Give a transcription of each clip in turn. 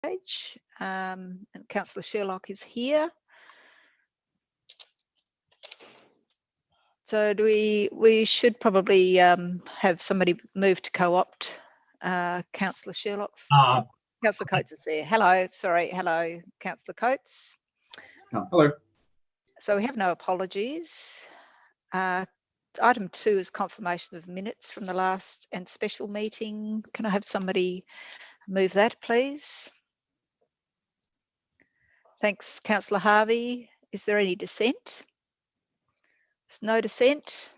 and Councillor Sherlock is here. So do we should probably have somebody move to co-opt Councillor Sherlock. Councillor Coates is there. Hello, sorry, hello, Councillor Coates. Hello. So we have no apologies. Item 2 is confirmation of minutes from the last and special meeting. Can I have somebody move that, please? Thanks, Councillor Harvey. Is there any dissent? There's no dissent.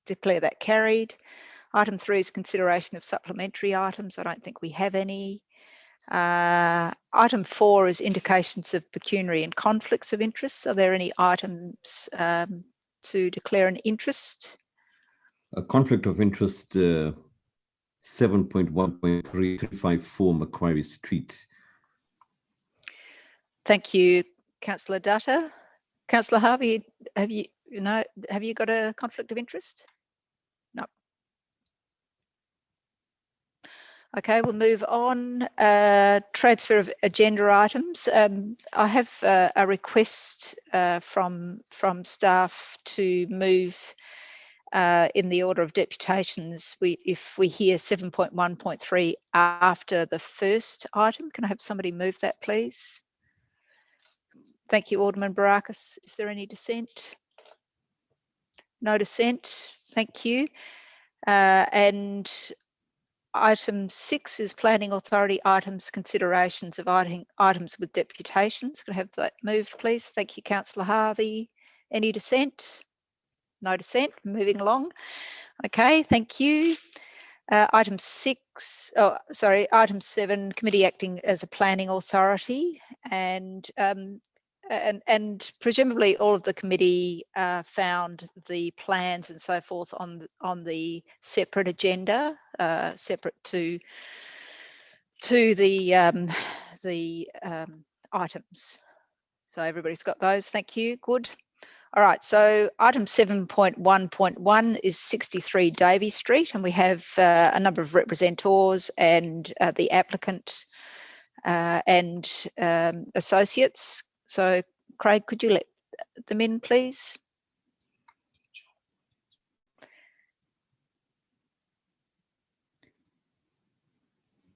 Declare that carried. Item 3 is consideration of supplementary items. I don't think we have any. Item 4 is indications of pecuniary and conflicts of interest. Are there any items to declare an interest? A conflict of interest 7.1.3354 Macquarie Street. Thank you, Councillor Datta. Councillor Harvey, have you got a conflict of interest? No. Okay, we'll move on. Transfer of agenda items. I have a request from staff to move in the order of deputations. If we hear 7.1.3 after the first item, can I have somebody move that, please? Thank you, Alderman Barakas. Is there any dissent? No dissent. Thank you. And item 6 is Planning Authority items, considerations of items with deputations. Can I have that moved, please? Thank you, Councillor Harvey. Any dissent? No dissent. Moving along. Okay, thank you. Item 7, committee acting as a planning authority, and presumably all of the committee found the plans and so forth on the separate agenda, separate to the items. So everybody's got those. Thank you. Good. All right, so item 7.1.1 is 63 Davey Street, and we have a number of representors and the applicant and associates. So, Craig, could you let them in, please?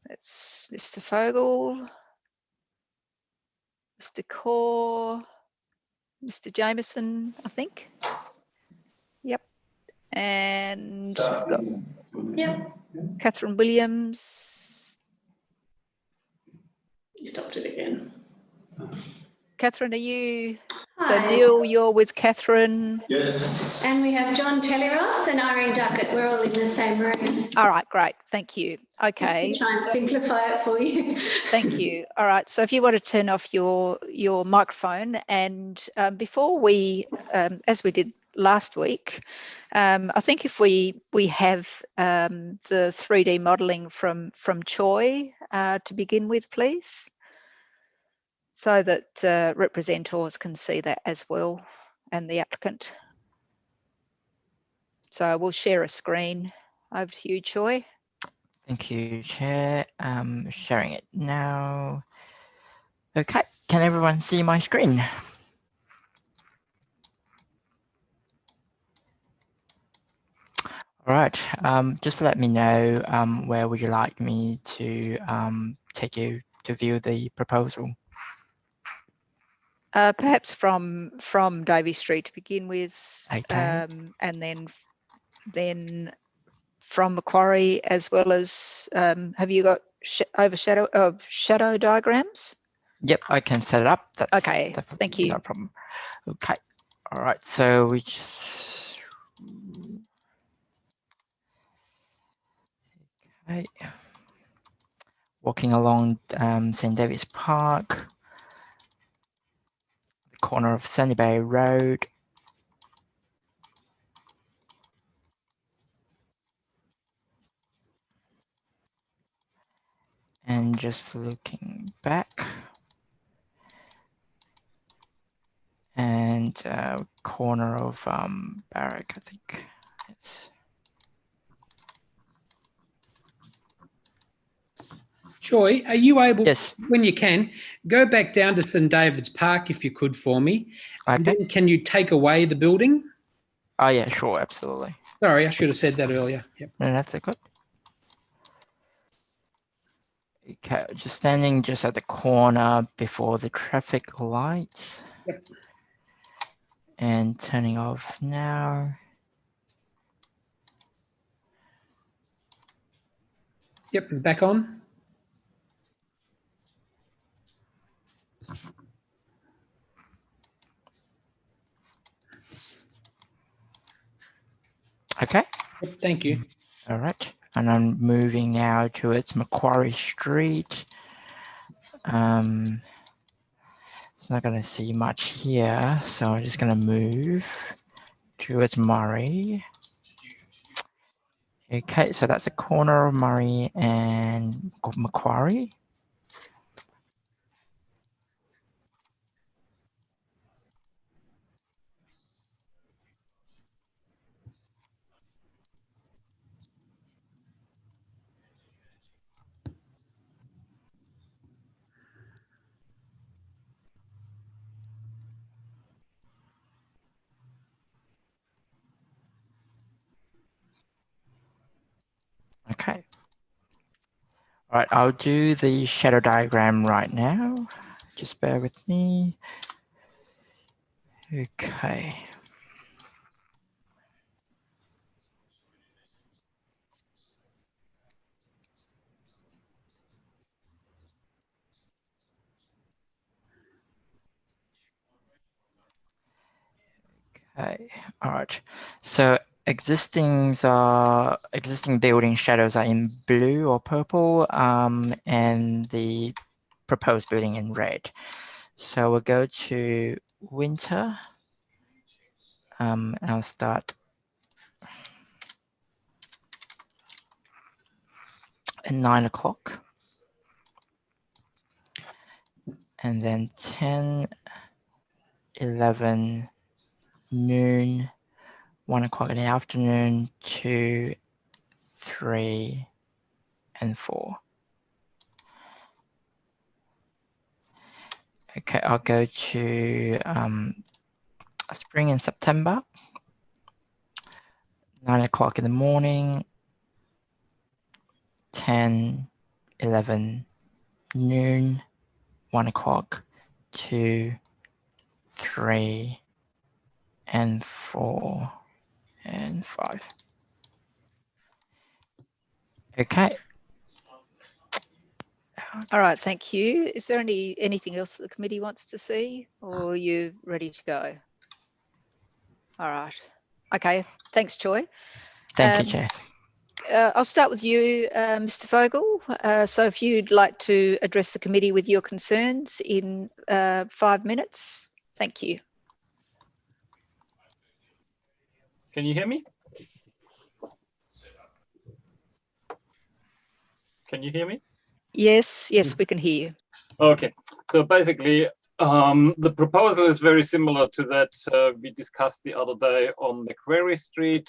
That's Mr. Vogel, Mr. Cora, Mr. Jameson, I think. Yep. And Catherine Williams. You stopped it again. Catherine, are you? Hi. So Neil, you're with Catherine. Yes. And we have John Tellyross and Irene Duckett. We're all in the same room. All right, great. Thank you. Okay. Just to try and simplify it for you. Thank you. All right. So if you want to turn off your microphone, and before we, as we did last week, I think if we have the 3D modelling from Choi to begin with, please, so that representors can see that as well, and the applicant. So we'll share a screen. Over to you, Choi. Thank you, Chair. Sharing it now. Okay, can everyone see my screen? All right, just let me know where would you like me to take you to view the proposal? Perhaps from Davey Street to begin with, okay. And then from Macquarie, as well as have you got shadow diagrams? Yep, I can set it up. That's okay. Thank you. No problem. Okay. All right. So we just okay. Walking along St. David's Park, the corner of Sunny Bay Road. And just looking back, and corner of Barrack, I think. Yes. Joy, are you able, Yes. when you can, go back down to St David's Park if you could for me? And Okay. then can you take away the building? Oh yeah, sure, absolutely. Sorry, I should have said that earlier. Yep. No, that's good. Okay, just standing just at the corner before the traffic lights. Yep. And turning off now. Yep, back on. Okay. Yep, thank you. All right. And I'm moving now towards Macquarie Street. It's not going to see much here, so I'm just going to move towards Murray. Okay, so that's a corner of Murray and Macquarie. Okay. All right, I'll do the shadow diagram right now. Just bear with me. Okay. Okay, all right. So existing building shadows are in blue or purple, and the proposed building in red. So we'll go to winter. I'll start at 9 o'clock. And then 10, 11, noon, 1 o'clock in the afternoon, 2, 3, and 4. Okay, I'll go to spring and September. 9 o'clock in the morning, 10, 11, noon, 1 o'clock, 2, 3, and 4, and 5. Okay. All right, thank you. Is there anything else that the committee wants to see, or are you ready to go? All right. Okay, thanks, Joy. Thank you, Chair. I'll start with you, Mr. Vogel. So if you'd like to address the committee with your concerns in 5 minutes, thank you. Can you hear me? Can you hear me? Yes, we can hear you. Okay, so basically, the proposal is very similar to that we discussed the other day on Macquarie Street.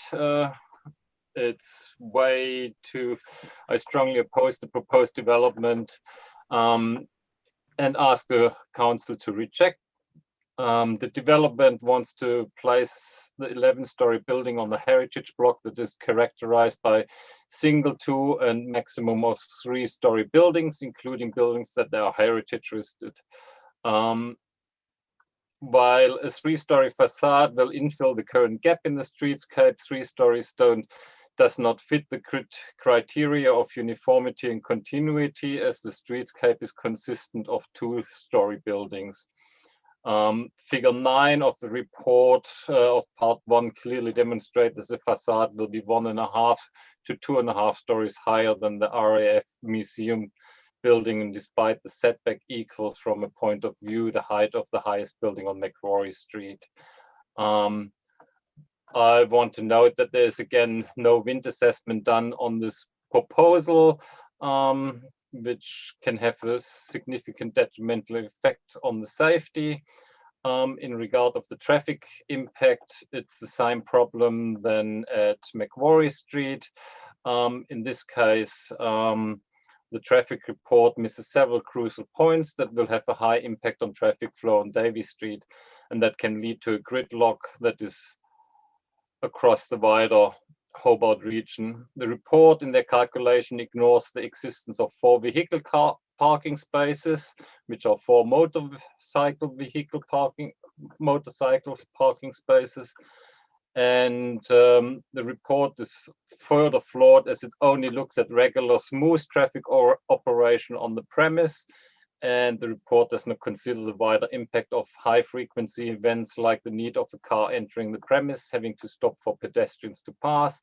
It's way too, I strongly oppose the proposed development and ask the council to reject. The development wants to place the 11-story building on the heritage block that is characterized by single, 2, and maximum of 3-story buildings, including buildings that are heritage listed. While a 3-story facade will infill the current gap in the streetscape, 3-story stone does not fit the criteria of uniformity and continuity, as the streetscape is consistent of 2-story buildings. Figure 9 of the report of part 1 clearly demonstrates that the facade will be 1.5 to 2.5 stories higher than the RAF museum building, and despite the setback equals from a point of view the height of the highest building on Macquarie Street. I want to note that there's again no wind assessment done on this proposal, which can have a significant detrimental effect on the safety. In regard of the traffic impact, it's the same problem than at Macquarie Street. In this case, the traffic report misses several crucial points that will have a high impact on traffic flow on Davy Street, and that can lead to a gridlock that is across the wider Hobart region. The report in their calculation ignores the existence of 4 vehicle parking spaces, which are 4 motorcycles parking spaces. And the report is further flawed as it only looks at regular smooth traffic or operation on the premise. And the report does not consider the wider impact of high frequency events like the need of a car entering the premise, having to stop for pedestrians to pass,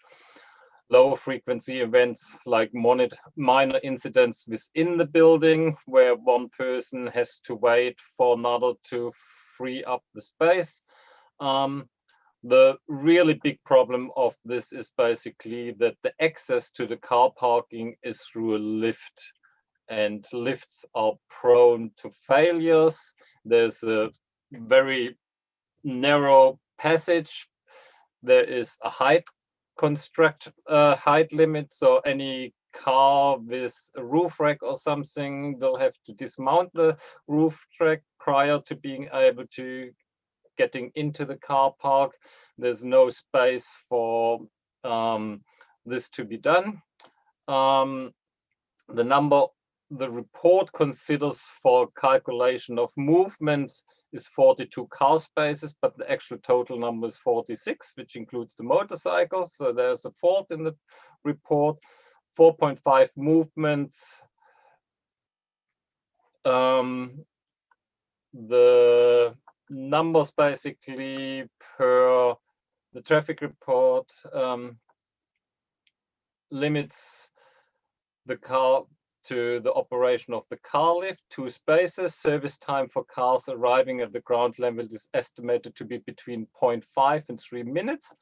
lower frequency events like minor incidents within the building where one person has to wait for another to free up the space. The really big problem of this is basically that the access to the car parking is through a lift. And lifts are prone to failures. There's a very narrow passage. There is a height limit, so any car with a roof rack or something will have to dismount the roof rack prior to being able to getting into the car park. There's no space for this to be done. The report considers for calculation of movements is 42 car spaces, but the actual total number is 46, which includes the motorcycles. So there's a fault in the report. 4.5 movements. The numbers basically per the traffic report limits the car to the operation of the car lift, 2 spaces. Service time for cars arriving at the ground level is estimated to be between 0.5 and 3 minutes.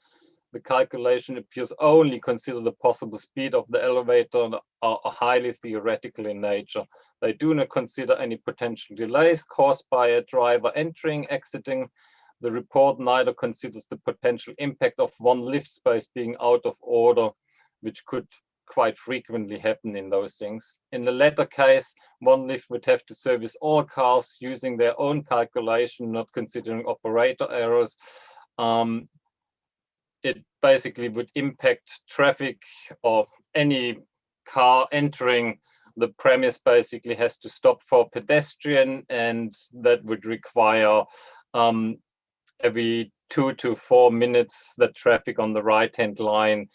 The calculation appears only consider the possible speed of the elevator and are highly theoretical in nature. They do not consider any potential delays caused by a driver entering, exiting. The report neither considers the potential impact of one lift space being out of order, which could quite frequently happen in those things. In the latter case, one lift would have to service all cars using their own calculation, not considering operator errors. It basically would impact traffic, or any car entering the premise basically has to stop for pedestrian, and that would require every 2 to 4 minutes that traffic on the right-hand line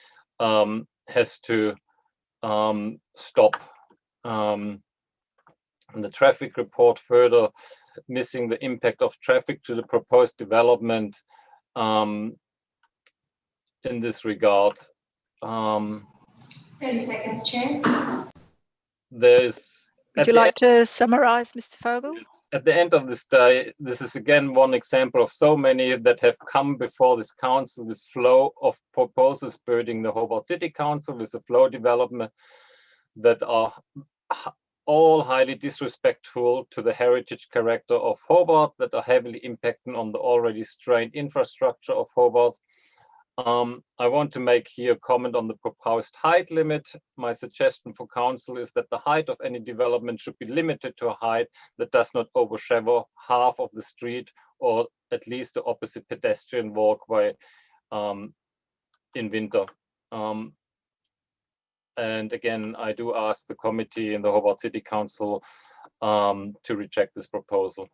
has to stop. And the traffic report further missing the impact of traffic to the proposed development in this regard. 30 seconds, Chair. Would you like to summarise, Mr. Vogel? At the end of this day, this is again one example of so many that have come before this council, this flow of proposals burdening the Hobart City Council with the flow development that are all highly disrespectful to the heritage character of Hobart, that are heavily impacting on the already strained infrastructure of Hobart. I want to make here a comment on the proposed height limit. My suggestion for council is that the height of any development should be limited to a height that does not overshadow half of the street, or at least the opposite pedestrian walkway in winter. And again, I do ask the committee and the Hobart City Council to reject this proposal.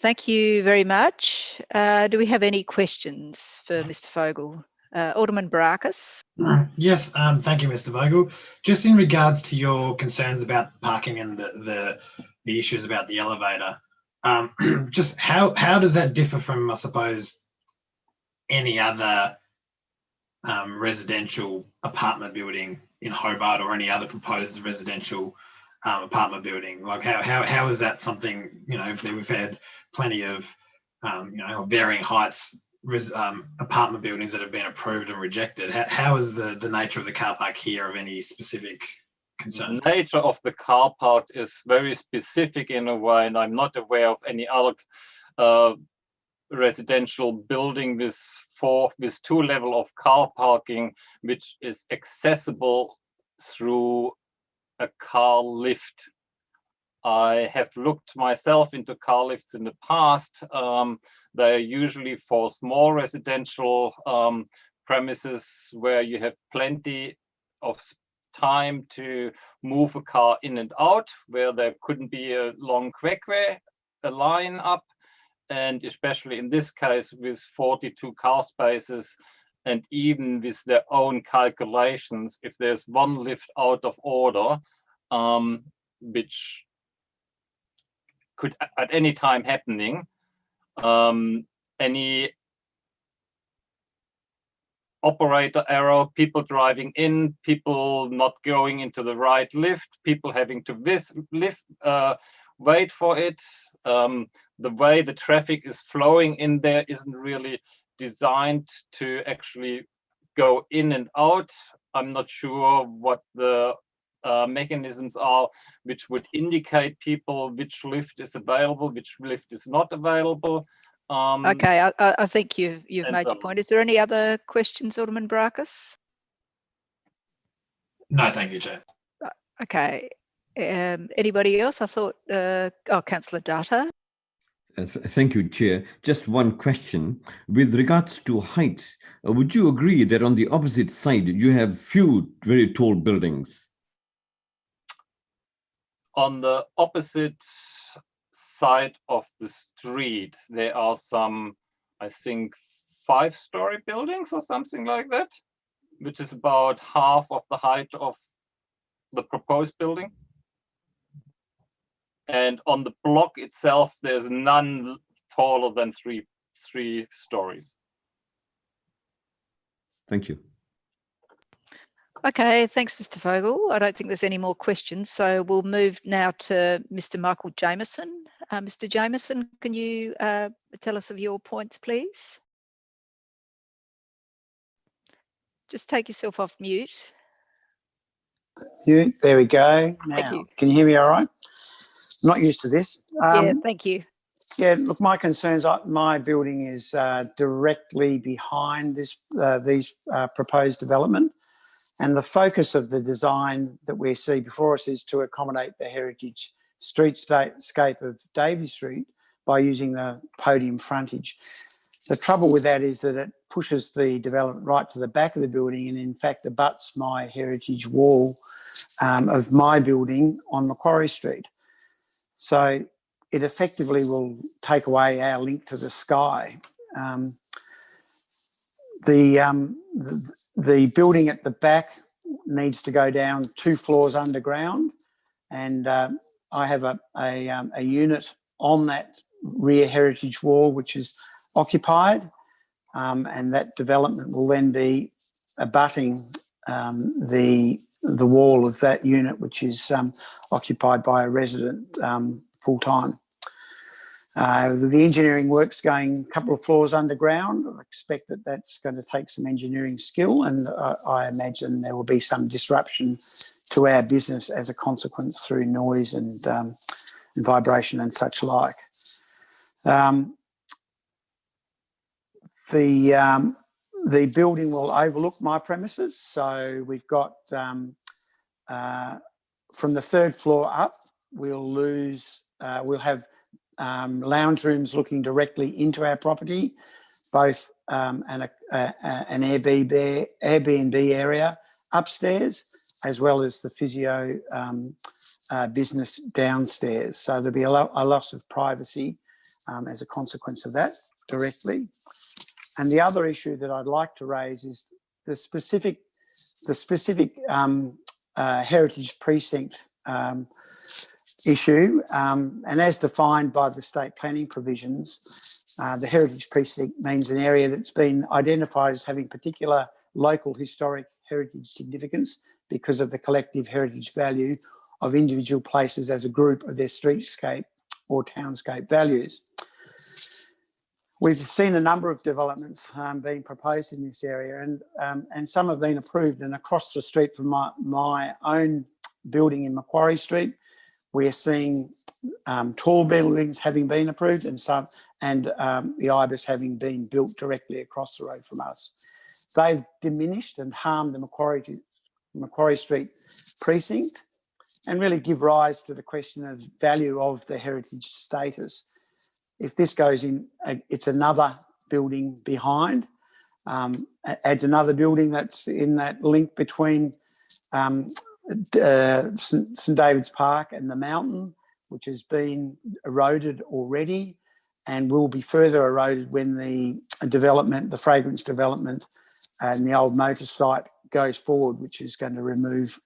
Thank you very much. Do we have any questions for Mr. Vogel? Alderman Barakas. Yes, thank you, Mr. Vogel. Just in regards to your concerns about parking and the issues about the elevator, just how does that differ from, I suppose, any other residential apartment building in Hobart, or any other proposed residential apartment building? Like how is that something, you know, if we've had plenty of you know, varying heights apartment buildings that have been approved and rejected, how is the nature of the car park here of any specific concern? The nature of the car park is very specific in a way, and I'm not aware of any other residential building with 2 levels of car parking which is accessible through a car lift. I have looked myself into car lifts in the past. They're usually for small residential premises where you have plenty of time to move a car in and out, where there couldn't be a long quecquay, a line up. And especially in this case with 42 car spaces, and even with their own calculations, if there's one lift out of order, which could at any time happening, any operator error, people driving in, people not going into the right lift, people having to wait for it. The way the traffic is flowing in there isn't really designed to actually go in and out. I'm not sure what the mechanisms are which would indicate people which lift is available, which lift is not available. Okay, I think you've made your point. Is there any other questions, Alderman Barakas? No, thank you, Chair. Okay. Anybody else? I thought, Councillor Datta. Thank you, Chair. Just one question. With regards to height, would you agree that on the opposite side, you have few very tall buildings? On the opposite side of the street, there are some, I think, 5-story buildings or something like that, which is about half of the height of the proposed building. And on the block itself, there's none taller than three stories. Thank you. Okay, thanks, Mr. Vogel. I don't think there's any more questions, so we'll move now to Mr. Michael Jameson. Mr. Jameson, can you tell us of your points, please? Just take yourself off mute. There we go. Now, Thank you. Can you hear me all right? I'm not used to this. Yeah, thank you. Yeah, look, my concerns, my building is directly behind this these proposed development. And the focus of the design that we see before us is to accommodate the heritage streetscape of Davey Street by using the podium frontage. The trouble with that is that it pushes the development right to the back of the building and in fact abuts my heritage wall of my building on Macquarie Street. So it effectively will take away our link to the sky. The building at the back needs to go down 2 floors underground, and I have a unit on that rear heritage wall which is occupied, and that development will then be abutting the wall of that unit which is occupied by a resident full time. The engineering work's going a couple of floors underground. I expect that that's going to take some engineering skill, and I imagine there will be some disruption to our business as a consequence through noise and vibration and such like. The building will overlook my premises, so we've got from the 3rd floor up, we'll have lounge rooms looking directly into our property, both an Airbnb area upstairs, as well as the physio business downstairs. So there'll be a loss of privacy as a consequence of that directly. And the other issue that I'd like to raise is the specific heritage precinct issue, and as defined by the state planning provisions, the heritage precinct means an area that's been identified as having particular local historic heritage significance because of the collective heritage value of individual places as a group of their streetscape or townscape values. We've seen a number of developments being proposed in this area, and some have been approved. And across the street from my own building in Macquarie Street, we're seeing tall buildings having been approved, and the IBIS having been built directly across the road from us. They've diminished and harmed the Macquarie Street precinct, and really give rise to the question of value of the heritage status. If this goes in, it's another building behind, adds another building that's in that link between St David's Park and the mountain, which has been eroded already and will be further eroded when the development, the fragrance development and the old motor site goes forward, which is going to remove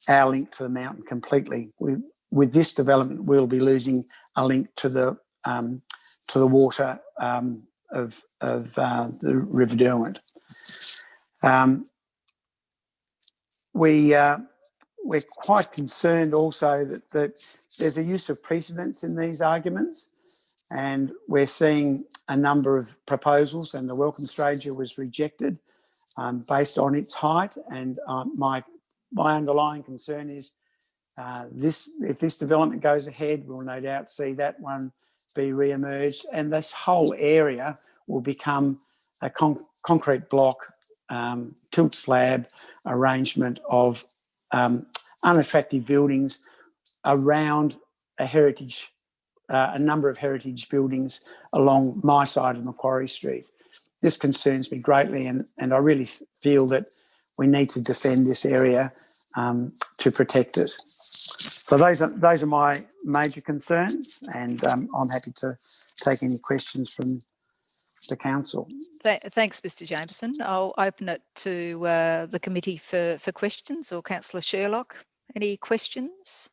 our link to the mountain completely. With this development, we'll be losing a link to the water of the River Derwent. We're quite concerned also that there's a use of precedents in these arguments, and we're seeing a number of proposals, and the Welcome Stranger was rejected based on its height. And my underlying concern is if this development goes ahead, we'll no doubt see that one be re-emerged, and this whole area will become a concrete block, tilt slab arrangement of unattractive buildings around a number of heritage buildings along my side of Macquarie Street. This concerns me greatly, and I really feel that we need to defend this area to protect it. So those are my major concerns, and I'm happy to take any questions from the council. Thanks, Mr. Jameson. I'll open it to the committee for questions, or Councillor Sherlock. Any questions?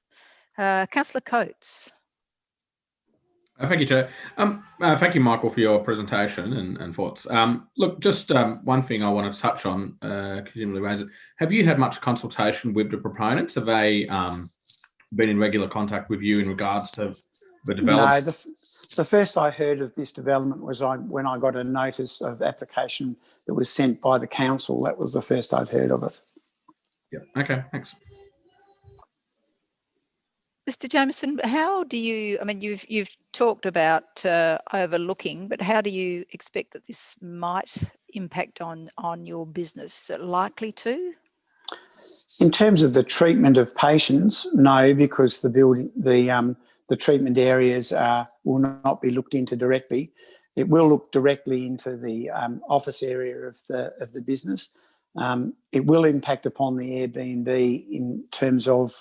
Councillor Coates. Thank you, Chair. Thank you, Michael, for your presentation and thoughts. Look, just one thing I want to touch on, continually raise it. Have you had much consultation with the proponents? Have they been in regular contact with you in regards to the development? No, the first I heard of this development was when I got a notice of application that was sent by the council. That was the first I'd heard of it. Yeah. Okay. Thanks. Mr. Jameson, how do you? I mean, you've talked about overlooking, but how do you expect that this might impact on your business? Is it likely to? In terms of the treatment of patients, no, because the treatment areas will not be looked into directly. It will look directly into the office area of the business. It will impact upon the Airbnb in terms of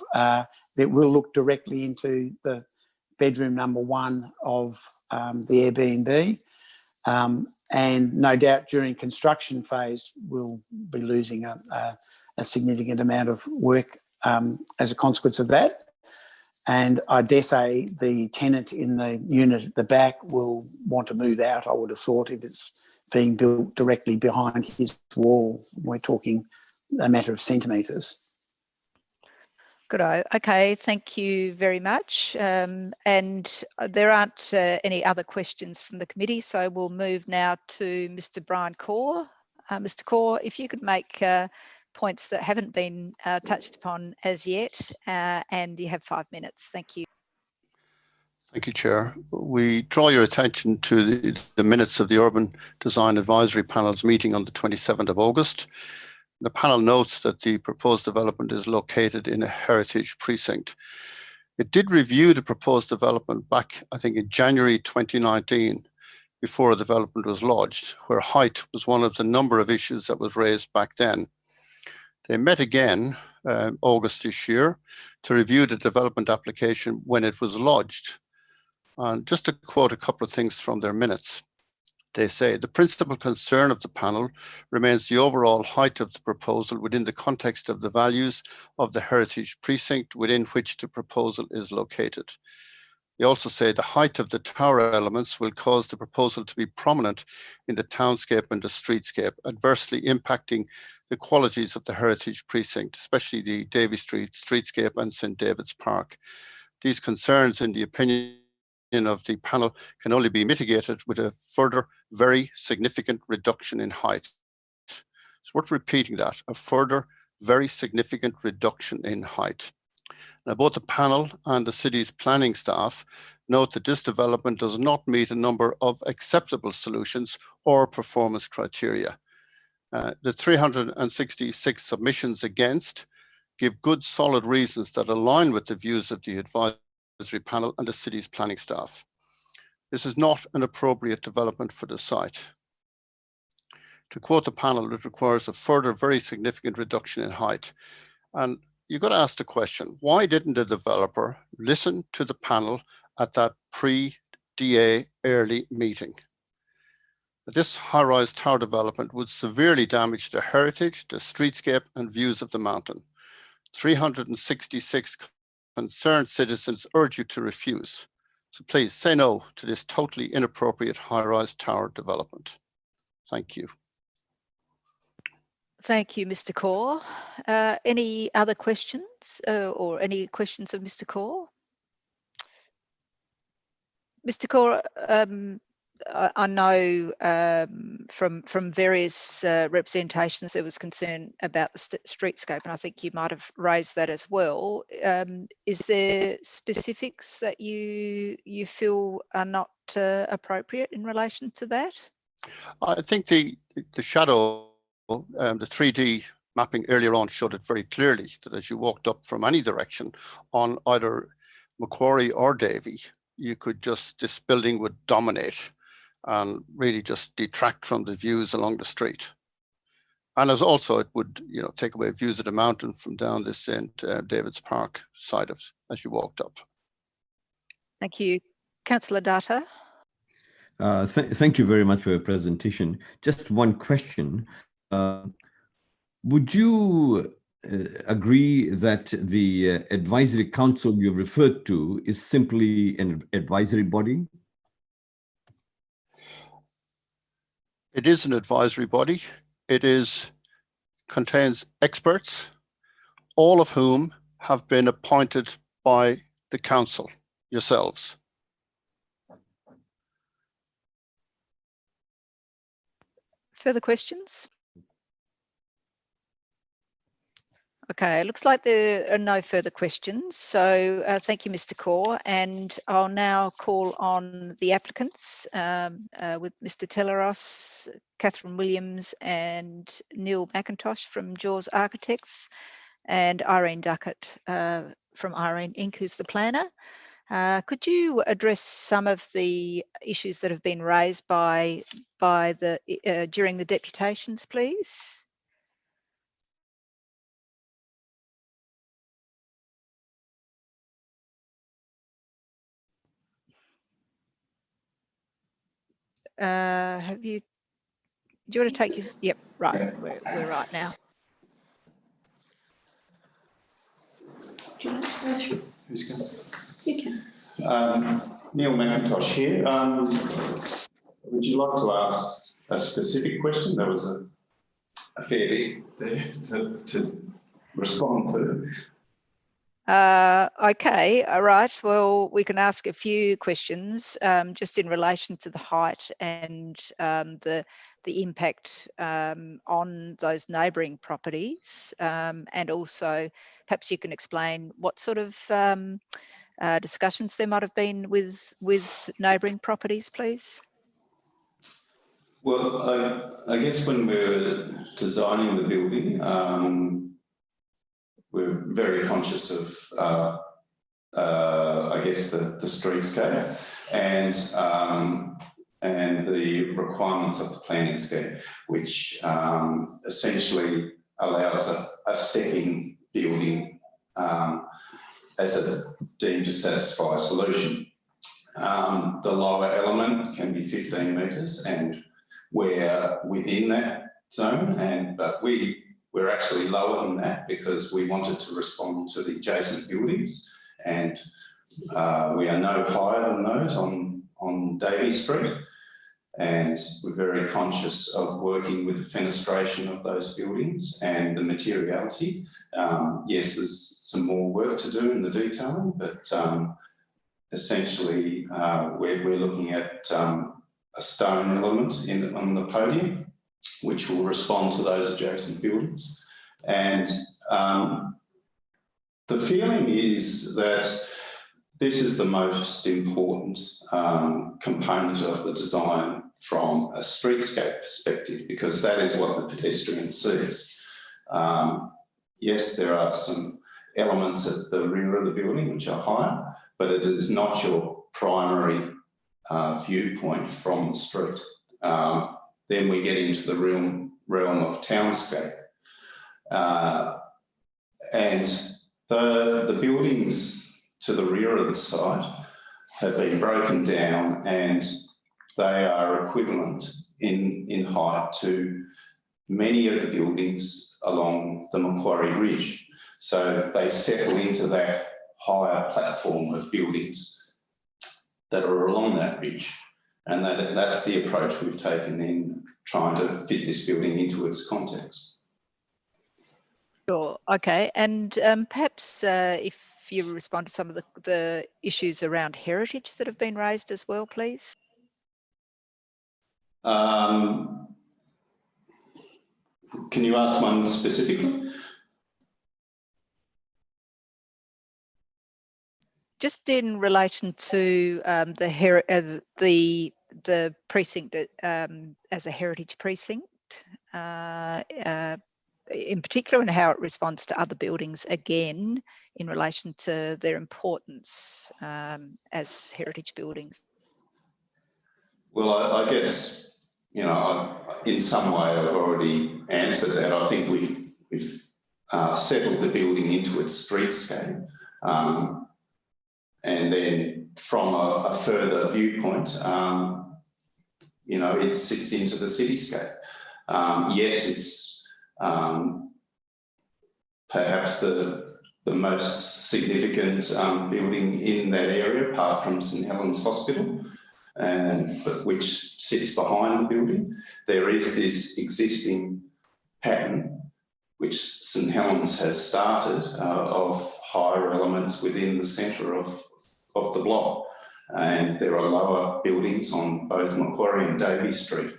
it will look directly into the bedroom number 1 of the Airbnb. And no doubt during construction phase, we'll be losing a significant amount of work as a consequence of that. And I dare say the tenant in the unit at the back will want to move out, I would have thought, if it's being built directly behind his wall. We're talking a matter of centimetres. Good. Okay, thank you very much. And there aren't any other questions from the committee, so we'll move now to Mr. Brian Cora. Mr. Cora, if you could make points that haven't been touched upon as yet, and you have 5 minutes. Thank you. Thank you, Chair. We draw your attention to the minutes of the Urban Design Advisory Panel's meeting on the 27th of August. The panel notes that the proposed development is located in a heritage precinct. It did review the proposed development back, I think, in January 2019, before a development was lodged, where height was one of the number of issues that was raised back then. They met again August this year to review the development application when it was lodged. And just to quote a couple of things from their minutes, they say, the principal concern of the panel remains the overall height of the proposal within the context of the values of the heritage precinct within which the proposal is located. They also say the height of the tower elements will cause the proposal to be prominent in the townscape and the streetscape, adversely impacting the qualities of the heritage precinct, especially the Davy Street streetscape and St David's Park. These concerns, in the opinion of the panel, can only be mitigated with a further very significant reduction in height. It's worth repeating that, a further very significant reduction in height. Now, both the panel and the city's planning staff note that this development does not meet a number of acceptable solutions or performance criteria. The 366 submissions against give good solid reasons that align with the views of the advisory panel and the city's planning staff. This is not an appropriate development for the site. To quote the panel, it requires a further very significant reduction in height. And you've got to ask the question, why didn't the developer listen to the panel at that pre-DA early meeting? This high-rise tower development would severely damage the heritage, the streetscape and views of the mountain. 366 concerned citizens urge you to refuse. So please say no to this totally inappropriate high-rise tower development. Thank you. Thank you, Mr. Cora. Any other questions or any questions of Mr. Cora? Mr. Cora, I know from various representations there was concern about the streetscape, and I think you might have raised that as well. Is there specifics that you feel are not appropriate in relation to that? I think the shadow, the 3D mapping earlier on showed it very clearly that as you walked up from any direction on either Macquarie or Davy, you could just, this building would dominate and really just detract from the views along the street. And as also it would, you know, take away views of the mountain from down this St. David's Park side of as you walked up. Thank you. Councillor Datta. Thank you very much for your presentation. Just one question. Would you agree that the advisory council you referred to is simply an advisory body? It is an advisory body. It contains experts, all of whom have been appointed by the council, yourselves. Further questions? Okay, it looks like there are no further questions. So thank you, Mr. Cora. And I'll now call on the applicants with Mr. Teleros, Catherine Williams and Neil McIntosh from Jaws Architects and Irene Duckett from Irene Inc., who's the planner. Could you address some of the issues that have been raised by the during the deputations, please? Do you want to take your, yep, right, we're right now. Do you want to go through? Who's going? You can. Neil McIntosh here. Would you like to ask a specific question? There was a fair bit there to respond to. Okay, all right. Well, we can ask a few questions just in relation to the height and the impact on those neighbouring properties, and also perhaps you can explain what sort of discussions there might have been with neighbouring properties, please. Well, I guess when we were designing the building, we're very conscious of, I guess, the streetscape and the requirements of the planning scheme, which essentially allows a stepping building as a deemed to satisfy a solution. The lower element can be 15 metres, and we're within that zone, but we're actually lower than that because we wanted to respond to the adjacent buildings, and we are no higher than those on Davy Street, and we're very conscious of working with the fenestration of those buildings and the materiality. Yes, there's some more work to do in the detailing, but essentially we're looking at a stone element on the podium, which will respond to those adjacent buildings. And the feeling is that this is the most important component of the design from a streetscape perspective, because that is what the pedestrian sees. yes, there are some elements at the rear of the building which are higher, but it is not your primary viewpoint from the street. Then we get into the realm of townscape. And the buildings to the rear of the site have been broken down, and they are equivalent in height to many of the buildings along the Macquarie Ridge. So they settle into that higher platform of buildings that are along that ridge. And that's the approach we've taken in trying to fit this building into its context. Sure. Okay. And perhaps if you respond to some of the issues around heritage that have been raised as well, please. Can you ask one specifically? Just in relation to the precinct as a heritage precinct, in particular, and how it responds to other buildings, again, in relation to their importance as heritage buildings. Well, I guess, you know, in some way I've already answered that. I think we've settled the building into its streetscape. And then from a further viewpoint, you know, it sits into the cityscape. Yes, it's perhaps the most significant building in that area, apart from St Helens Hospital, but which sits behind the building. There is this existing pattern which St Helens has started of higher elements within the centre of the block. And there are lower buildings on both Macquarie and Davey Street.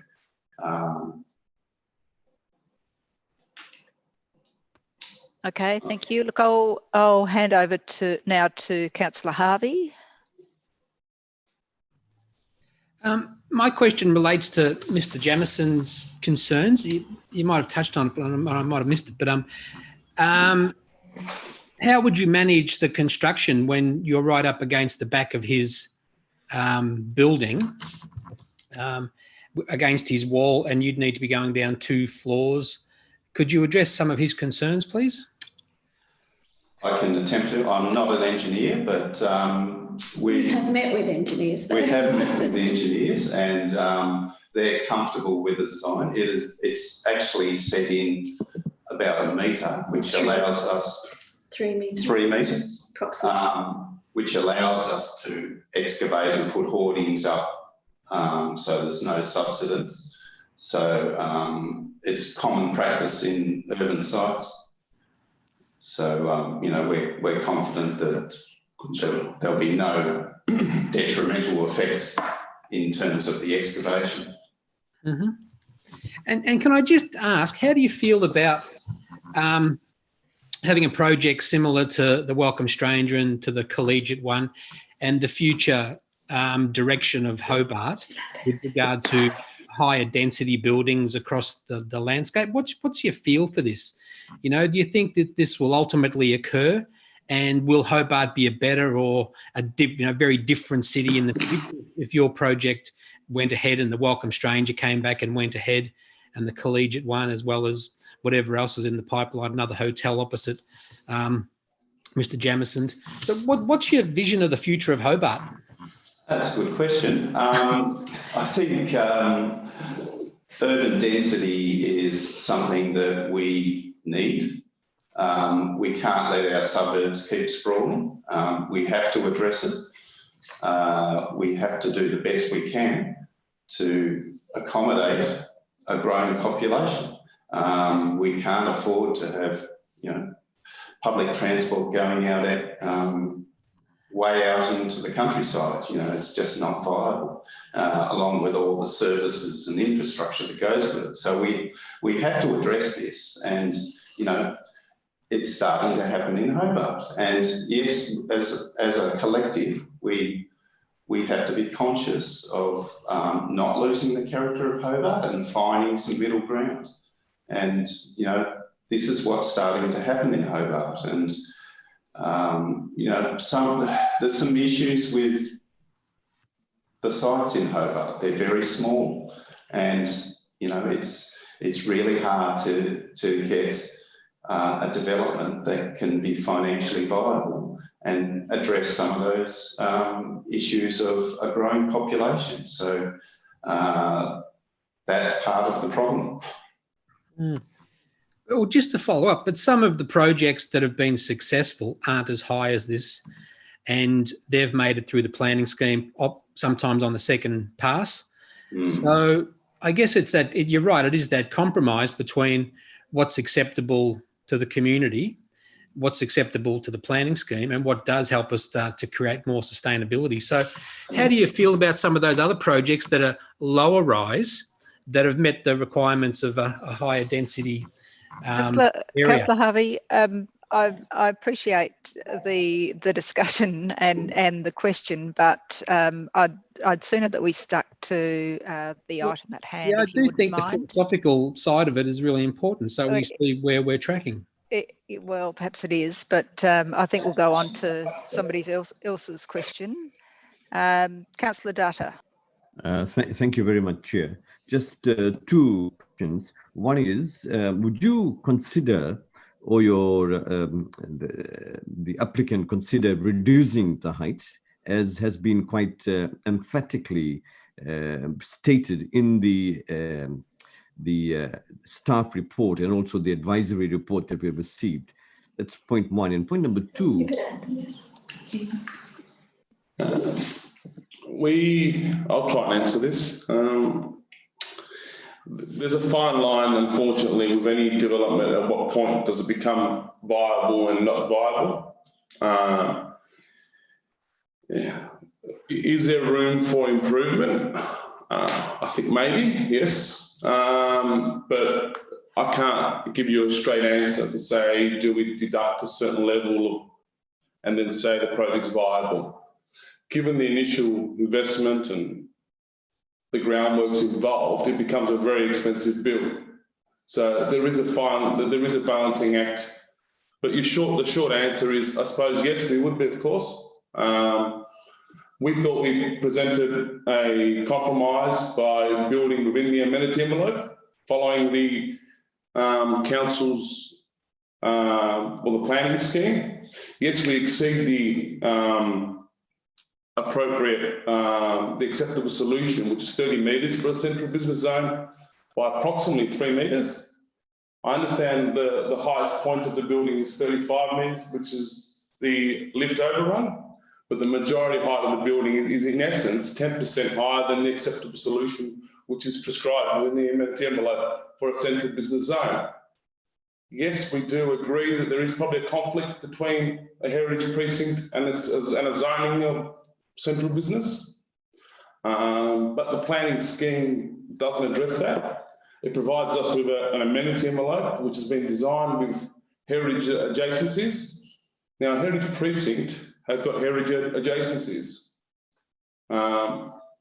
Okay, thank you. Look, I'll hand over now to Councillor Harvey. My question relates to Mr. Jameson's concerns. You might have touched on it, but I might have missed it. But how would you manage the construction when you're right up against the back of his building, against his wall, and you'd need to be going down 2 floors? Could you address some of his concerns, please? I can attempt to. I'm not an engineer, but we have met with engineers. We have met with the engineers, and they're comfortable with the design. It's actually set in about 1 metre, which allows us 3 metres. 3 metres, approximately. Which allows us to excavate and put hoardings up, so there's no subsidence. So it's common practice in urban sites. So, you know, we're confident that there'll be no detrimental effects in terms of the excavation. Mm-hmm. And can I just ask, how do you feel about having a project similar to the Welcome Stranger and to the Collegiate one, and the future direction of Hobart with regard to higher density buildings across the landscape? What's your feel for this? You know, do you think that this will ultimately occur, and will Hobart be a better or a very different city in the future if your project went ahead and the Welcome Stranger came back and went ahead, and the Collegiate one, as well as whatever else is in the pipeline, another hotel opposite Mr. Jameson's? So what's your vision of the future of Hobart? That's a good question. I think urban density is something that we need. We can't let our suburbs keep sprawling. We have to address it. We have to do the best we can to accommodate a growing population. We can't afford to have, you know, public transport going out at way out into the countryside. You know, it's just not viable, along with all the services and infrastructure that goes with it. So we have to address this, and, you know, it's starting to happen in Hobart. And yes, as a collective, we have to be conscious of not losing the character of Hobart and finding some middle ground. And, you know, this is what's starting to happen in Hobart. And, you know, there's some issues with the sites in Hobart. They're very small, and, you know, it's really hard to get a development that can be financially viable and address some of those issues of a growing population. So that's part of the problem. Well, just to follow up, but some of the projects that have been successful aren't as high as this, and they've made it through the planning scheme, sometimes on the second pass. So I guess it's that, you're right, it is that compromise between what's acceptable to the community, what's acceptable to the planning scheme, and what does help us start to create more sustainability. So how do you feel about some of those other projects that are lower rise, that have met the requirements of a higher density area? Councillor Harvey, I appreciate the discussion and the question, but I'd sooner that we stuck to the item at hand. Yeah, I if you do wouldn't think mind. the philosophical side of it is really important, so we see where we're tracking. Well, perhaps it is, but I think we'll go on to somebody else's question. Councillor Datta. Thank you very much, Chair. Just two questions. One is, would you consider, or the applicant consider, reducing the height, as has been quite emphatically stated in the staff report and also the advisory report that we have received? That's point one. And point number two. I'll try and answer this. There's a fine line, unfortunately, with any development. At what point does it become viable and not viable? Yeah. Is there room for improvement? I think maybe, yes. But I can't give you a straight answer to say, do we deduct a certain level and then say the project's viable? Given the initial investment and the groundworks involved, it becomes a very expensive build. So there is a balancing act. But the short answer is, I suppose, yes, we would be, of course. We thought we presented a compromise by building within the amenity envelope, following the council's the planning scheme. Yes, we exceed the appropriate, the acceptable solution, which is 30 metres for a central business zone, by approximately 3 metres. I understand the highest point of the building is 35 metres, which is the lift overrun, but the majority height of the building is in essence 10% higher than the acceptable solution, which is prescribed within the amenity envelope for a central business zone. Yes, we do agree that there is probably a conflict between a heritage precinct and a zoning of central business, but the planning scheme doesn't address that. It provides us with an amenity envelope which has been designed with heritage adjacencies. Now, a heritage precinct has got heritage adjacencies.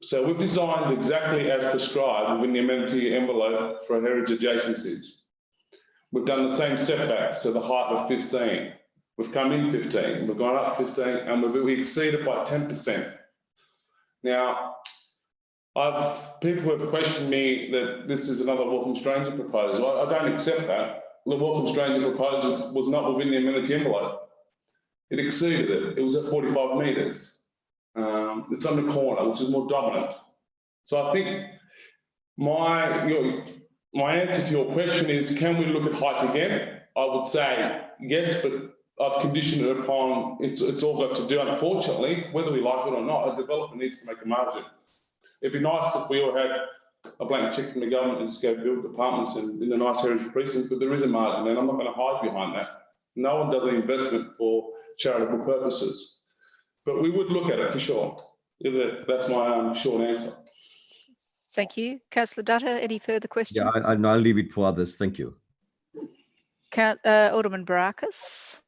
So we've designed exactly as prescribed within the amenity envelope for heritage adjacencies. We've done the same setbacks, so the height of 15. We've come in 15, we've gone up 15, and we exceeded by 10%. Now, people have questioned me that this is another Welcome Stranger proposal. I don't accept that. The Welcome Stranger proposal was not within the amenity envelope. It exceeded it. It was at 45 metres. It's on the corner, which is more dominant. So I think my answer to your question is, can we look at height again? I would say yes, but I've conditioned it upon it's all got to do, unfortunately, whether we like it or not, a developer needs to make a margin. It'd be nice if we all had a blank check from the government and just go build apartments in the nice heritage precincts, but there is a margin, and I'm not going to hide behind that. No one does an investment for charitable purposes, but we would look at it for sure. That's my short answer. Thank you. Councillor Datta, any further questions? Yeah, I'll leave it for others. Thank you. Alderman Barakas.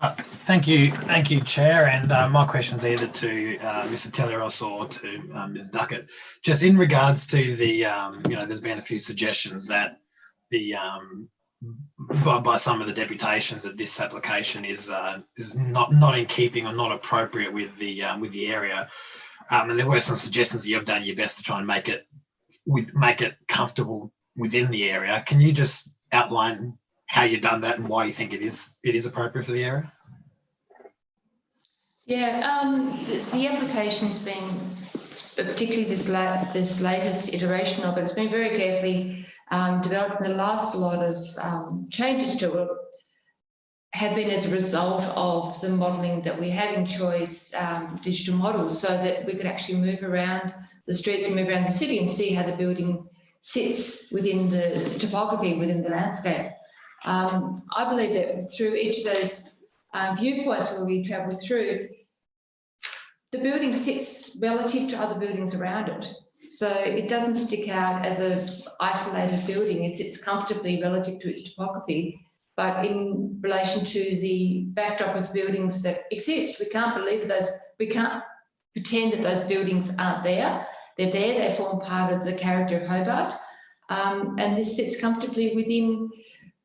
Thank you, Chair. And my question's either to Mr. Teleros or to Ms. Duckett. Just in regards to the, there's been a few suggestions that the by some of the deputations that this application is not in keeping or not appropriate with the area. And there were some suggestions that you've done your best to try and make it comfortable within the area. Can you just outline how you've done that and why you think it is appropriate for the area? Yeah, the application's been, particularly this latest iteration of it, it's been very carefully developed. The last lot of changes to it have been as a result of the modelling that we have in Choice digital models, so that we could actually move around the streets and move around the city and see how the building sits within the topography, within the landscape. I believe that through each of those viewpoints where we travel through, the building sits relative to other buildings around it. So it doesn't stick out as an isolated building. It sits comfortably relative to its topography, but in relation to the backdrop of buildings that exist, we can't pretend that those buildings aren't there. They're there, they form part of the character of Hobart. And this sits comfortably within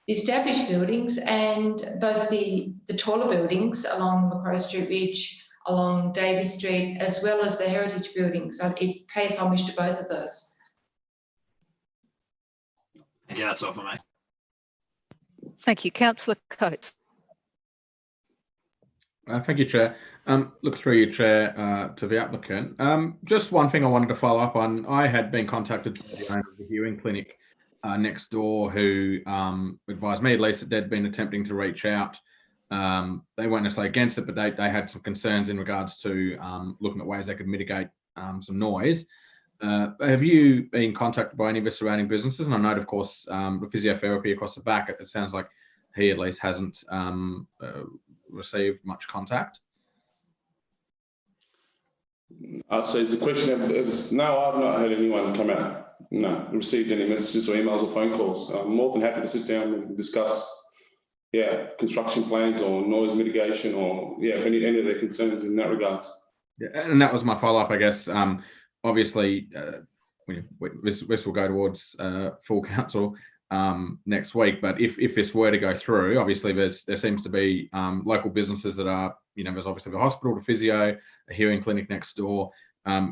the established buildings, and both the taller buildings along Macquarie Street Ridge, along Davies Street, as well as the heritage buildings. So it pays homage to both of those. Yeah, that's all for me. Thank you. Councillor Coates. Thank you, Chair. Look through you, Chair, to the applicant. Just one thing I wanted to follow up on. I had been contacted by the owner of the hearing clinic next door, who advised me at least that they'd been attempting to reach out. They weren't necessarily against it, but they had some concerns in regards to looking at ways they could mitigate some noise. Have you been contacted by any of the surrounding businesses? And I know, of course, the physiotherapy across the back, it sounds like he at least hasn't received much contact. So is the question of, no, I've not had anyone come out. No, received any messages or emails or phone calls. I'm more than happy to sit down and discuss, construction plans or noise mitigation, or if any of their concerns in that regards. Yeah, and that was my follow-up, I guess. Obviously, this will go towards full council next week. But if this were to go through, obviously there seems to be local businesses that are, there's obviously the hospital, the physio, a hearing clinic next door.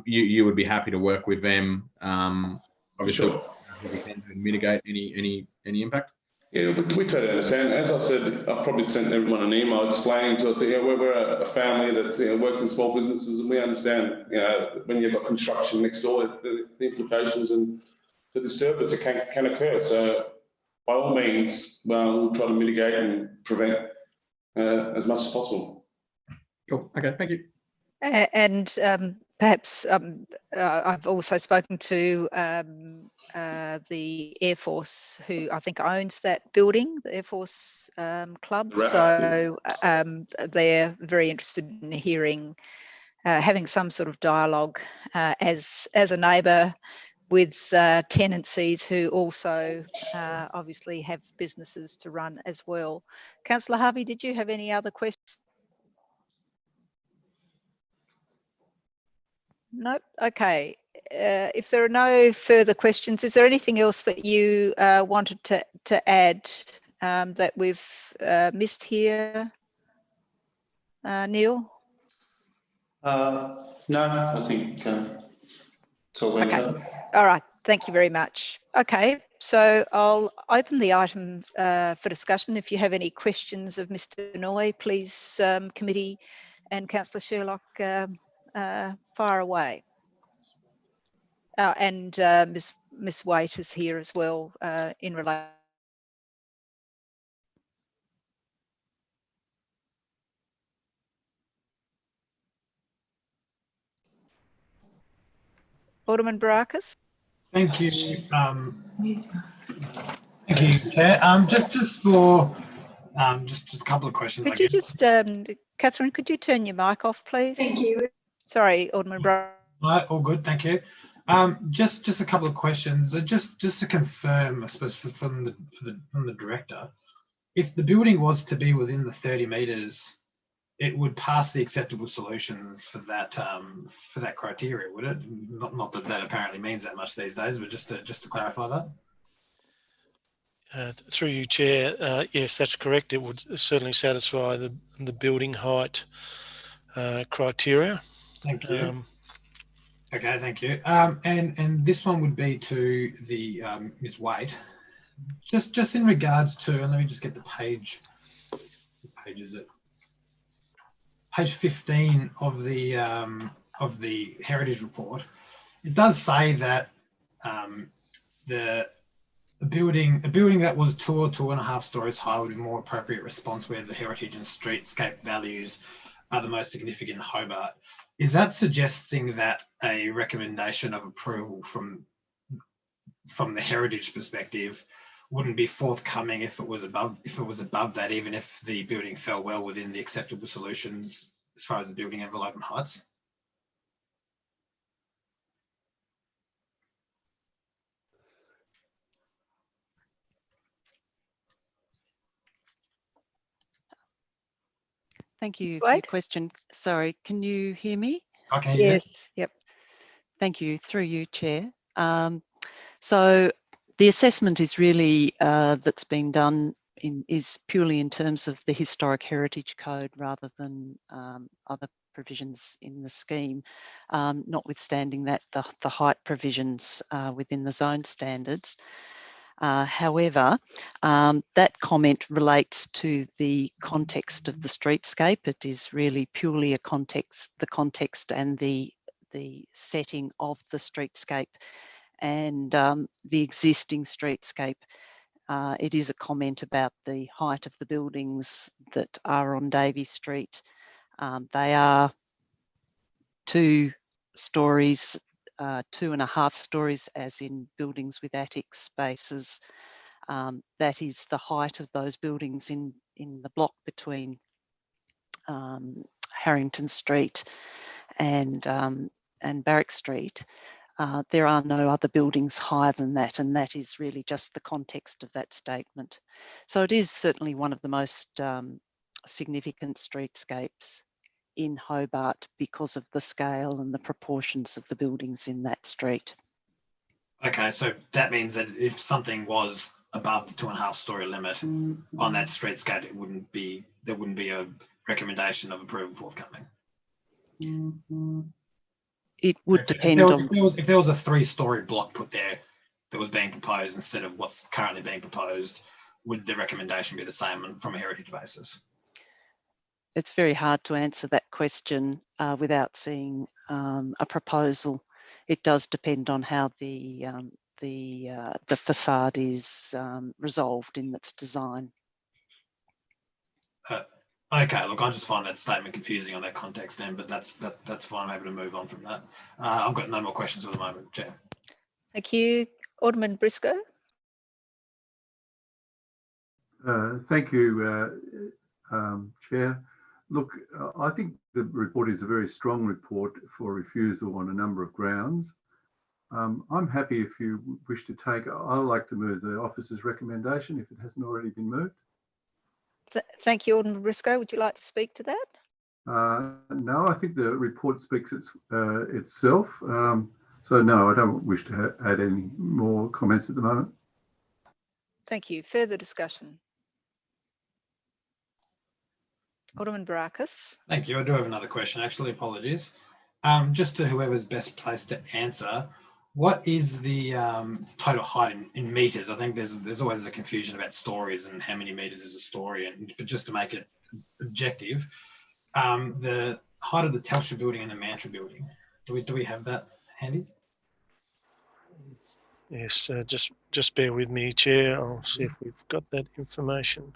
You would be happy to work with them, obviously, sure, to mitigate any impact. Yeah, we totally understand. As I said, I've probably sent everyone an email explaining to us that we're a family that works in small businesses, and we understand when you've got construction next door, the implications and the disturbance that can occur. So by all means, we'll try to mitigate and prevent as much as possible. Cool. Okay. Thank you. And perhaps I've also spoken to the Air Force, who I think owns that building, the Air Force Club. Right. So they're very interested in hearing, having some sort of dialogue as a neighbour with tenancies who also obviously have businesses to run as well. Councillor Harvey, did you have any other questions? Nope. Okay. If there are no further questions, is there anything else that you wanted to add that we've missed here, Neil? No, I think it's all been covered. All right. Thank you very much. Okay. So I'll open the item for discussion. If you have any questions of Mr. Noy, please, committee and Councillor Sherlock, fire away. And Ms. Waite is here as well in relation. Alderman Barakas. Thank you. Thank you, Chair. Just for just a couple of questions. Could you just, Catherine, could you turn your mic off, please? Thank you. Sorry, Alderman Barakas. Right, all good, thank you. Just a couple of questions. Just to confirm, I suppose, from the director, if the building was to be within the 30 metres, it would pass the acceptable solutions for that criteria, would it? Not that apparently means that much these days, but just to clarify that. Through you, Chair, yes, that's correct. It would certainly satisfy the building height criteria. Thank you. Okay, thank you. And this one would be to the Ms. Waite. Just in regards to, and let me just get the page. What page is it? Page 15 of the heritage report. It does say that a building that was 2 or 2.5 stories high would be more appropriate response where the heritage and streetscape values are the most significant in Hobart. Is that suggesting that a recommendation of approval from the heritage perspective wouldn't be forthcoming if it was above that, even if the building fell well within the acceptable solutions as far as the building envelope and heights? Thank you for your question. Sorry, can you hear me? Okay. Yes. Yep. Thank you. Through you, Chair. So the assessment is really that's been done is purely in terms of the Historic Heritage Code rather than other provisions in the scheme, notwithstanding that the height provisions within the zone standards. However, that comment relates to the context of the streetscape. It is really purely the context and the setting of the streetscape and the existing streetscape. It is a comment about the height of the buildings that are on Davey Street. They are 2 stories, 2.5 stories, as in buildings with attic spaces. That is the height of those buildings in the block between Harrington Street and Barrack Street. There are no other buildings higher than that, and that is really just the context of that statement. So it is certainly one of the most significant streetscapes in Hobart because of the scale and the proportions of the buildings in that street. Okay, so that means that if something was above the 2.5 story limit on that streetscape, there wouldn't be a recommendation of approval forthcoming. It would depend on if there was a 3-story block put there that was being proposed instead of what's currently being proposed, would the recommendation be the same from a heritage basis? It's very hard to answer that question without seeing a proposal. It does depend on how the facade is resolved in its design. Okay, look, I just find that statement confusing on that context then, but that's fine. I'm able to move on from that. I've got no more questions at the moment, Chair. Thank you. Alderman Briscoe. Thank you, Chair. Look, I think the report is a very strong report for refusal on a number of grounds. I'm happy if you wish to take, I'd like to move the officer's recommendation if it hasn't already been moved. Thank you, Alderman Briscoe. Would you like to speak to that? No, I think the report speaks itself. So no, I don't wish to add any more comments at the moment. Thank you. Further discussion. Alderman Barakas. Thank you. I do have another question, actually. Apologies. Just to whoever's best placed to answer, what is the total height in meters? I think there's always a confusion about stories and how many meters is a story, but just to make it objective, the height of the Telstra building and the Mantra building. Do we have that handy? Yes, just bear with me, Chair. I'll see if we've got that information.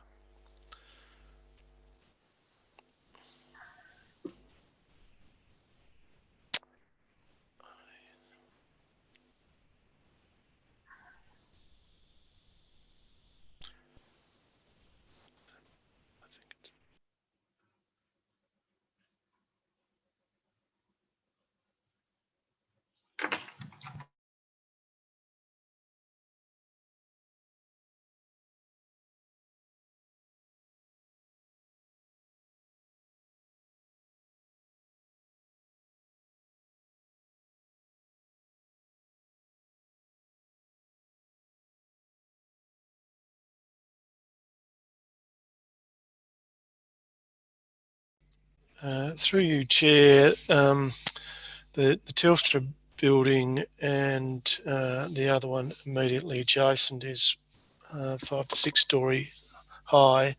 Through you, Chair, the Telstra building and the other one immediately adjacent is 5 to 6 story high,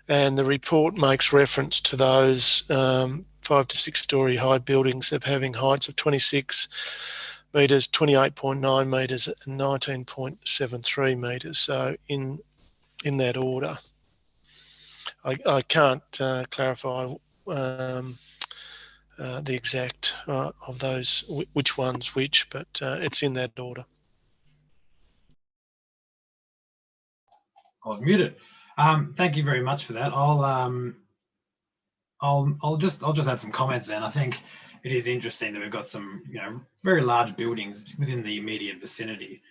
and the report makes reference to those 5 to 6 story high buildings of having heights of 26 metres, 28.9 metres and 19.73 metres. So in that order. I can't clarify the exact of those, which one's which, but it's in that order. I was muted. Thank you very much for that. I'll just add some comments then. I think it is interesting that we've got some, very large buildings within the immediate vicinity.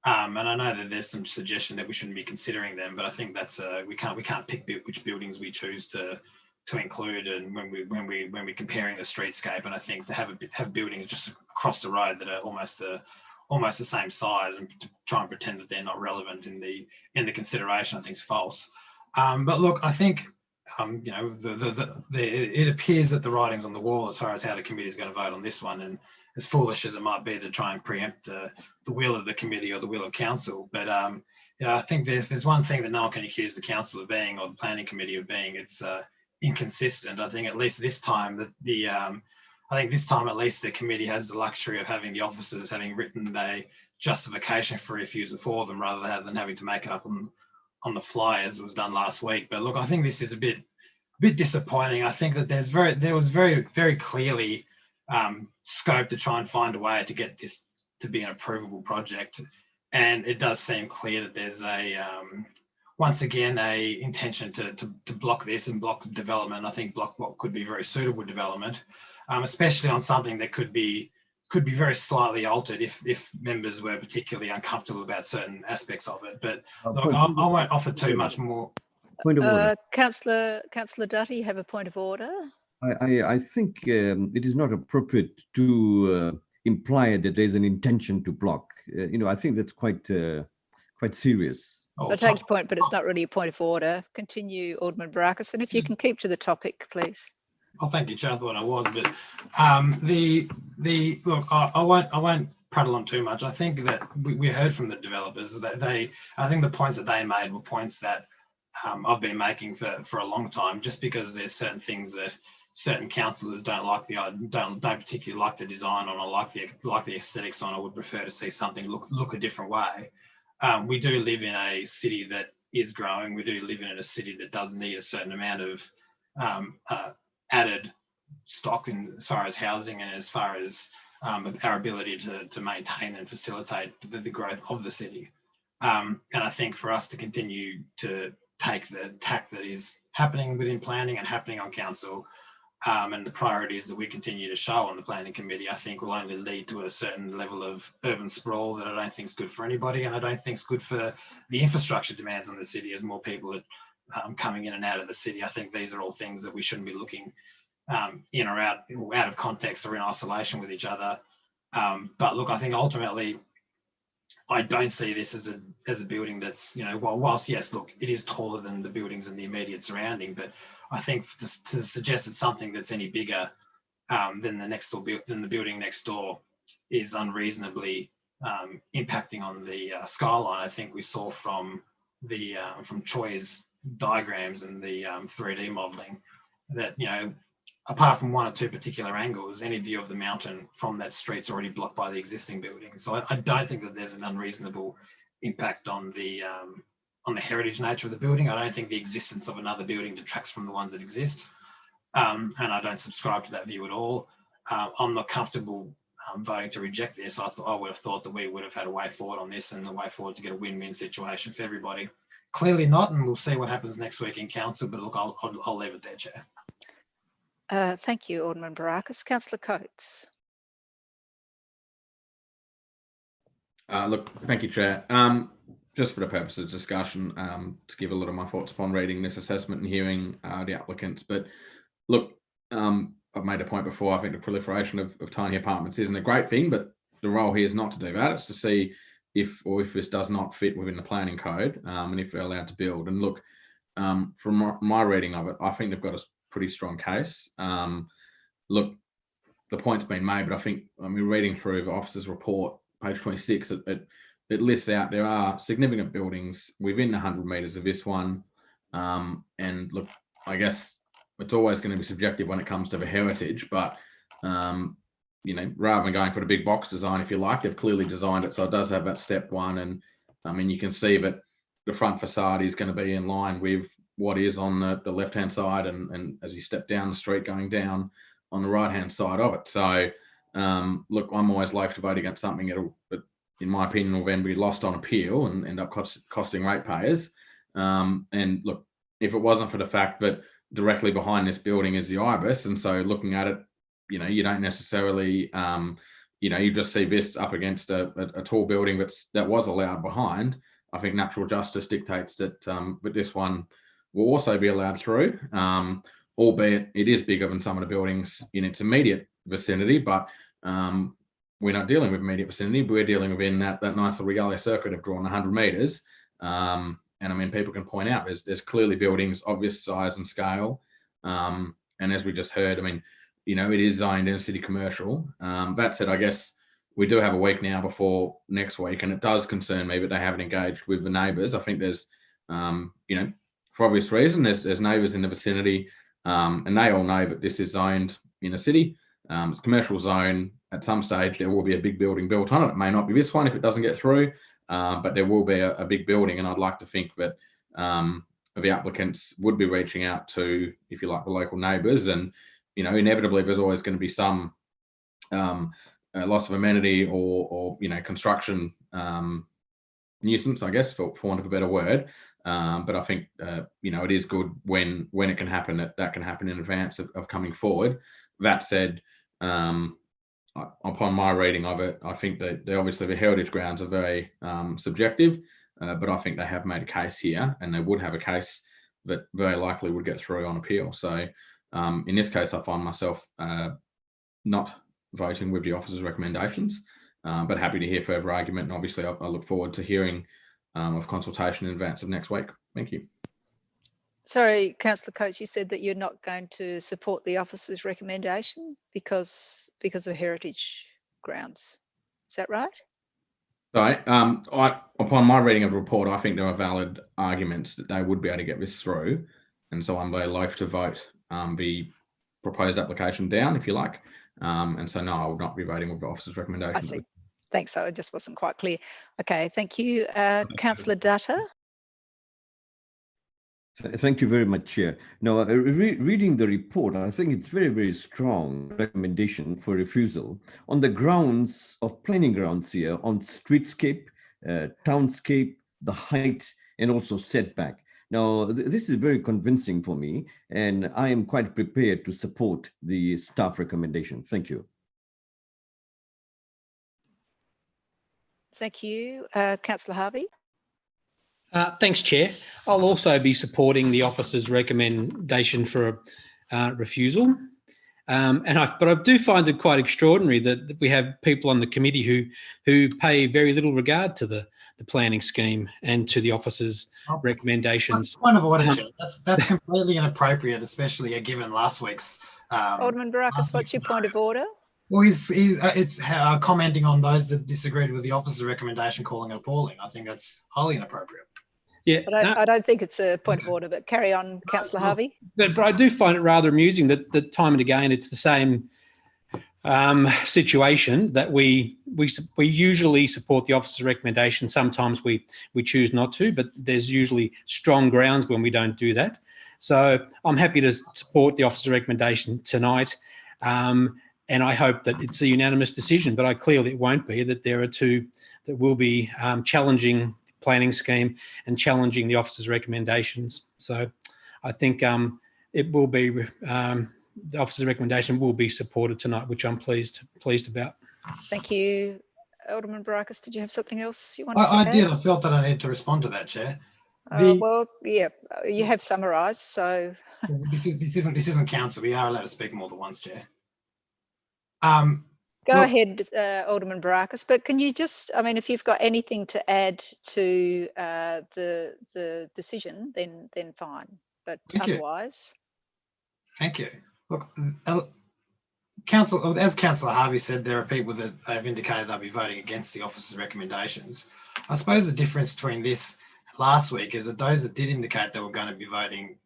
And I know that there's some suggestion that we shouldn't be considering them, but I think that's we can't pick which buildings we choose to include, and when we're comparing the streetscape. And I think to have buildings just across the road that are almost the same size, and to try and pretend that they're not relevant in the consideration, I think is false. But look, I think it appears that the writing's on the wall as far as how the committee is going to vote on this one, and as foolish as it might be to try and preempt the will of the committee or the will of council. But I think there's one thing that no one can accuse the council of being, or the planning committee of being. It's inconsistent. I think at least this time that at least the committee has the luxury of having the officers having written a justification for refusal for them, rather than having to make it up on the fly as was done last week. But look, I think this is a bit disappointing. I think that there was very clearly scope to try and find a way to get this to be an approvable project, and it does seem clear that there's once again a intention to block this and block development. I think block what could be very suitable development, especially on something that could be very slightly altered if members were particularly uncomfortable about certain aspects of it. But look, I won't offer too much more. Point of order. Councillor Datta, you have a point of order. I think it is not appropriate to imply that there's an intention to block. I think that's quite serious. I take your point, but it's not really a point of order. Continue, Alderman Barakas, and if you can keep to the topic, please. Oh, thank you, Chair. I thought I was, but look, I won't prattle on too much. I think that we heard from the developers that I think the points that they made were points that I've been making for a long time. Just because there's certain things that certain councillors don't particularly like the design on, or like the aesthetics on, or would prefer to see something look a different way. We do live in a city that is growing. We do live in a city that does need a certain amount of added stock as far as housing, and as far as our ability to maintain and facilitate the growth of the city. And I think for us to continue to take the tack that is happening within planning and happening on council, and the priorities that we continue to show on the planning committee, I think will only lead to a certain level of urban sprawl that I don't think is good for anybody, and I don't think is good for the infrastructure demands on the city as more people are coming in and out of the city. I think these are all things that we shouldn't be looking in or out of context or in isolation with each other. But look, I think ultimately I don't see this as a building that's, whilst yes, look, it is taller than the buildings in the immediate surrounding, but I think to suggest it's something that's any bigger than the building next door is unreasonably impacting on the skyline. I think we saw from Choi's diagrams and the 3D modelling that, apart from one or two particular angles, any view of the mountain from that street's already blocked by the existing building. So I don't think that there's an unreasonable impact on the heritage nature of the building. I don't think the existence of another building detracts from the ones that exist. And I don't subscribe to that view at all. I'm not comfortable voting to reject this. I would have thought that we would have had a way forward on this, and the way forward to get a win-win situation for everybody. Clearly not, and we'll see what happens next week in council, but look, I'll leave it there, Chair. Thank you, Alderman Barakas. Councillor Coates. Look, thank you, Chair. Just for the purpose of discussion, to give a lot of my thoughts upon reading this assessment and hearing the applicants. But look, I've made a point before. I think the proliferation of tiny apartments isn't a great thing, but the role here is not to do that. It's to see if this does not fit within the planning code, and if they're allowed to build. And look, from my reading of it, I think they've got a pretty strong case. Look, the point's been made, but I think, I mean, reading through the officer's report, page 26, it lists out there are significant buildings within 100 metres of this one. And look, I guess it's always going to be subjective when it comes to the heritage, but you know, rather than going for the big box design, if you like, they've clearly designed it so it does have that step one. And I mean, you can see that the front facade is going to be in line with what is on the left-hand side, and as you step down the street going down on the right-hand side of it. So look, I'm always loath to vote against something that, in my opinion, will then be lost on appeal and end up costing ratepayers. And look, if it wasn't for the fact that directly behind this building is the Ibis, and so looking at it, you know, you don't necessarily, you know, you just see this up against a tall building that was allowed behind. I think natural justice dictates that that this one will also be allowed through, albeit it is bigger than some of the buildings in its immediate vicinity. But we're not dealing with immediate vicinity. We're dealing within that nice little regalia circuit of drawn 100 metres. And I mean, people can point out there's clearly buildings of this size and scale. And as we just heard, I mean, you know, it is zoned in city commercial. That said, I guess we do have a week now before next week, and it does concern me that they haven't engaged with the neighbours. I think there's, you know, for obvious reason, there's neighbours in the vicinity, and they all know that this is zoned in a city. It's a commercial zone. At some stage, there will be a big building built on it. It may not be this one if it doesn't get through, but there will be a big building, and I'd like to think that the applicants would be reaching out to, if you like, the local neighbours. And you know, inevitably, there's always going to be some loss of amenity or you know, construction nuisance, I guess, for want of a better word. But I think you know, it is good when it can happen, that can happen in advance of coming forward. That said, upon my reading of it, I think that obviously the heritage grounds are very subjective, but I think they have made a case here, and they would have a case that very likely would get through on appeal. So in this case, I find myself not voting with the officer's recommendations, but happy to hear further argument. And obviously, I look forward to hearing of consultation in advance of next week. Thank you. Sorry, Councillor Coates, you said that you're not going to support the officer's recommendation because of heritage grounds. Is that right? Sorry, upon my reading of the report, I think there are valid arguments that they would be able to get this through, and so I'm very loath to vote the proposed application down, if you like. And so no, I will not be voting with the officer's recommendation. I see. Thanks. I just wasn't quite clear. Okay, thank you. Councillor Datta. Thank you very much, Chair. Now, reading the report, I think it's very, very strong recommendation for refusal on the grounds of planning grounds here on streetscape, townscape, the height, and also setback. Now, this is very convincing for me, and I am quite prepared to support the staff recommendation. Thank you. Thank you. Councillor Harvey. Thanks, Chair. I'll also be supporting the officer's recommendation for refusal. But I do find it quite extraordinary that we have people on the committee who pay very little regard to the planning scheme and to the officer's recommendations. Point of order, Chair. That's completely inappropriate, especially given last week's. Alderman Barakas, what's your point of order? Well, it's commenting on those that disagreed with the officer's recommendation, calling it appalling. I think that's highly inappropriate. Yeah, but I don't think it's a point of order, but carry on, Councillor Harvey. But I do find it rather amusing that time and again it's the same situation, that we usually support the officer's recommendation. Sometimes we choose not to, but there's usually strong grounds when we don't do that. So I'm happy to support the officer's recommendation tonight, and I hope that it's a unanimous decision, but clearly it won't be, that there are two that will be challenging planning scheme and challenging the officer's recommendations. So I think it will be, the officer's recommendation will be supported tonight, which I'm pleased about. Thank you. Alderman Barakas, did you have something else you wanted to add? I did. I felt that I need to respond to that, Chair. Well, yeah, you have summarised, so. This isn't council. We are allowed to speak more than once, Chair. Go ahead, Alderman Barakas, but can you just, I mean, if you've got anything to add to the decision, then fine, but otherwise. Thank you. Look, as Councillor Harvey said, there are people that have indicated they'll be voting against the officer's recommendations. I suppose the difference between this and last week is that those that did indicate they were going to be voting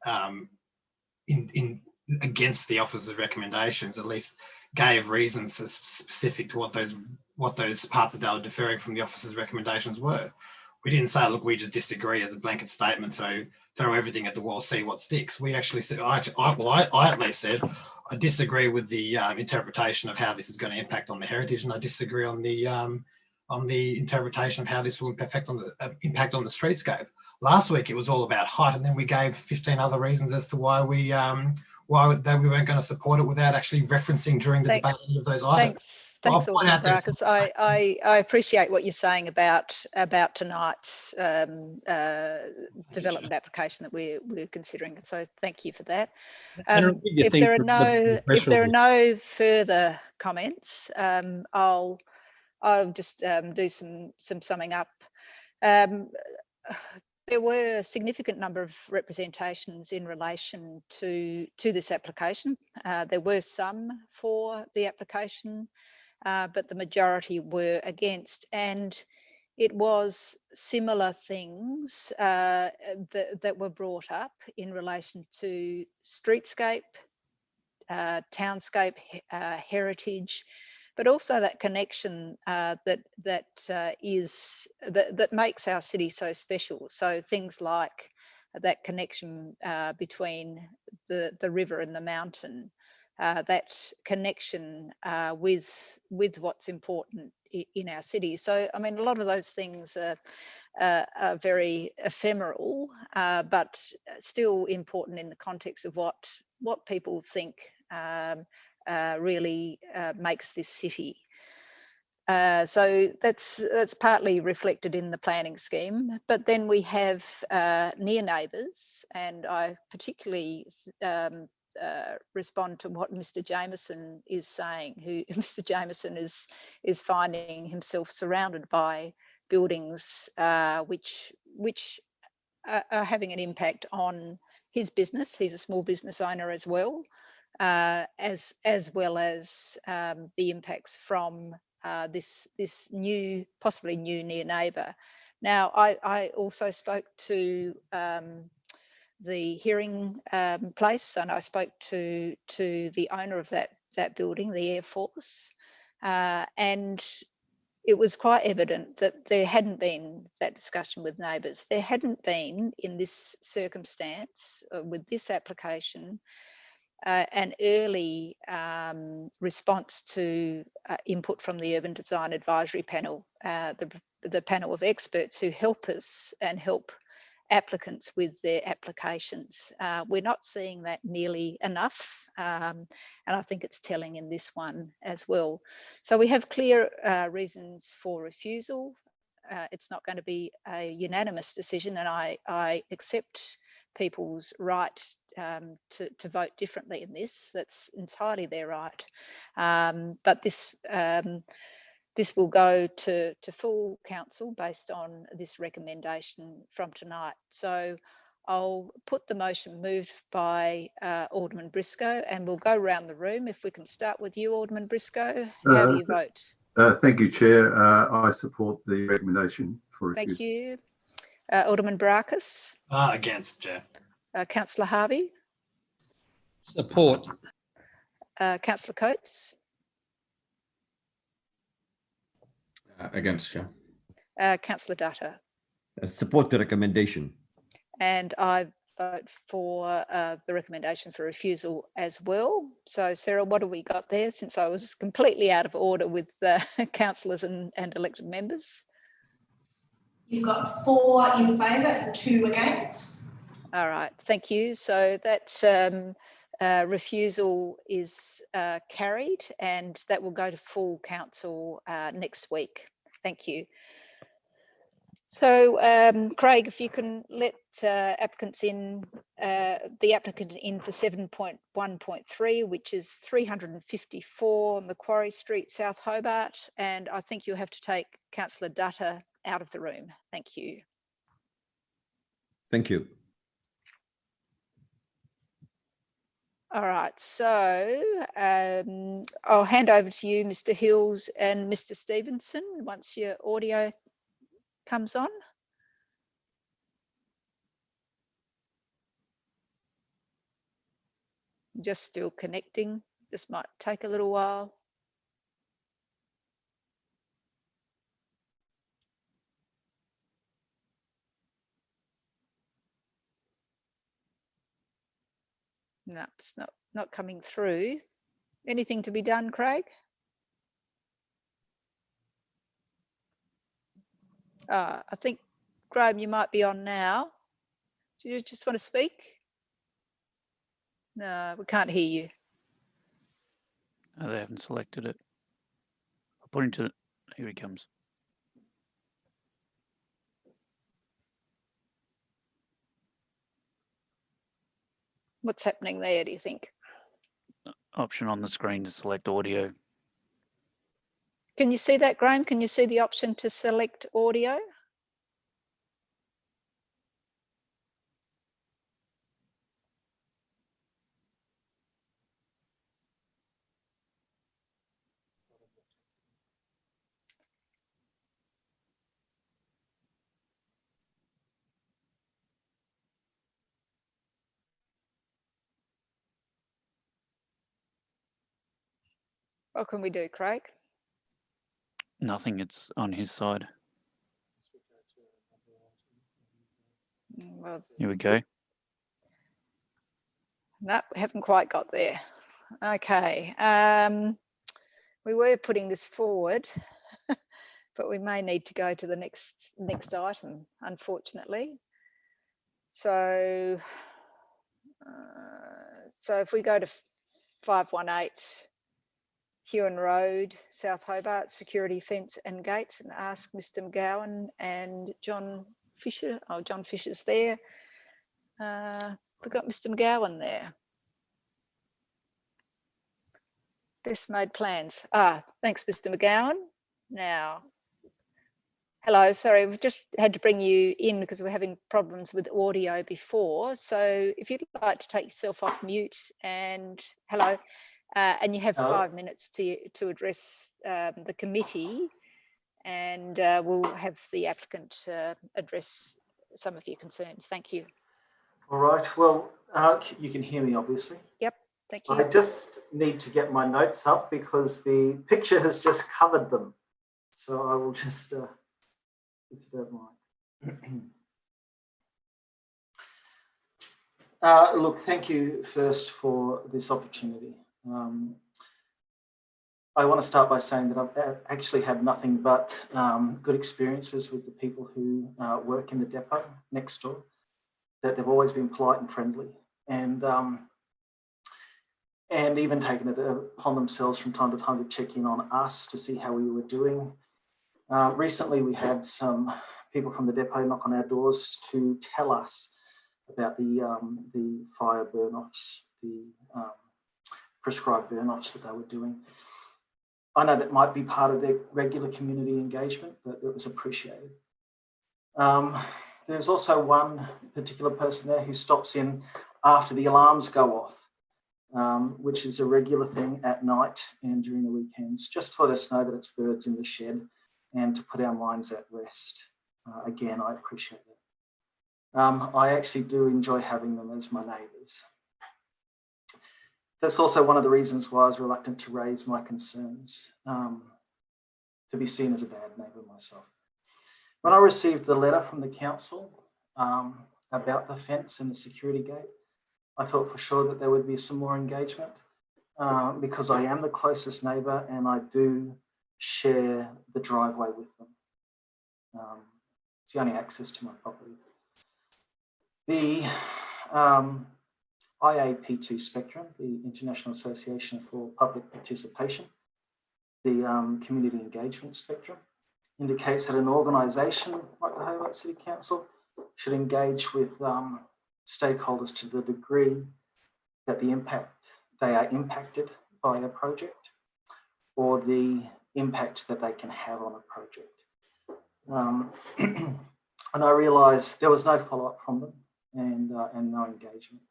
against the officer's recommendations at least gave reasons specific to what those parts of data differing from the officer's recommendations were. We didn't say, look, we just disagree as a blanket statement, throw everything at the wall, see what sticks. We actually said, I at least said, I disagree with the interpretation of how this is going to impact on the heritage, and I disagree on the interpretation of how this will impact on the streetscape. Last week it was all about height, and then we gave 15 other reasons as to why we weren't going to support it without actually referencing during the debate any of those items. Thanks, Alderman Barakas. I appreciate what you're saying about tonight's development application that we're considering. So thank you for that. If there are no further comments, I'll just do some summing up. There were a significant number of representations in relation to this application. There were some for the application, but the majority were against, and it was similar things that were brought up in relation to streetscape, townscape, heritage, but also that connection that makes our city so special. So things like that connection between the river and the mountain, that connection with what's important in our city. So I mean, a lot of those things are very ephemeral, but still important in the context of what people think really makes this city. So that's partly reflected in the planning scheme. But then we have near neighbours, and I particularly respond to what Mr. Jameson is saying. Mr. Jameson is finding himself surrounded by buildings which are having an impact on his business. He's a small business owner as well. As well as the impacts from this new, possibly new near neighbour. Now, I also spoke to the hearing place, and I spoke to the owner of that building, the Air Force, and it was quite evident that there hadn't been that discussion with neighbours. There hadn't been, in this circumstance, with this application, an early response to input from the Urban Design Advisory Panel, the panel of experts who help us and help applicants with their applications. We're not seeing that nearly enough, and I think it's telling in this one as well. So we have clear reasons for refusal. It's not going to be a unanimous decision, and I accept people's right to vote differently in this. That's entirely their right. But this will go to full council based on this recommendation from tonight. So I'll put the motion moved by Alderman Briscoe, and we'll go around the room. If we can start with you, Alderman Briscoe, how do you vote? Thank you, Chair. I support the recommendation for refusal. Thank you. Alderman Barakas? Against, Chair. Councillor Harvey? Support. Councillor Coates? Against, Chair. Councillor Datta? Support the recommendation. And I vote for the recommendation for refusal as well. So, Sarah, what have we got there, since I was completely out of order with councillors and elected members? You've got 4 in favour and 2 against. All right, thank you. So that refusal is carried, and that will go to full council next week. Thank you. So, Craig, if you can let applicants in, the applicant in for 7.1.3, which is 354 Macquarie Street, South Hobart, and I think you'll have to take Councillor Datta out of the room. Thank you. Thank you. All right, so I'll hand over to you, Mr. Hills and Mr. Stevenson, once your audio comes on. Just still connecting. This might take a little while. No, it's not coming through. Anything to be done, Craig? I think, Graham, you might be on now. Do you just want to speak? No, we can't hear you. No, they haven't selected it. I'll put into it. Here he comes. What's happening there, do you think? Option on the screen to select audio. Can you see that, Graham? Can you see the option to select audio? What can we do, Craig? Nothing, it's on his side. Well, here we go. No, we haven't quite got there. Okay. We were putting this forward, but we may need to go to the next item, unfortunately. So, so if we go to 518 Hewan Road, South Hobart, security fence and gates, and ask Mr. McGowan and John Fisher. Oh, John Fisher's there. We've got Mr. McGowan there. Best made plans. Thanks, Mr. McGowan. Now, hello, sorry, we've just had to bring you in because we're having problems with audio before. So if you'd like to take yourself off mute and hello, and you have 5 minutes to address the committee, and we'll have the applicant address some of your concerns. Thank you. All right, well, you can hear me obviously. Yep, thank you. I just need to get my notes up because the picture has just covered them. So I will just, if you don't mind. Look, thank you first for this opportunity. I want to start by saying that I've actually had nothing but good experiences with the people who work in the depot next door, that they've always been polite and friendly, and even taken it upon themselves from time to time to check in on us to see how we were doing. Recently, we had some people from the depot knock on our doors to tell us about the fire burn-offs, the prescribed burn-offs that they were doing. I know that might be part of their regular community engagement, but it was appreciated. There's also one particular person there who stops in after the alarms go off, which is a regular thing at night and during the weekends, just to let us know that it's birds in the shed and to put our minds at rest. Again, I appreciate it. I actually do enjoy having them as my neighbours. That's also one of the reasons why I was reluctant to raise my concerns, to be seen as a bad neighbour myself. When I received the letter from the council about the fence and the security gate, I thought for sure that there would be some more engagement because I am the closest neighbour and I do share the driveway with them. It's the only access to my property. The IAP2 spectrum, the International Association for Public Participation, the community engagement spectrum, indicates that an organisation like the Hobart City Council should engage with stakeholders to the degree that they are impacted by a project or the impact that they can have on a project. And I realised there was no follow-up from them and no engagement.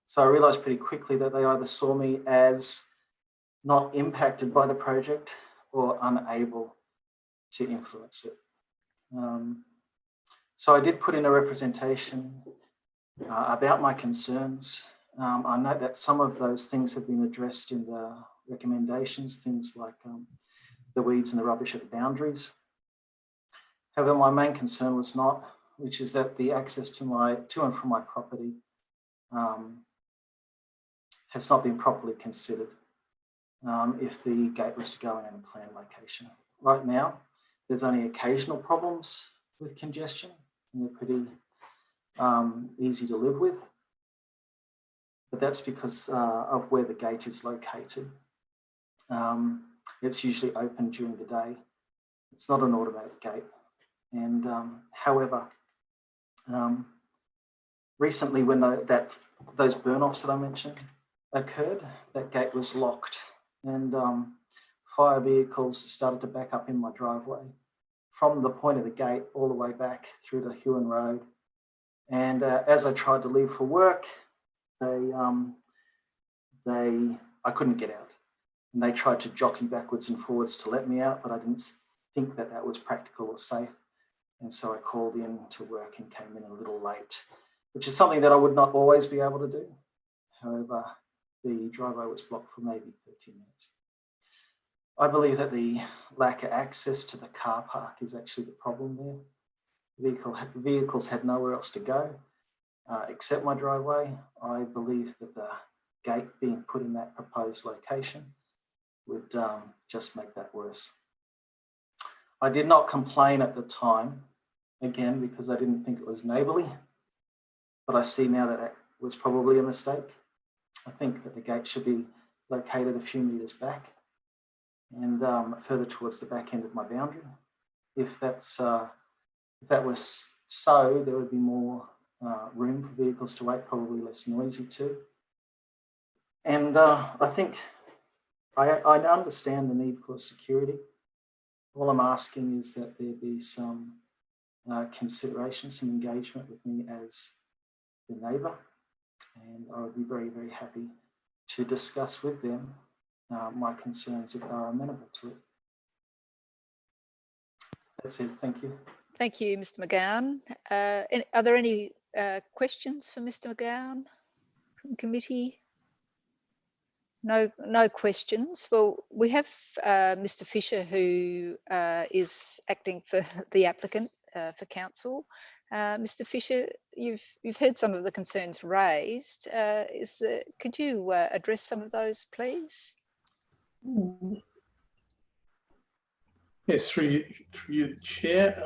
So I realised pretty quickly that they either saw me as not impacted by the project or unable to influence it. So I did put in a representation about my concerns. I note that some of those things have been addressed in the recommendations, things like the weeds and the rubbish at the boundaries. However, my main concern was not, which is that the access to and from my property has not been properly considered if the gate was to go in a planned location. Right now, there's only occasional problems with congestion, and they're pretty easy to live with. But that's because of where the gate is located. It's usually open during the day. It's not an automatic gate. And however, recently when those burn-offs that I mentioned occurred, that gate was locked, and fire vehicles started to back up in my driveway from the point of the gate all the way back through to Huon Road. And as I tried to leave for work, I couldn't get out. And they tried to jockey backwards and forwards to let me out, but I didn't think that that was practical or safe. And so I called in to work and came in a little late, which is something that I would not always be able to do. However, the driveway was blocked for maybe 13 minutes. I believe that the lack of access to the car park is actually the problem there. Vehicles had nowhere else to go except my driveway. I believe that the gate being put in that proposed location would just make that worse. I did not complain at the time, again, because I didn't think it was neighbourly, but I see now that that was probably a mistake. I think that the gate should be located a few metres back and further towards the back end of my boundary. If that was so, there would be more room for vehicles to wait, probably less noisy too. And I think I understand the need for security. All I'm asking is that there be some consideration, some engagement with me as the neighbour, and I would be very, very happy to discuss with them my concerns if they are amenable to it. That's it. Thank you. Thank you, Mr. McGowan. Are there any questions for Mr. McGowan from committee? No questions. Well, we have Mr. Fisher, who is acting for the applicant for council. Mr. Fisher, you've heard some of the concerns raised. Could you address some of those, please? Yes, through you, Chair.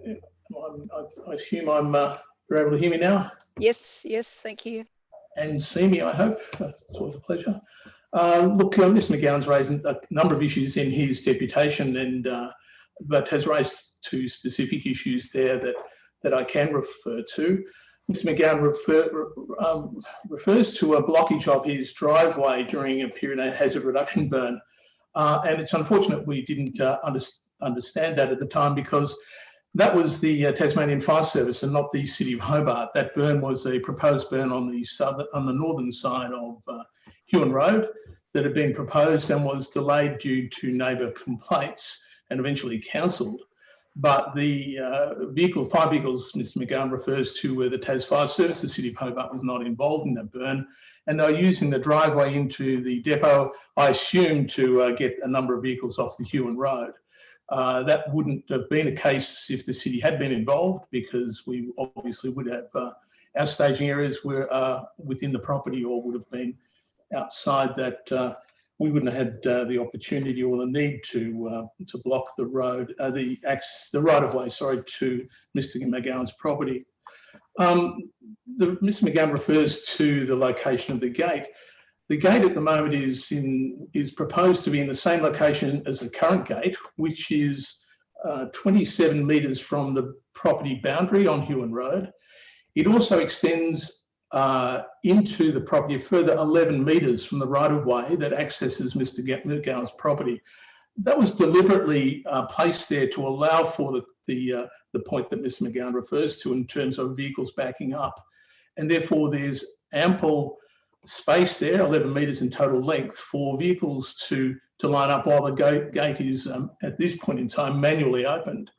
I assume you're able to hear me now? Yes, thank you. And see me, I hope. It's always a pleasure. Look, Mr. McGowan's raised a number of issues in his deputation, but has raised two specific issues there that I can refer to. Mr. McGowan refers to a blockage of his driveway during a period of hazard reduction burn. And it's unfortunate we didn't understand that at the time, because that was the Tasmanian Fire Service and not the City of Hobart. That burn was a proposed burn on the northern side of Huon Road that had been proposed and was delayed due to neighbour complaints and eventually cancelled. But the fire vehicles Mr. McGowan refers to were the Tas Fire Service. The City of Hobart was not involved in that burn, and they were using the driveway into the depot, I assume, to get a number of vehicles off the Huon Road. That wouldn't have been a case if the city had been involved, because we obviously would have our staging areas were within the property or would have been outside that. We wouldn't have had the opportunity or the need to block the road, the right of way, sorry, to Mr. McGowan's property. Mr. McGowan refers to the location of the gate. The gate at the moment is proposed to be in the same location as the current gate, which is 27 metres from the property boundary on Huon Road. It also extends into the property a further 11 metres from the right-of-way that accesses Mr. McGowan's property. That was deliberately placed there to allow for the point that Mr. McGowan refers to in terms of vehicles backing up, and therefore there's ample space there, 11 metres in total length, for vehicles to line up while the gate is, at this point in time, manually opened.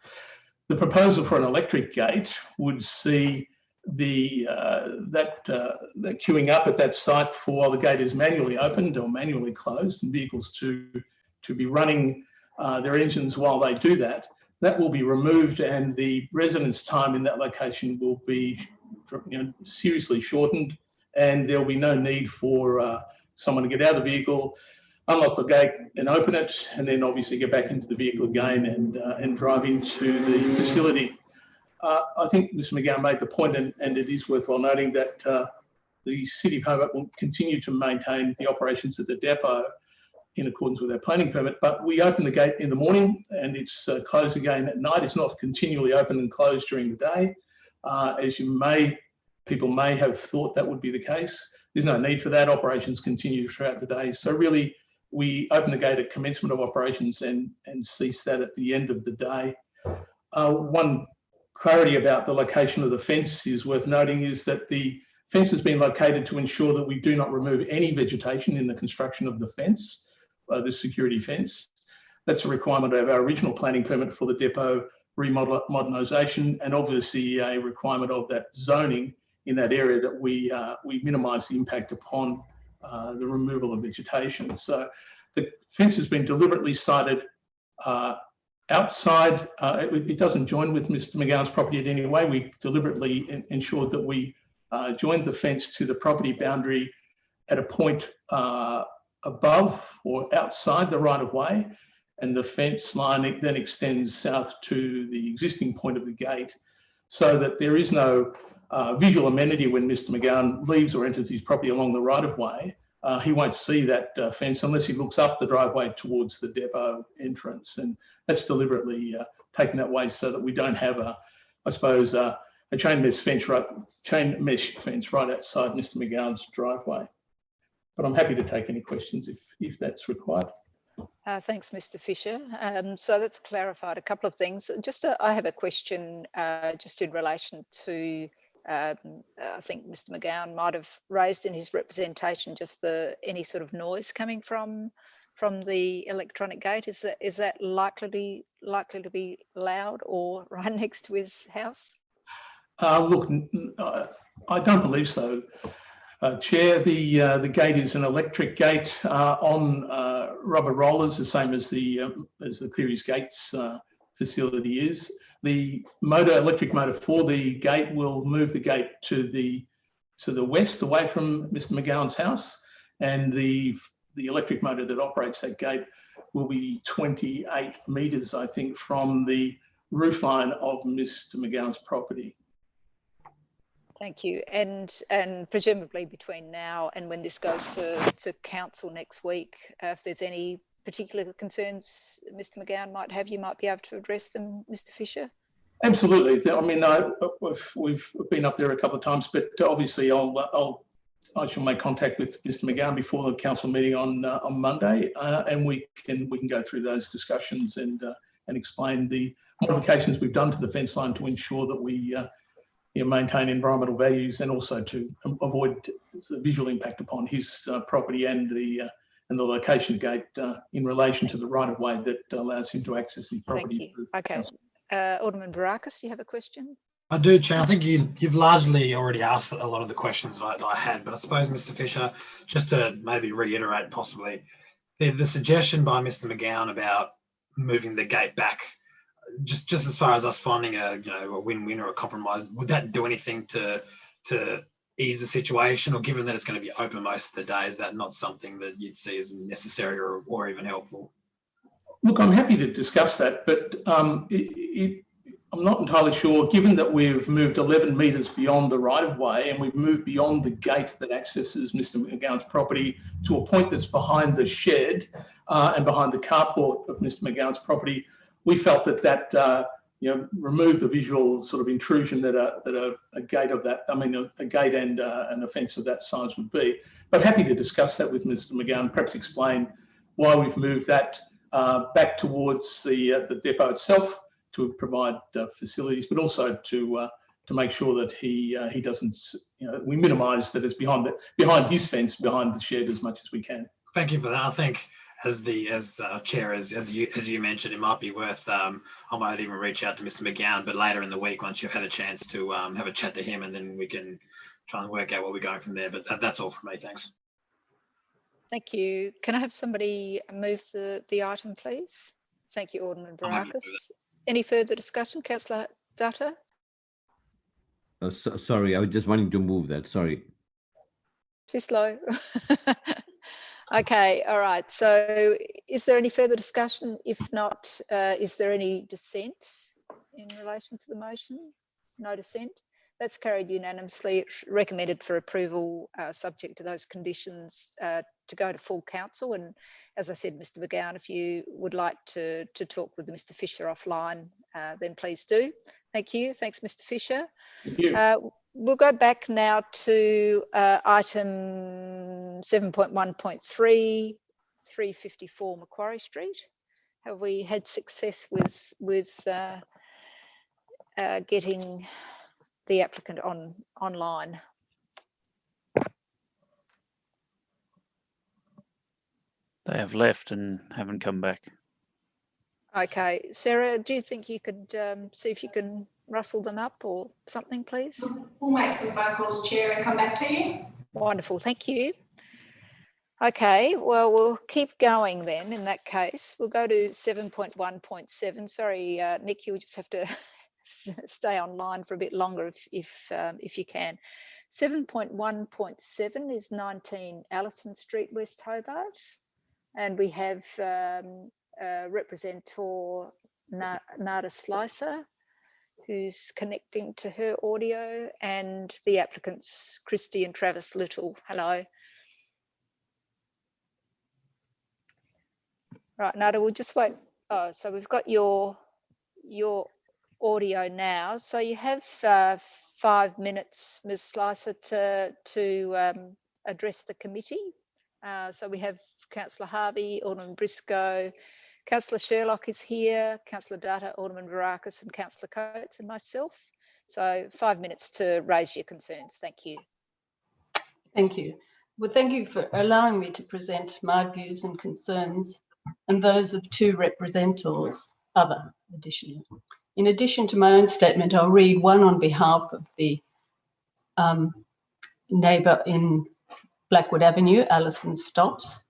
The proposal for an electric gate would see that queuing up at that site for while the gate is manually opened or manually closed, and vehicles to be running their engines while they do that. That will be removed, and the residence time in that location will be seriously shortened, and there will be no need for someone to get out of the vehicle, unlock the gate and open it, and then obviously get back into the vehicle again and drive into the facility. I think Mr. McGowan made the point, and it is worthwhile noting that the City of Hobart will continue to maintain the operations of the depot in accordance with our planning permit, but we open the gate in the morning and it's closed again at night. It's not continually open and closed during the day. As people may have thought that would be the case. There's no need for that. Operations continue throughout the day. So really, we open the gate at commencement of operations and cease that at the end of the day. One clarity about the location of the fence is worth noting is that the fence has been located to ensure that we do not remove any vegetation in the construction of the fence, the security fence. That's a requirement of our original planning permit for the depot modernisation, and obviously a requirement of that zoning in that area that we minimise the impact upon the removal of vegetation. So the fence has been deliberately sited outside. It doesn't join with Mr. McGowan's property in any way. We deliberately ensured that we joined the fence to the property boundary at a point above or outside the right of way, and the fence line then extends south to the existing point of the gate, so that there is no visual amenity when Mr. McGowan leaves or enters his property along the right of way. He won't see that fence unless he looks up the driveway towards the depot entrance, and that's deliberately taken that way so that we don't have a chain mesh fence right outside Mr. McGowan's driveway. But I'm happy to take any questions if that's required. Thanks, Mr. Fisher. So that's clarified a couple of things. I have a question just in relation to, I think Mr. McGowan might have raised in his representation just any sort of noise coming from the electronic gate. Is that likely to be loud or right next to his house? Look, I don't believe so. Chair, the gate is an electric gate on rubber rollers, the same as the Cleary's Gates facility is. The electric motor for the gate will move the gate to the west, away from Mr. McGowan's house, and the electric motor that operates that gate will be 28 metres, I think, from the roof line of Mr. McGowan's property. Thank you. And presumably between now and when this goes to council next week, if there's any particular concerns Mr. McGowan might have, you might be able to address them, Mr. Fisher? Absolutely. I mean, we've been up there a couple of times, but obviously I shall make contact with Mr. McGowan before the council meeting on Monday, and we can go through those discussions and explain the modifications we've done to the fence line to ensure that we maintain environmental values, and also to avoid the visual impact upon his property and the location gate in relation to the right of way that allows him to access his property. Thank you. Okay. Alderman Barakas, do you have a question? I do, Chair. I think you've largely already asked a lot of the questions that I had, but I suppose, Mr. Fisher, just to maybe reiterate possibly, the suggestion by Mr. McGowan about moving the gate back, just as far as us finding a win-win or a compromise, would that do anything to ease the situation, or given that it's going to be open most of the day, is that not something that you'd see as necessary or even helpful? Look, I'm happy to discuss that, but I'm not entirely sure, given that we've moved 11 metres beyond the right-of-way and we've moved beyond the gate that accesses Mr. McGowan's property to a point that's behind the shed and behind the carport of Mr. McGowan's property, we felt that removed the visual sort of intrusion that a gate of that, a gate and a fence of that size would be. But happy to discuss that with Mr. McGowan, perhaps explain why we've moved that back towards the depot itself to provide facilities, but also to to make sure that he doesn't, we minimise that it's behind his fence, behind the shed as much as we can. Thank you for that. I think as chair, as you mentioned, it might be worth. I might even reach out to Mr. McGowan, but later in the week, once you've had a chance to have a chat to him, and then we can try and work out where we're going from there. But that's all from me. Thanks. Thank you. Can I have somebody move the item, please? Thank you, Alderman Barakas. Any further discussion, Councillor Datta? Sorry, I was just wanting to move that. Sorry. Too slow. Okay, all right. So is there any further discussion? If not, is there any dissent in relation to the motion? No dissent. That's carried unanimously. It's recommended for approval, subject to those conditions, to go to full council. And as I said, Mr. McGowan, if you would like to talk with Mr. Fisher offline, then please do. Thank you. Thanks, Mr. Fisher. Thank you. We'll go back now to item 7.1.3, 354 Macquarie Street. Have we had success with getting the applicant online? They have left and haven't come back. Okay, Sarah, do you think you could see if you can rustle them up or something, please? We'll make some phone calls, Chair, and come back to you. Wonderful, thank you. Okay, well, we'll keep going then in that case. We'll go to 7.1.7. Sorry, Nick, you'll just have to stay online for a bit longer if you can. 7.1.7 is 19 Allison Street, West Hobart. And we have representative Nada Slicer, who's connecting to her audio, and the applicants, Christy and Travis Little. Hello. Right, Nada, we'll just wait. Oh, so we've got your audio now. So you have 5 minutes, Ms. Slicer, to address the committee. So we have Councillor Harvey, Alderman Briscoe, Councillor Sherlock is here, Councillor Datta, Alderman Barakas, and Councillor Coates and myself. So 5 minutes to raise your concerns. Thank you. Thank you. Well, thank you for allowing me to present my views and concerns and those of two representatives, additionally. In addition to my own statement, I'll read one on behalf of the neighbour in Blackwood Avenue, Alison Stops,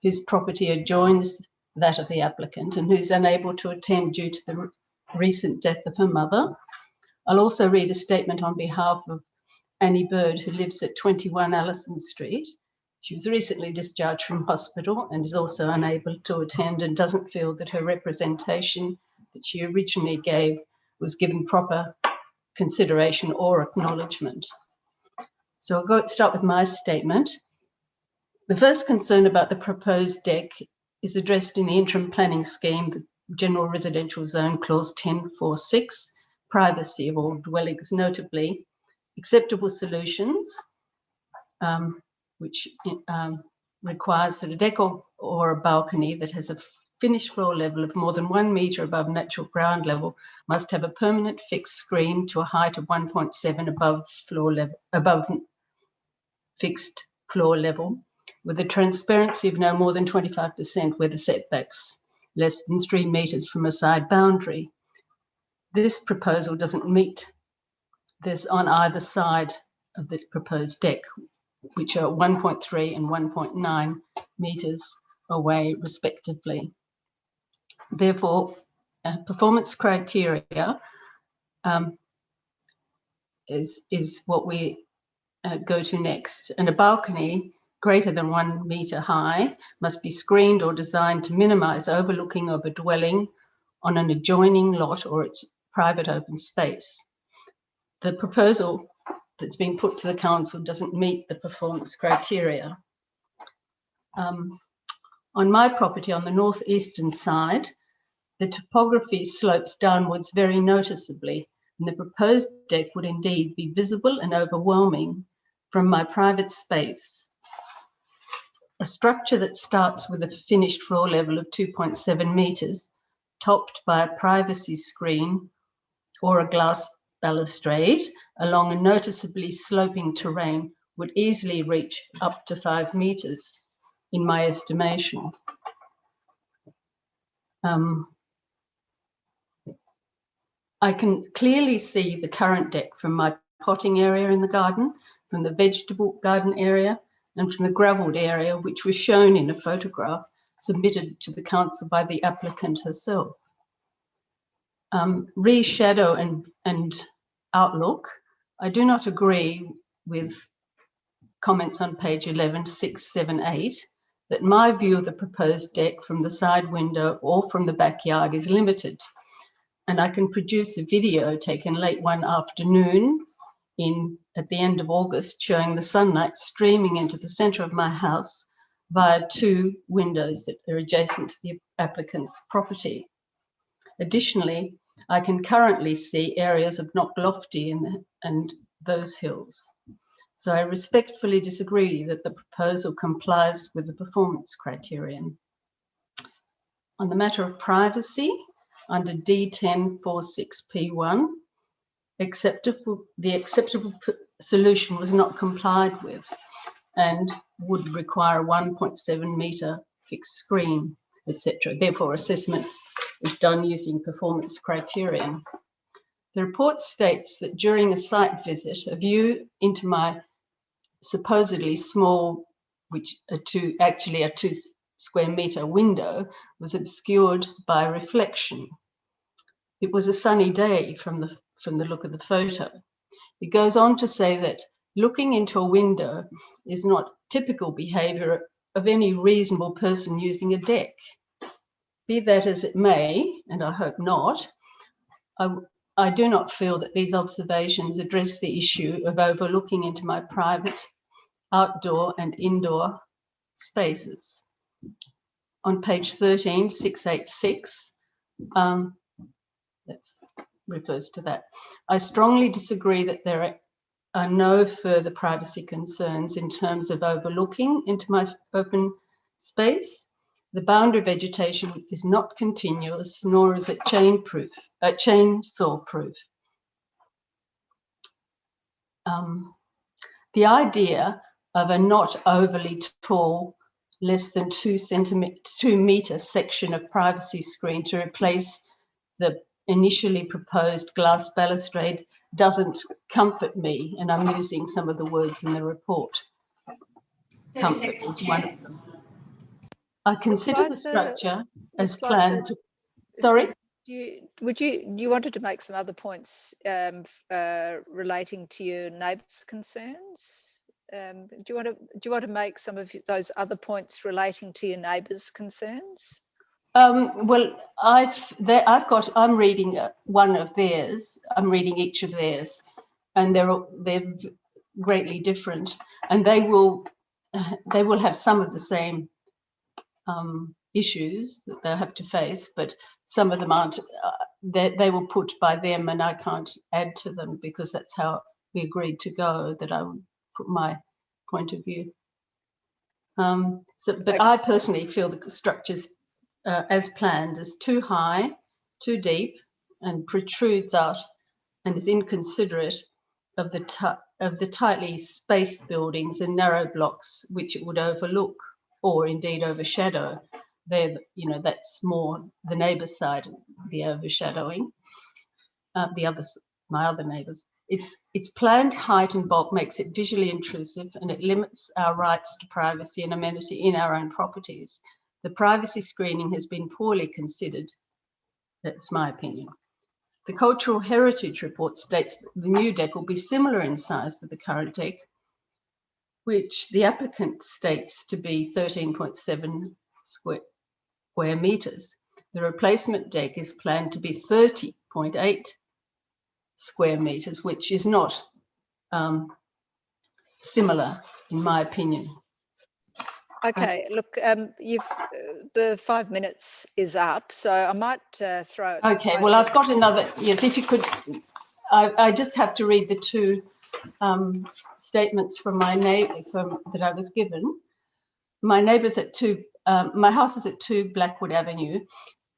whose property adjoins that of the applicant and who's unable to attend due to the recent death of her mother. I'll also read a statement on behalf of Annie Bird, who lives at 21 Allison Street. She was recently discharged from hospital and is also unable to attend and doesn't feel that her representation that she originally gave was given proper consideration or acknowledgement. So I'll start with my statement. The first concern about the proposed deck is addressed in the interim planning scheme, the General Residential Zone Clause 10.4.6, privacy of all dwellings, notably acceptable solutions, which requires that a deck or a balcony that has a finished floor level of more than 1 metre above natural ground level must have a permanent fixed screen to a height of 1.7 above fixed floor level, with a transparency of no more than 25% where the setbacks less than 3 metres from a side boundary. This proposal doesn't meet this on either side of the proposed deck, which are 1.3 and 1.9 metres away respectively. Therefore, performance criteria is what we go to next. And a balcony greater than 1 metre high must be screened or designed to minimise overlooking of a dwelling on an adjoining lot or its private open space. The proposal that's been put to the council doesn't meet the performance criteria. On my property on the northeastern side, the topography slopes downwards very noticeably, and the proposed deck would indeed be visible and overwhelming from my private space. A structure that starts with a finished floor level of 2.7 metres, topped by a privacy screen or a glass balustrade along a noticeably sloping terrain would easily reach up to 5 metres, in my estimation. I can clearly see the current deck from my potting area in the garden, from the vegetable garden area, and from the gravelled area, which was shown in a photograph submitted to the council by the applicant herself. Re-shadow and outlook, I do not agree with comments on page 11, 6, 7, 8, that my view of the proposed deck from the side window or from the backyard is limited. And I can produce a video taken late one afternoon at the end of August showing the sunlight streaming into the centre of my house via 2 windows that are adjacent to the applicant's property. Additionally, I can currently see areas of Knocklofty and those hills. So I respectfully disagree that the proposal complies with the performance criterion. On the matter of privacy, under D1046P1, the acceptable solution was not complied with and would require a 1.7 metre fixed screen, etc. Therefore, assessment is done using performance criterion. The report states that during a site visit, a view into my supposedly small, which actually a 2 square metre window, was obscured by reflection. It was a sunny day from the look of the photo. It goes on to say that looking into a window is not typical behaviour of any reasonable person using a deck. Be that as it may, and I hope not, I do not feel that these observations address the issue of overlooking into my private outdoor and indoor spaces. On page 13, 686, that refers to that. I strongly disagree that there are no further privacy concerns in terms of overlooking into my open space. The boundary vegetation is not continuous, nor is it chainsaw proof. The idea of a not overly tall, less than 2 metre section of privacy screen to replace the initially proposed glass balustrade doesn't comfort me, and I'm using some of the words in the report. Comfort is one of them. I consider the structure as planned. Sorry? You wanted to make some other points relating to your neighbours' concerns? Do you want to make some of those other points relating to your neighbours' concerns? Well, I'm reading one of theirs. I'm reading each of theirs, and they're greatly different, and they will have some of the same issues that they'll have to face, but some of them aren't. They were put by them, and I can't add to them because that's how we agreed to go. That I would put my point of view. But I personally feel the structures as planned is too high, too deep, and protrudes out, and is inconsiderate of the tightly spaced buildings and narrow blocks which it would overlook or indeed overshadow. That's more the neighbour's side, the overshadowing. My other neighbours. Its planned height and bulk makes it visually intrusive, and it limits our rights to privacy and amenity in our own properties. The privacy screening has been poorly considered. That's my opinion. The Cultural Heritage Report states that the new deck will be similar in size to the current deck, which the applicant states to be 13.7 square metres. The replacement deck is planned to be 30.8 square metres, which is not similar, in my opinion. Okay, look, the 5 minutes is up, so I might throw it. Okay, well, I've got another. Yes, if you could, I just have to read the 2 statements from my neighbour that I was given. My neighbour's at 2. My house is at 2 Blackwood Avenue,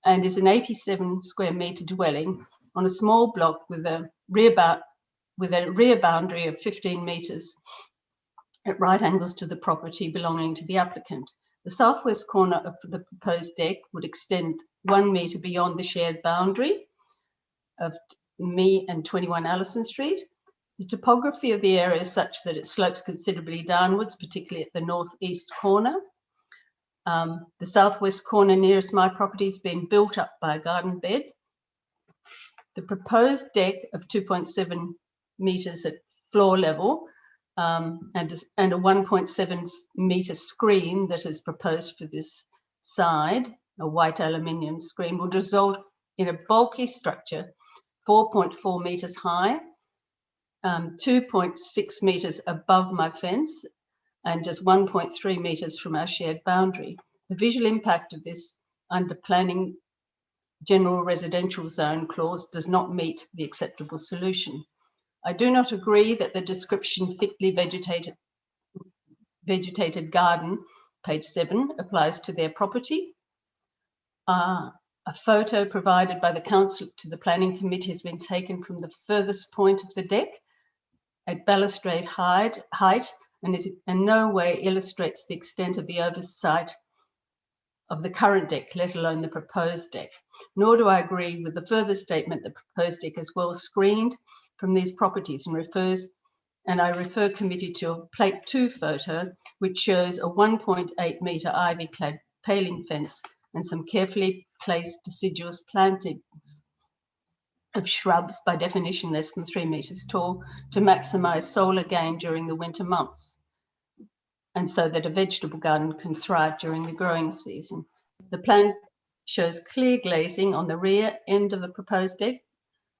and is an 87 square metre dwelling on a small block with a with a rear boundary of 15 metres at right angles to the property belonging to the applicant. The southwest corner of the proposed deck would extend 1 metre beyond the shared boundary of me and 21 Allison Street. The topography of the area is such that it slopes considerably downwards, particularly at the northeast corner. The southwest corner nearest my property is being built up by a garden bed. The proposed deck of 2.7 metres at floor level and a 1.7 metre screen that is proposed for this side, a white aluminium screen, would result in a bulky structure, 4.4 metres high, 2.6 metres above my fence, and just 1.3 metres from our shared boundary. The visual impact of this under planning general residential zone clause does not meet the acceptable solution. I do not agree that the description thickly vegetated garden, page 7, applies to their property. A photo provided by the council to the planning committee has been taken from the furthest point of the deck at balustrade height and is in no way illustrates the extent of the oversight of the current deck, let alone the proposed deck. Nor do I agree with the further statement that the proposed deck is well screened from these properties and I refer committee to a plate 2 photo, which shows a 1.8 metre ivy-clad paling fence and some carefully placed deciduous plantings of shrubs, by definition less than 3 metres tall, to maximise solar gain during the winter months, and so that a vegetable garden can thrive during the growing season. The plan shows clear glazing on the rear end of the proposed deck,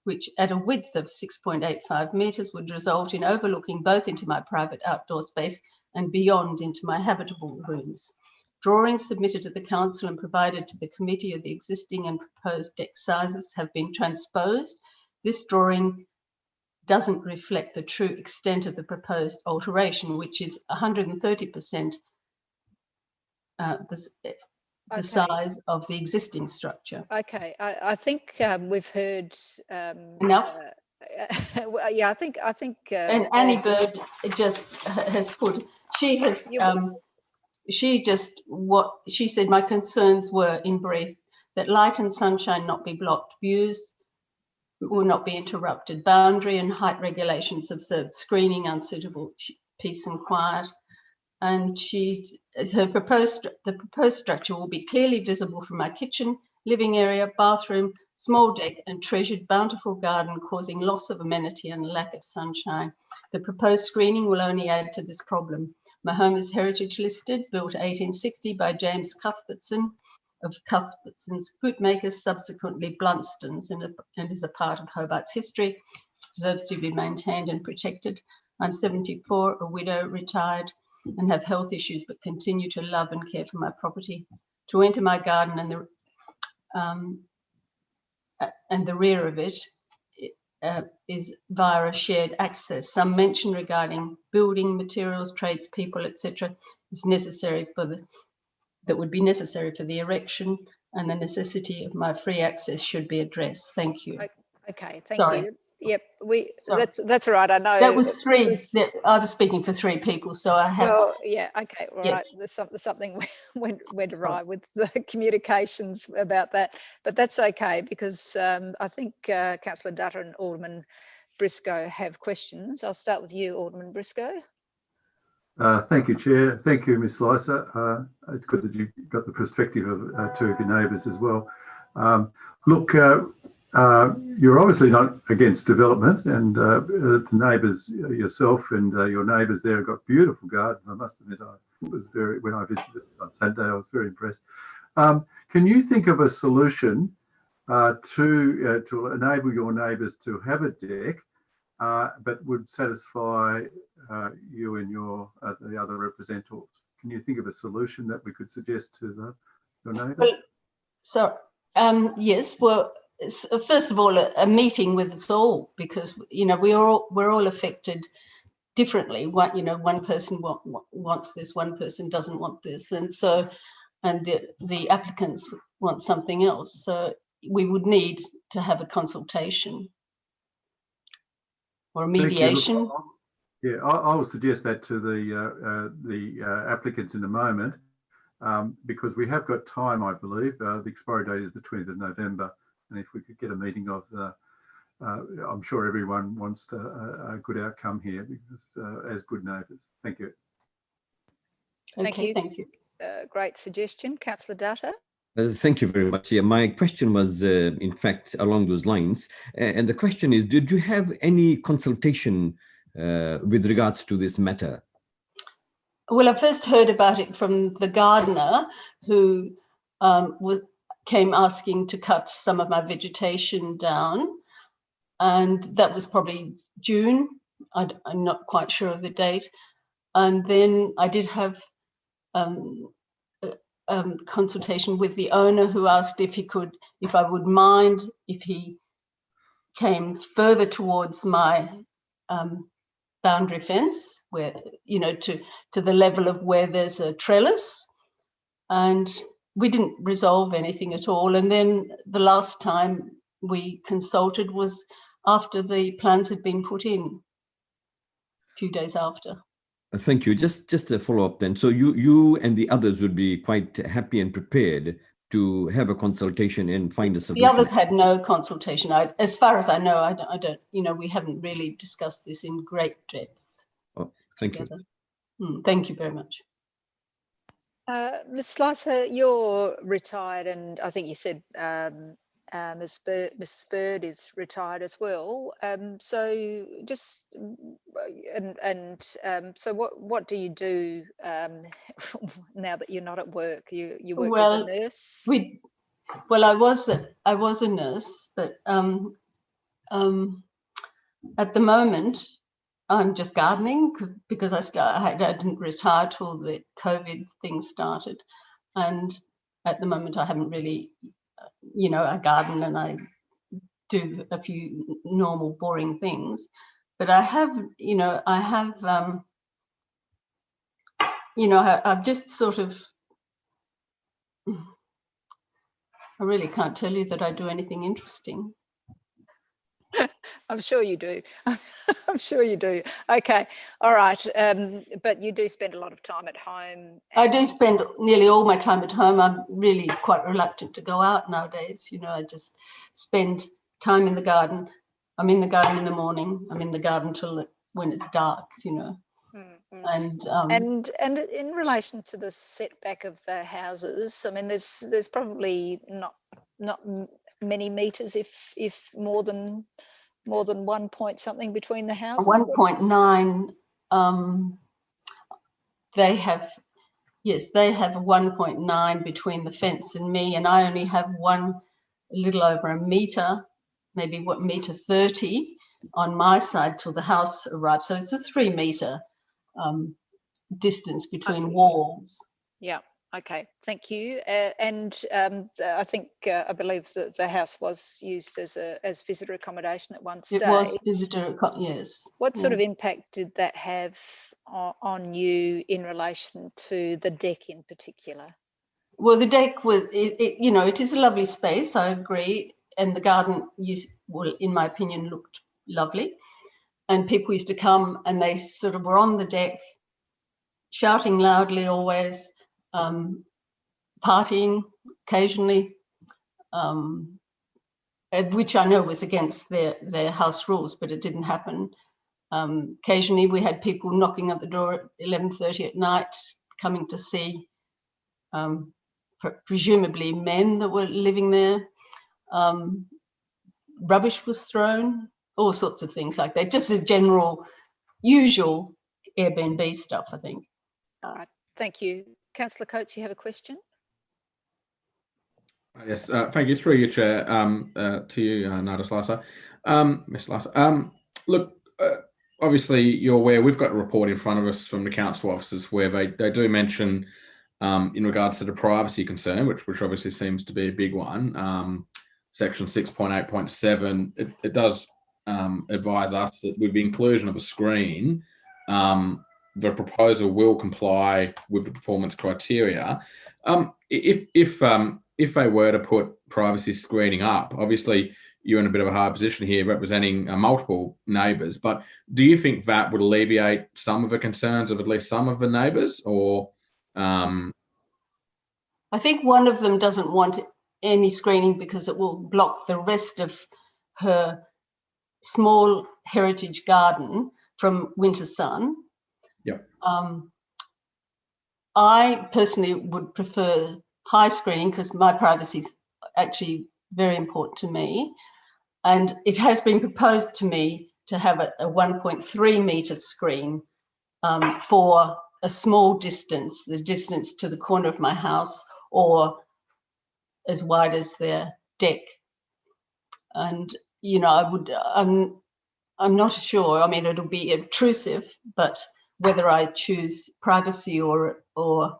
which at a width of 6.85 metres would result in overlooking both into my private outdoor space and beyond into my habitable rooms. Drawings submitted to the council and provided to the committee of the existing and proposed deck sizes have been transposed. This drawing doesn't reflect the true extent of the proposed alteration, which is 130% the size of the existing structure. Okay, I think we've heard enough. Well, yeah, I think. And Annie Bird just has put. She has. She said my concerns were, in brief, that light and sunshine not be blocked, views will not be interrupted, boundary and height regulations observed, screening unsuitable, peace and quiet. And the proposed structure will be clearly visible from my kitchen, living area, bathroom, small deck and treasured bountiful garden, causing loss of amenity and lack of sunshine. The proposed screening will only add to this problem. My home is heritage listed, built 1860 by James Cuthbertson of Cuthbertson's Bootmakers, subsequently Blunstons, and is a part of Hobart's history. It deserves to be maintained and protected. I'm 74, a widow, retired, and have health issues, but continue to love and care for my property. To enter my garden and the rear of it is via a shared access. Some mention regarding building materials, tradespeople, etc., is necessary that would be necessary for the erection, and the necessity of my free access should be addressed. Thank you. Okay, thank you. Yep, that's all right. I know that was 3. I was speaking for 3 people, so I have. Well, yeah, okay, all yes. right. There's something went awry with the communications about that, but that's okay because I think Councillor Datta and Alderman Briscoe have questions. I'll start with you, Alderman Briscoe. Thank you, Chair. Thank you, Ms. Slicer. It's good that you've got the perspective of 2 of your neighbours as well. Look, you're obviously not against development, and the neighbours, yourself and your neighbours there have got beautiful gardens. I must admit, when I visited on Saturday, I was very impressed. Can you think of a solution to enable your neighbours to have a deck, but would satisfy you and the other representatives? Can you think of a solution that we could suggest to your neighbours? Well, so yes, well. First of all, a meeting with us all, because we're all affected differently. One person wants this, one person doesn't want this, and the applicants want something else. So we would need to have a consultation. or a Thank you. mediation. Look, I will suggest that to the applicants in a moment, because we have got time, I believe. The expiry date is the 20th of November, and if we could get a meeting of I'm sure everyone wants a good outcome here, because as good neighbours. Thank you. Thank you. Thank you. Great suggestion, Councillor Datta. Thank you very much. Yeah, my question was, in fact, along those lines. And the question is, did you have any consultation with regards to this matter? Well, I first heard about it from the gardener who came asking to cut some of my vegetation down. And that was probably June. I'm not quite sure of the date. And then I did have consultation with the owner, who asked if I would mind if he came further towards my boundary fence, where, you know, to the level of where there's a trellis. And we didn't resolve anything at all. And then the last time we consulted was after the plans had been put in, a few days after. Thank you. Just a follow up then. So you and the others would be quite happy and prepared to have a consultation and find a solution. The others had no consultation. As far as I know, I don't, you know, we haven't really discussed this in great depth. Oh, thank you. Thank you very much. Ms. Slicer, you're retired, and I think you said Ms. Bird is retired as well. So just so what do you do now that you're not at work? You work as a nurse. I was a nurse, but at the moment I'm just gardening, because I didn't retire till the COVID thing started, and at the moment I haven't really, you know, I garden and I do a few normal boring things, but I have, you know, I've just sort of, I really can't tell you that I do anything interesting. I'm sure you do. I'm sure you do. Okay, all right. But you do spend a lot of time at home. I do spend nearly all my time at home. I'm really quite reluctant to go out nowadays. You know, I just spend time in the garden. I'm in the garden in the morning. I'm in the garden till when it's dark, you know. And in relation to the setback of the houses, I mean, there's probably not many meters, if more than 1 point something between the houses. 1.9. They have a 1.9 between the fence and me, and I only have a little over a meter, maybe meter 30 on my side till the house arrives. So it's a 3 meter distance between walls. Yeah. Okay. Thank you. I think I believe that the house was used as visitor accommodation at one stage. It was visitor, yes. What sort of impact did that have on you in relation to the deck in particular? Well, the deck was, you know, it is a lovely space. I agree, and the garden in my opinion, looked lovely. And people used to come and they sort of were on the deck, shouting loudly always, partying occasionally, which I know was against their house rules, but it didn't happen. Occasionally we had people knocking at the door at 11:30 at night, coming to see presumably men that were living there. Rubbish was thrown, all sorts of things like that, just the general, usual Airbnb stuff, I think. All right, thank you. Councillor Coates, you have a question? Yes, thank you. Through your chair to you, Nada Slicer. Ms. Slicer, look, obviously you're aware we've got a report in front of us from the council officers where they do mention in regards to the privacy concern, which obviously seems to be a big one. Section 6.8.7, it does advise us that with the inclusion of a screen, the proposal will comply with the performance criteria. If they were to put privacy screening up, obviously you're in a bit of a hard position here representing multiple neighbours, but do you think that would alleviate some of the concerns of at least some of the neighbours, or? I think one of them doesn't want any screening because it will block the rest of her small heritage garden from winter sun. Yep. I personally would prefer high screening because my privacy is actually very important to me. And it has been proposed to me to have a 1.3 metre screen for a small distance, the distance to the corner of my house, or as wide as their deck. And, you know, I'm not sure. I mean, it'll be intrusive, but whether I choose privacy or a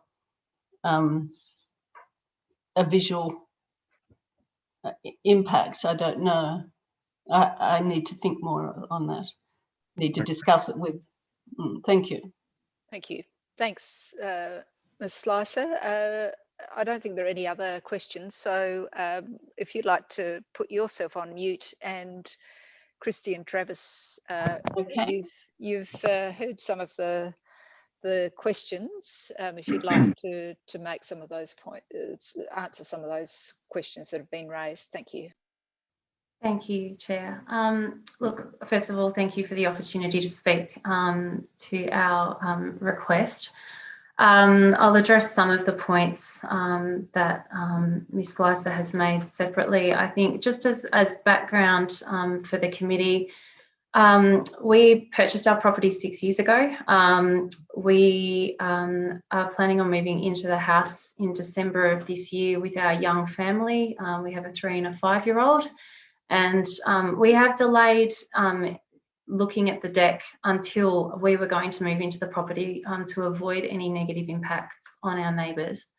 visual impact, I don't know. I need to think more on that. Need to discuss it with. Thank you. Thank you. Thanks, Ms. Slicer. I don't think there are any other questions. So if you'd like to put yourself on mute, and Christy and Travis, okay. you've heard some of the questions. If you'd like to make some of those points, answer some of those questions that have been raised. Thank you. Thank you, Chair. Look, first of all, thank you for the opportunity to speak to our request. I'll address some of the points that Ms. Slicer has made separately. I think just as background for the committee, we purchased our property 6 years ago. We are planning on moving into the house in December of this year with our young family. We have a 3 and a 5-year-old. And we have delayed looking at the deck until we were going to move into the property to avoid any negative impacts on our neighbours.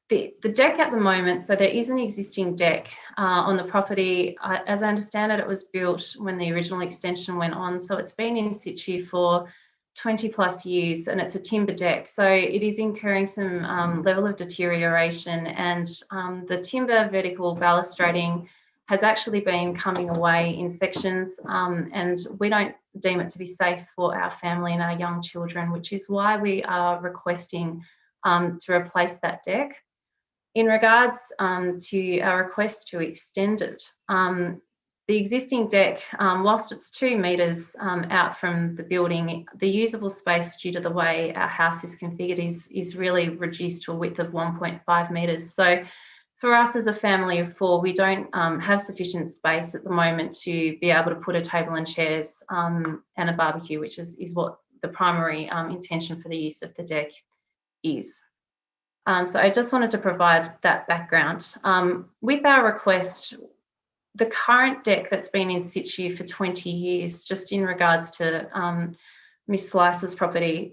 The deck at the moment, so there is an existing deck on the property. As I understand it, it was built when the original extension went on. So it's been in situ for 20 plus years, and it's a timber deck. So it is incurring some level of deterioration, and the timber vertical balustrading has actually been coming away in sections, and we don't deem it to be safe for our family and our young children, which is why we are requesting to replace that deck. In regards to our request to extend it, the existing deck, whilst it's 2 metres out from the building, the usable space due to the way our house is configured is really reduced to a width of 1.5 metres. So for us as a family of 4, we don't have sufficient space at the moment to be able to put a table and chairs and a barbecue, which is what the primary intention for the use of the deck is. So I just wanted to provide that background. With our request, the current deck that's been in situ for 20 years, just in regards to Ms. Slicer's property,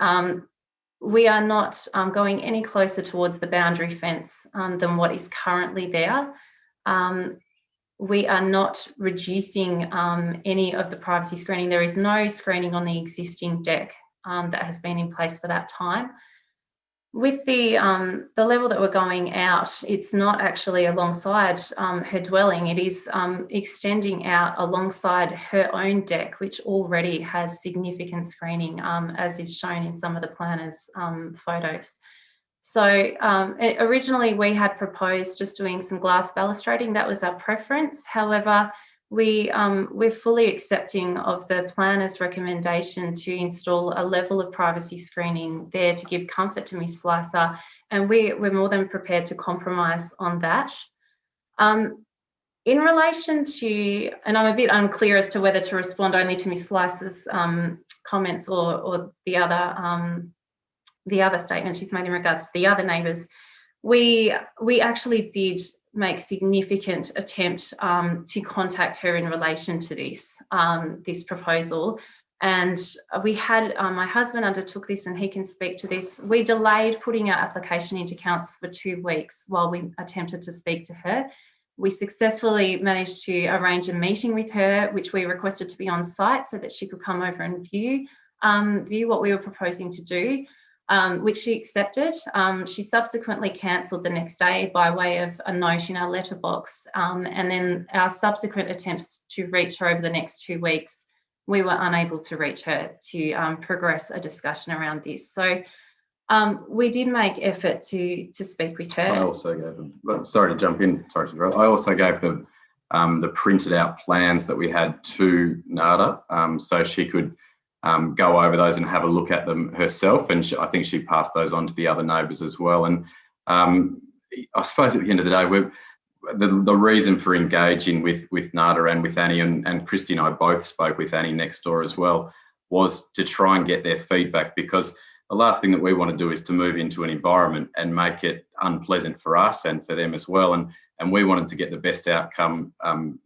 we are not going any closer towards the boundary fence than what is currently there. We are not reducing any of the privacy screening. There is no screening on the existing deck that has been in place for that time. With the level that we're going out, it's not actually alongside her dwelling. It is extending out alongside her own deck, which already has significant screening, as is shown in some of the planners' photos. So originally we had proposed just doing some glass balustrading. That was our preference. However, we're fully accepting of the planner's recommendation to install a level of privacy screening there to give comfort to Ms. Slicer, and we're more than prepared to compromise on that. In relation to, and I'm a bit unclear as to whether to respond only to Ms. Slicer's comments or the other statement she's made in regards to the other neighbours, we actually did make significant attempt to contact her in relation to this proposal, and we had my husband undertook this, and he can speak to this. We delayed putting our application into council for 2 weeks while we attempted to speak to her. We successfully managed to arrange a meeting with her, which we requested to be on site so that she could come over and view what we were proposing to do. which she accepted. She subsequently cancelled the next day by way of a note in our letterbox. And then our subsequent attempts to reach her over the next 2 weeks, we were unable to reach her to progress a discussion around this. So we did make effort to speak with her. I also gave them, sorry to jump in, sorry to interrupt. I also gave them the printed out plans that we had to Nada, so she could go over those and have a look at them herself. And I think she passed those on to the other neighbours as well. And I suppose at the end of the day, the reason for engaging with Nada and with Annie, and Christy and I both spoke with Annie next door as well, was to try and get their feedback, because the last thing that we want to do is to move into an environment and make it unpleasant for us and for them as well. And we wanted to get the best outcome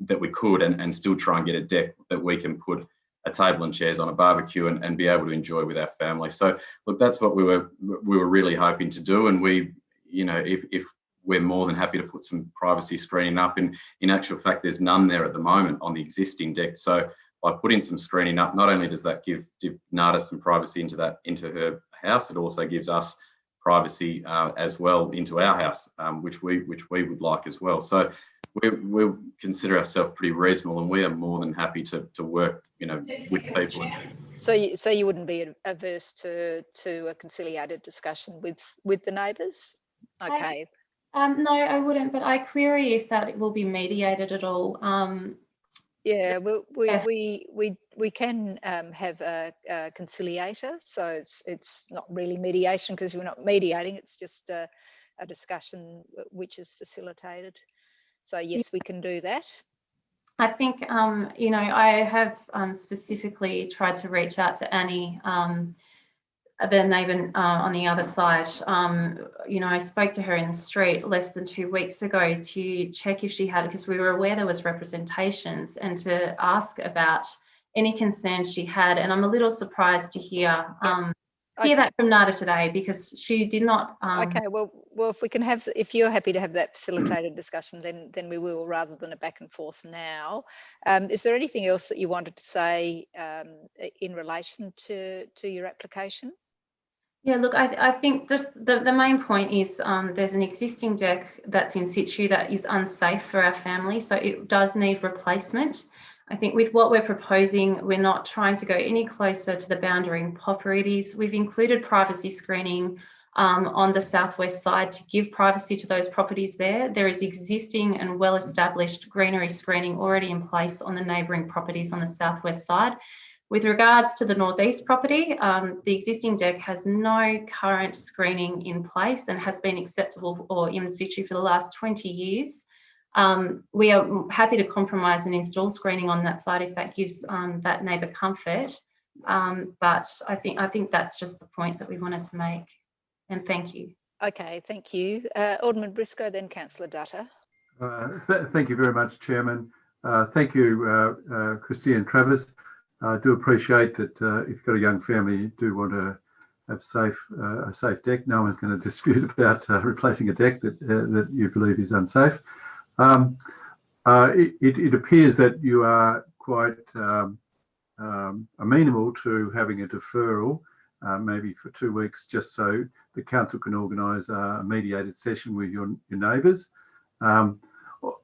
that we could, and still try and get a deck that we can put a table and chairs on a barbecue and be able to enjoy with our family. So look, that's what we were really hoping to do. And we, you know, if we're more than happy to put some privacy screening up. And in actual fact, there's none there at the moment on the existing deck. So by putting some screening up, not only does that give Nada some privacy into her house, it also gives us privacy as well into our house, which we would like as well. So we consider ourselves pretty reasonable, and we are more than happy to work, you know, with people. So you wouldn't be averse to a conciliated discussion with the neighbours? Okay. No, I wouldn't, but I query if that will be mediated at all. Yeah, we can have a conciliator, so it's not really mediation, because we're not mediating, it's just a discussion which is facilitated. So yes, we can do that. I think, you know, I have specifically tried to reach out to Annie, the neighbour on the other side. You know, I spoke to her in the street less than 2 weeks ago to check if she had, because we were aware there was representations, and to ask about any concerns she had. And I'm a little surprised to hear that from Nada today, because she did not. Okay, well, if we can have, if you're happy to have that facilitated discussion, then we will, rather than a back and forth now. Is there anything else that you wanted to say in relation to your application? Yeah, look, I think just the main point is there's an existing deck that's in situ that is unsafe for our family, so it does need replacement. I think with what we're proposing, we're not trying to go any closer to the boundary properties. We've included privacy screening on the southwest side to give privacy to those properties there. There is existing and well-established greenery screening already in place on the neighbouring properties on the southwest side. With regards to the northeast property, the existing deck has no current screening in place and has been acceptable or in situ for the last 20 years. We are happy to compromise and install screening on that side if that gives that neighbour comfort. But I think that's just the point that we wanted to make. And thank you. Okay, thank you. Alderman Briscoe, then Councillor Datta. Thank you very much, Chairman. Thank you, Christy and Travis. I do appreciate that if you've got a young family, you do want to have a safe deck. No one's going to dispute about replacing a deck that you believe is unsafe. It appears that you are quite amenable to having a deferral, maybe for 2 weeks, just so the council can organise a mediated session with your neighbours.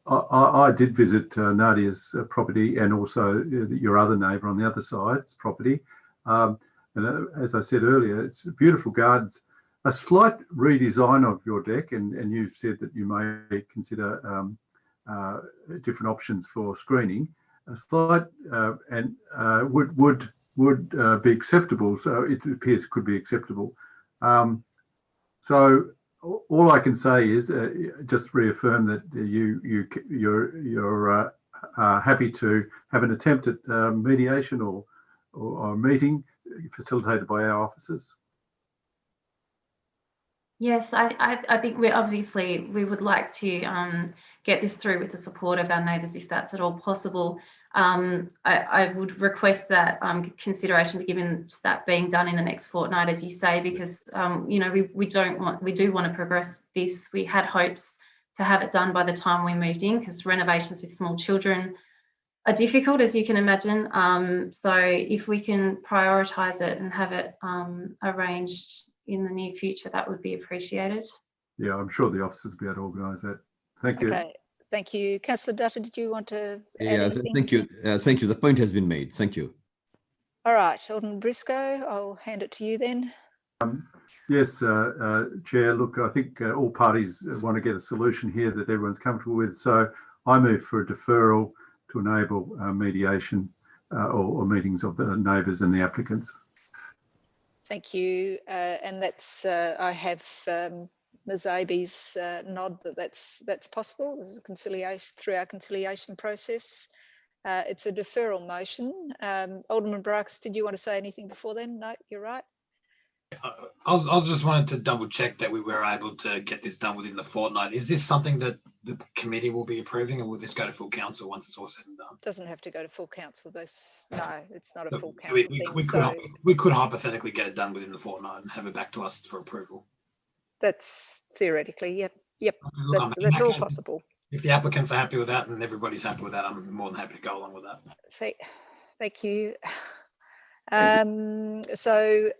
I did visit Nadia's property, and also your other neighbour on the other side's property. And as I said earlier, it's beautiful gardens. A slight redesign of your deck, and you've said that you may consider different options for screening. A slight would be acceptable. So it appears could be acceptable. So all I can say is just reaffirm that you're happy to have an attempt at mediation or meeting facilitated by our officers. Yes, I think we would like to get this through with the support of our neighbours, if that's at all possible. I would request that consideration be given to that being done in the next fortnight, as you say, because you know, we do want to progress this. We had hopes to have it done by the time we moved in, because renovations with small children are difficult, as you can imagine. So if we can prioritise it and have it arranged in the near future, that would be appreciated. Yeah, I'm sure the officers will be able to organise that. Thank you. Okay, thank you. Councillor Datta, did you want to add Yeah, anything? thank you. Thank you. The point has been made. Thank you. All right, Alderman Briscoe, I'll hand it to you then. Yes, Chair, look, I think all parties want to get a solution here that everyone's comfortable with. So I move for a deferral to enable mediation or meetings of the neighbours and the applicants. Thank you. And that's, I have Ms. Aby's nod that that's possible. There's a conciliation through our conciliation process. It's a deferral motion. Alderman Barakas, did you want to say anything before then? No, you're right. I was just wanted to double check that we were able to get this done within the fortnight. Is this something that the committee will be approving, or will this go to full council once it's all said and done? Doesn't have to go to full council. No, it's not a Look, full council thing. We could hypothetically get it done within the fortnight and have it back to us for approval. That's theoretically, yep. Look, That's all possible. If the applicants are happy with that and everybody's happy with that, I'm more than happy to go along with that. Thank you. So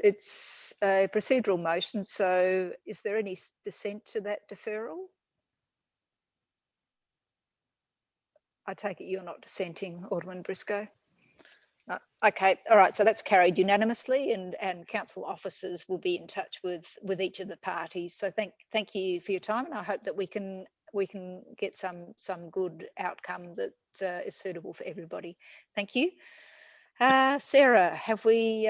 it's a procedural motion. So is there any dissent to that deferral? I take it you're not dissenting, Alderman Briscoe? No. Okay, all right, so that's carried unanimously, and council officers will be in touch with each of the parties. So thank you for your time, and I hope that we can get some good outcome that is suitable for everybody. Thank you. Sarah, have we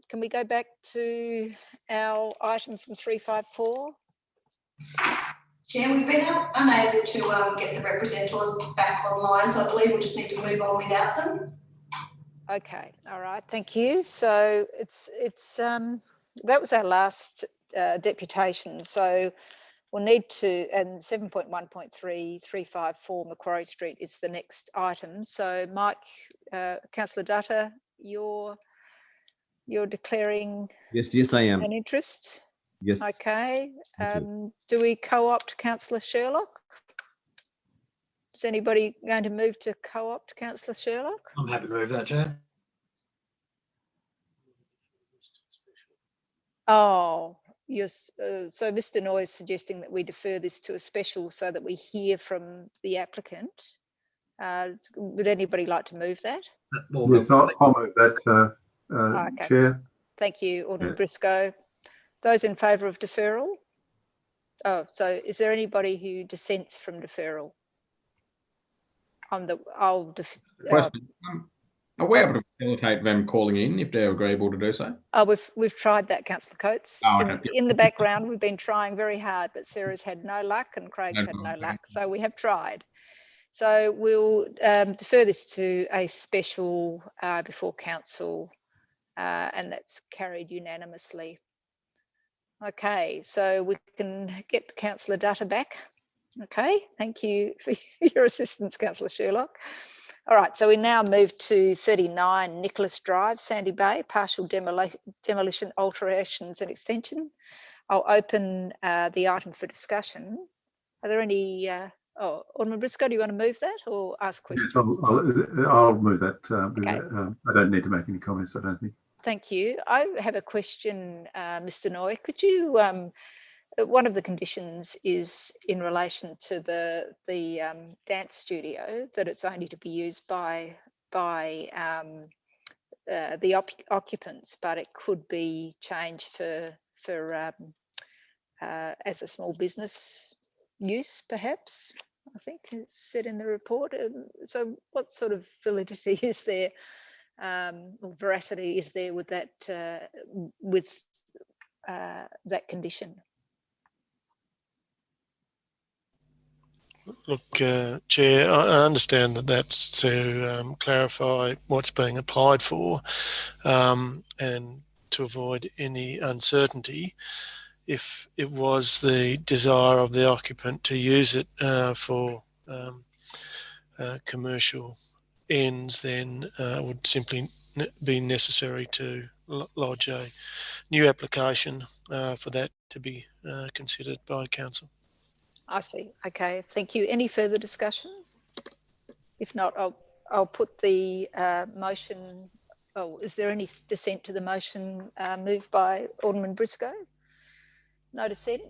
can we go back to our item from 354? Chair, we've been unable to get the representatives back online, so I believe we just need to move on without them. Okay, all right, thank you. So it's that was our last deputation. So we'll need to, and 7.1.3 354 Macquarie Street is the next item. So Mike, Councillor Datta, you're declaring Yes, I am. an interest. Yes. Okay. Do we co-opt Councillor Sherlock? Is anybody going to move to co-opt Councillor Sherlock? I'm happy to move that, Chair. Oh, yes. So Mr. Noy is suggesting that we defer this to a special so that we hear from the applicant. Would anybody like to move that? Yes, I'll move that, Okay. Chair. Thank you, Alderman Briscoe. Those in favour of deferral? Oh, so is there anybody who dissents from deferral? Question. Are we able to facilitate them calling in if they're agreeable to do so? Oh, we've tried that, Councillor Coates. Oh, okay. In the background, we've been trying very hard, but Sarah's had no luck and Craig's had no luck. So we have tried. So we'll defer this to a special before council, and that's carried unanimously. Okay, so we can get Councillor Datta back. Okay, thank you for your assistance, Councillor Sherlock. All right, so we now move to 39 Nicholas Drive, Sandy Bay, partial demolition, alterations and extension. I'll open the item for discussion. Are there any, Alderman Briscoe, do you want to move that or ask questions? Yes, I'll move that. Okay. I don't need to make any comments, I don't think. Thank you. I have a question, Mr. Noy. Could you, one of the conditions is in relation to the dance studio, that it's only to be used by the occupants, but it could be changed for as a small business use, perhaps. I think it's said in the report. So what sort of validity is there, or veracity is there with that that condition? Look, Chair, I understand that that's to clarify what's being applied for, and to avoid any uncertainty. If it was the desire of the occupant to use it for commercial ends, then it would simply be necessary to lodge a new application for that to be considered by council. I see. Okay, thank you. Any further discussion? If not, I'll put the motion Oh, is there any dissent to the motion moved by Alderman Briscoe? No dissent.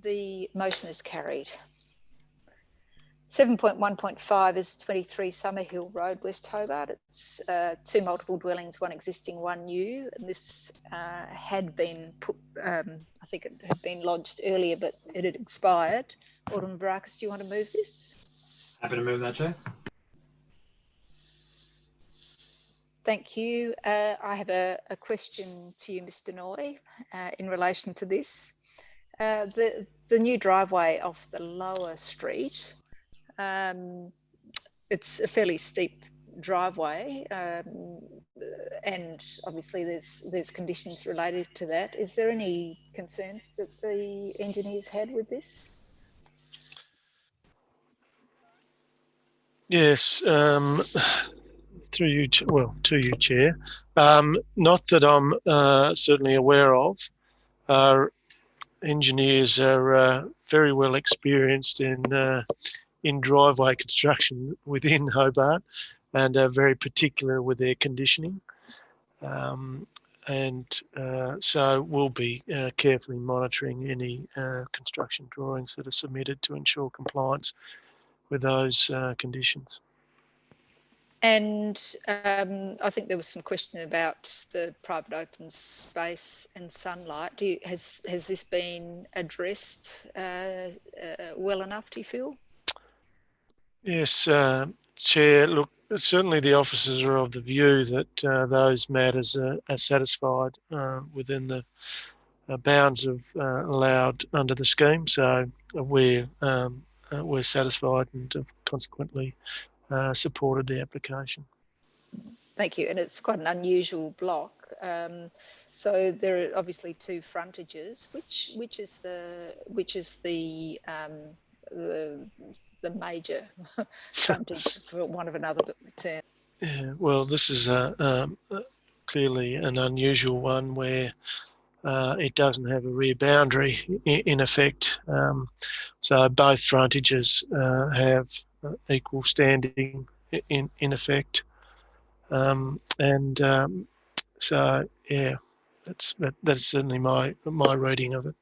The motion is carried. 7.1.5 is 23 Summerhill Road, West Hobart. It's 2 multiple dwellings, 1 existing, 1 new. And this had been put, I think it had been lodged earlier, but it had expired. Alderman Barakas, do you want to move this? Happy to move that, Chair. Thank you. I have a question to you, Mr. Noy, in relation to this. The new driveway off the lower street, it's a fairly steep driveway, and obviously there's conditions related to that. Is there any concerns that the engineers had with this? Yes, through you, to you, Chair. Not that I'm certainly aware of. Our engineers are very well experienced in driveway construction within Hobart, and are very particular with their conditioning. So we'll be carefully monitoring any construction drawings that are submitted to ensure compliance with those conditions. And I think there was some question about the private open space and sunlight. Has this been addressed well enough, do you feel? Yes, Chair. Look, certainly the officers are of the view that those matters are satisfied within the bounds of allowed under the scheme. So we're satisfied and have consequently supported the application. Thank you. And it's quite an unusual block. So there are obviously 2 frontages. Which is the major frontage, for want of another term? Yeah, well, this is clearly an unusual one where it doesn't have a rear boundary in effect. So both frontages have equal standing in effect. So yeah, that's certainly my reading of it.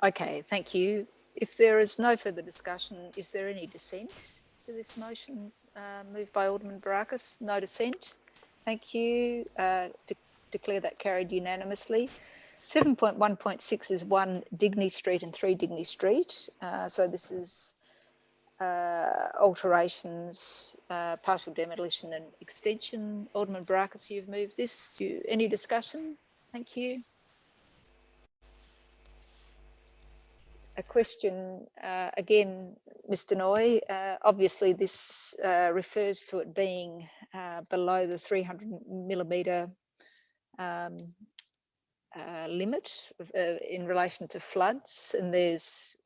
Okay, thank you. If there is no further discussion, is there any dissent to this motion moved by Alderman Barakas? No dissent. Thank you. Declare that carried unanimously. 7.1.6 is 1 Digney Street and 3 Digney Street. So this is alterations, partial demolition and extension. Alderman Barakas, you've moved this. Any discussion? Thank you. A question again, Mr. Noy. Obviously, this refers to it being below the 300mm limit in relation to floods, and there's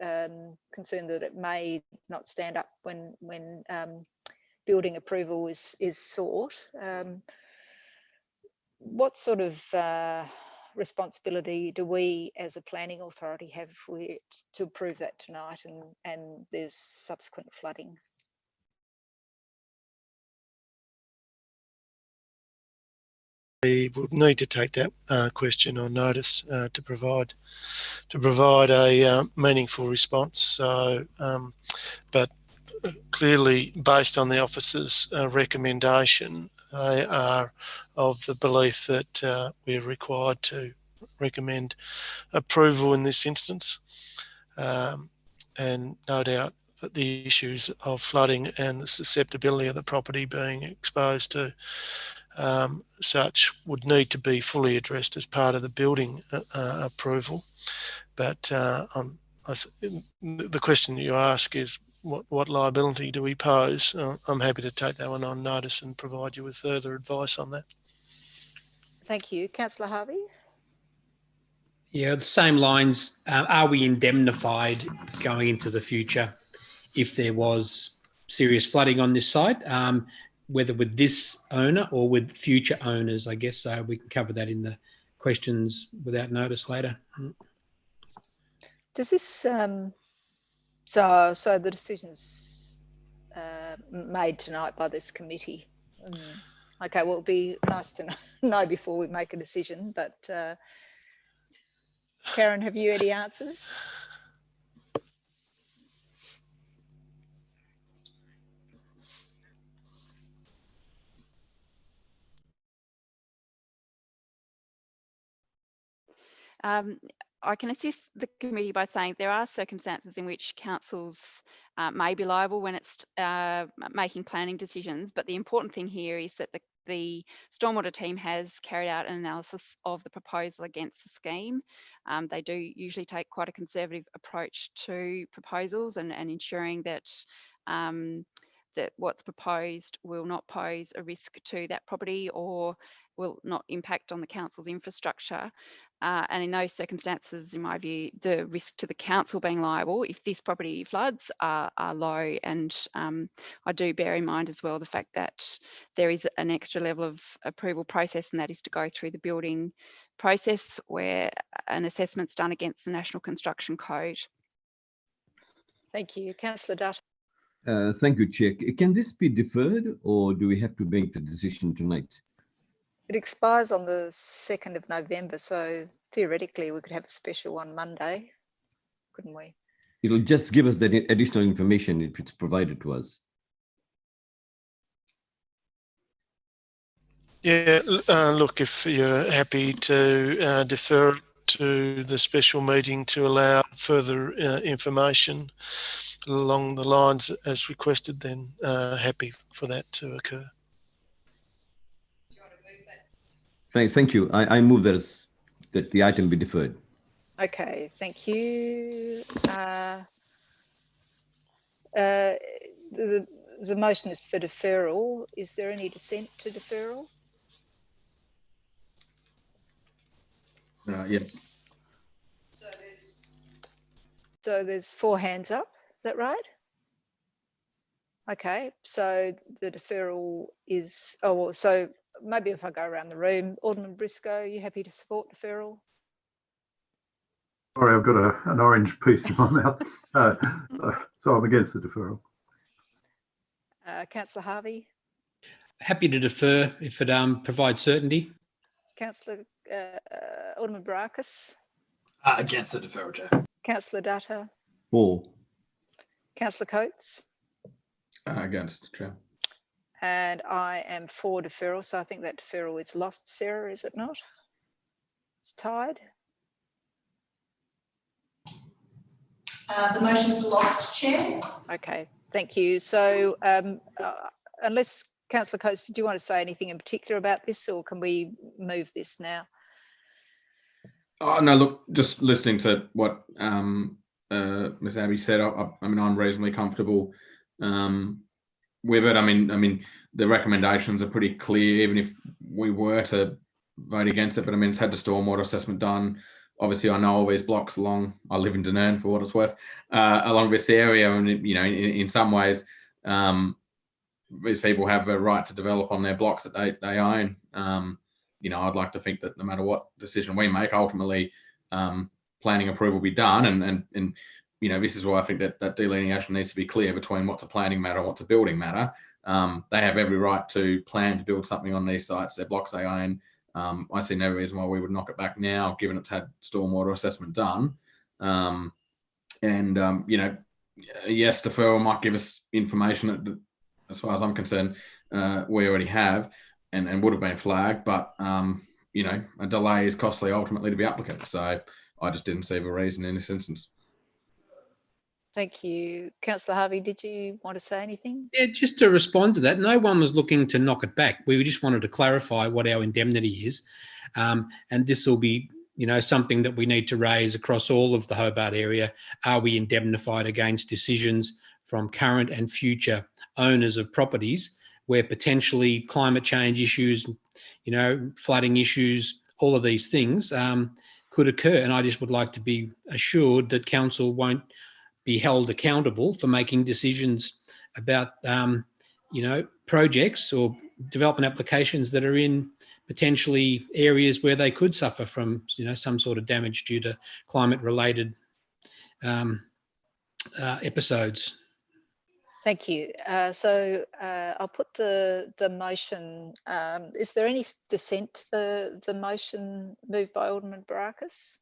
concern that it may not stand up when building approval is sought. What sort of responsibility do we as a planning authority have to approve that tonight and there's subsequent flooding? We would need to take that question on notice to provide a meaningful response. So, but clearly, based on the officer's recommendation, they are of the belief that we're required to recommend approval in this instance, and no doubt that the issues of flooding and the susceptibility of the property being exposed to such would need to be fully addressed as part of the building approval. But the question you ask is what liability do we pose? I'm happy to take that one on notice and provide you with further advice on that. Thank you. Councillor Harvey? Yeah, the same lines. Are we indemnified going into the future if there was serious flooding on this site? Whether with this owner or with future owners, I guess we can cover that in the questions without notice later. Does this, so the decision's made tonight by this committee. Okay, well, it'd be nice to know before we make a decision, but Karen, have you any answers? I can assist the committee by saying there are circumstances in which councils may be liable when it's making planning decisions, but the important thing here is that the stormwater team has carried out an analysis of the proposal against the scheme. They do usually take quite a conservative approach to proposals and ensuring that that what's proposed will not pose a risk to that property or will not impact on the council's infrastructure. And in those circumstances, in my view, the risk to the council being liable if this property floods are low. And I do bear in mind as well the fact that there is an extra level of approval process, and that is to go through the building process where an assessment's done against the National Construction Code. Thank you. Councillor Datta. Thank you, Chair. Can this be deferred, or do we have to make the decision tonight? It expires on the 2nd of November, so theoretically we could have a special on Monday, couldn't we? It'll just give us that additional information if it's provided to us. Yeah, look, if you're happy to defer to the special meeting to allow further information along the lines as requested, then happy for that to occur. Thank you. I move that the item be deferred. Okay, thank you. The motion is for deferral. Is there any dissent to deferral? Yes. So there's 4 hands up. Is that right? Okay, so the deferral is, so maybe if I go around the room, Alderman Briscoe, are you happy to support deferral? Sorry, I've got an orange piece in my mouth. So I'm against the deferral. Councillor Harvey? Happy to defer if it provides certainty. Councillor Alderman Barakas? Against the deferral, Chair. Councillor Datta? For. Councillor Coates? Against, Chair. And I am for deferral, so I think that deferral is lost, Sarah, is it not? It's tied. The motion's lost, Chair. Okay, thank you. So unless Councillor Coates, do you want to say anything in particular about this, or can we move this now? Oh, no, look, just listening to what Ms. Abbey said, I mean, I'm reasonably comfortable with it. I mean, the recommendations are pretty clear, even if we were to vote against it. But I mean, it's had the stormwater assessment done. Obviously, I know all these blocks along. I live in Dunedin, for what it's worth, along this area, and you know, in some ways, these people have a right to develop on their blocks that they own. You know, I'd like to think that no matter what decision we make, ultimately, planning approval will be done, and you know, this is why I think that delineation needs to be clear between what's a planning matter and what's a building matter. They have every right to plan to build something on these sites, their blocks they own. I see no reason why we would knock it back now, given it's had stormwater assessment done. You know, yes, deferral might give us information that, as far as I'm concerned, we already have and would have been flagged, but you know, a delay is costly ultimately to the applicant. So I just didn't see the reason in this instance. Thank you. Councillor Harvey, did you want to say anything? Yeah, just to respond to that, no one was looking to knock it back. We just wanted to clarify what our indemnity is. And this will be, you know, something that we need to raise across all of the Hobart area. Are we indemnified against decisions from current and future owners of properties where potentially climate change issues, you know, flooding issues, all of these things could occur? And I just would like to be assured that council won't be held accountable for making decisions about, you know, projects or development applications that are in potentially areas where they could suffer from, you know, some sort of damage due to climate-related episodes. Thank you. I'll put the motion. Is there any dissent to the motion moved by Alderman Barakas?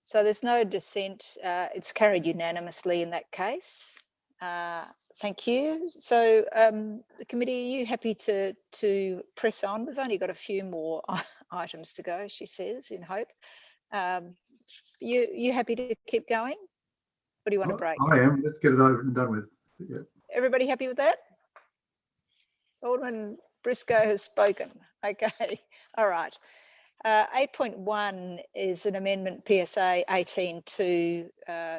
So there's no dissent. It's carried unanimously in that case. Thank you. So the committee, are you happy to press on? We've only got a few more items to go, she says, in hope. You happy to keep going? Or do you want a break? I am. Let's get it over and done with. Yeah. Everybody happy with that? Alderman Briscoe has spoken. Okay. All right. 8.1 is an amendment PSA 18 to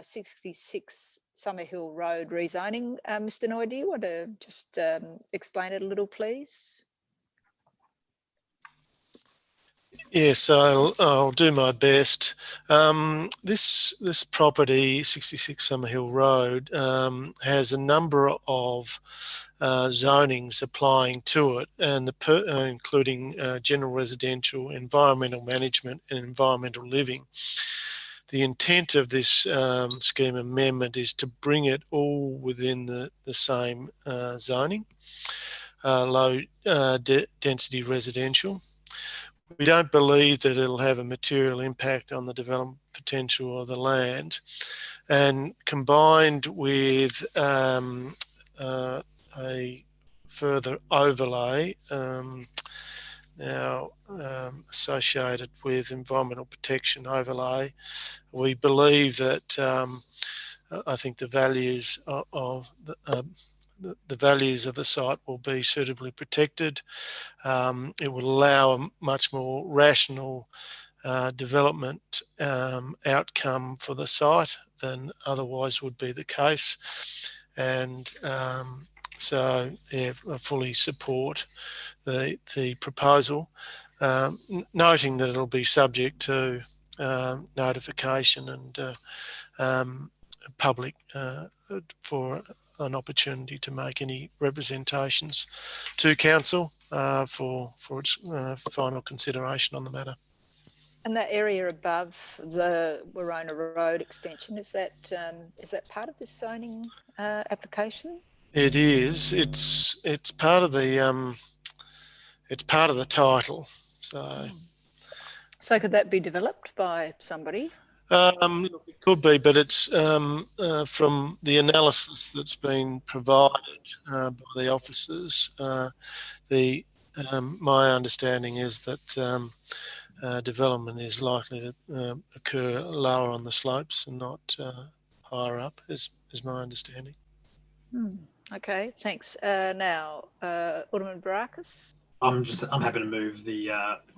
66 Summerhill Road rezoning. Mr. Noy, do you want to just explain it a little, please? Yes, I'll do my best. This property, 66 Summerhill Road, has a number of zonings applying to it, and including general residential, environmental management, and environmental living. The intent of this scheme amendment is to bring it all within the same zoning, low density residential. We don't believe that it'll have a material impact on the development potential of the land, and combined with a further overlay now associated with environmental protection overlay, we believe that I think the values of the values of the site will be suitably protected. It will allow a much more rational development outcome for the site than otherwise would be the case. And so yeah, I fully support the proposal, noting that it'll be subject to notification and public for an opportunity to make any representations to council for its final consideration on the matter. And that area above the Warona Road extension, is that part of this zoning application? It is. It's part of the title. So could that be developed by somebody? Look, it could be, but it's from the analysis that's been provided by the officers. My understanding is that development is likely to occur lower on the slopes and not higher up, is my understanding. Okay, thanks. Now, Alderman Barakas. I'm happy to move the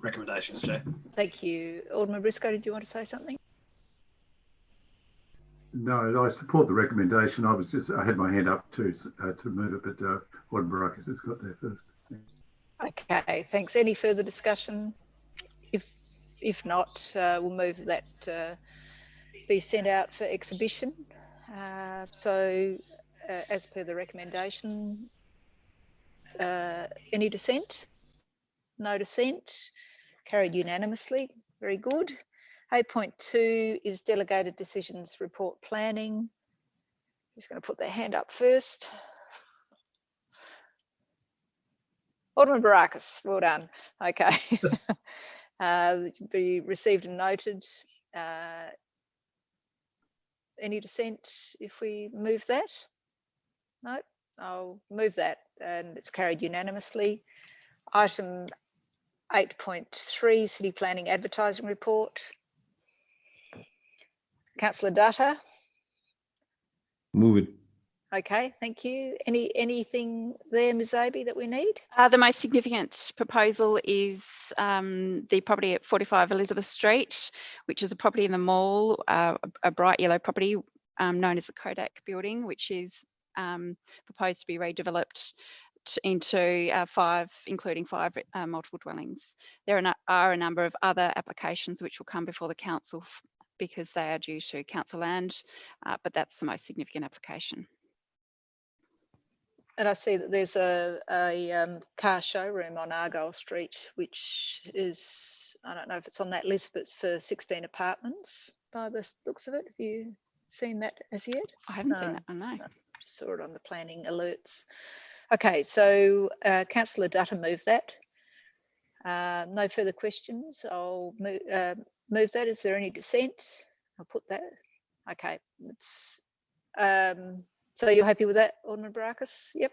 recommendations, Chair. Thank you. Alderman Briscoe, did you want to say something? No, I support the recommendation. I had my hand up to move it, but Alderman Barakas has got there first. Okay, thanks. Any further discussion? If not, we'll move that be sent out for exhibition. As per the recommendation, any dissent? No dissent. Carried unanimously. Very good. 8.2 is delegated decisions report planning. Who's going to put their hand up first? Alderman Barakas, well done. Okay. Be received and noted. Any dissent if we move that? No, I'll move that and it's carried unanimously. Item 8.3, City Planning Advertising Report. Councillor Datta. Move it. Okay, thank you. Anything there, Ms. Abbey, that we need? The most significant proposal is the property at 45 Elizabeth Street, which is a property in the mall, a bright yellow property known as the Kodak building, which is proposed to be redeveloped into including five multiple dwellings. There are a number of other applications which will come before the council because they are due to council land, but that's the most significant application. And I see that there's a car showroom on Argyle Street, which is, I don't know if it's on that list, but it's for 16 apartments by the looks of it. Have you seen that as yet? I haven't seen that. I know. Just saw it on the planning alerts. Okay, so Councillor Datta moved that. No further questions. I'll move that. Is there any dissent? I'll put that. Okay, it's so you're happy with that, Alderman Barakas? Yep.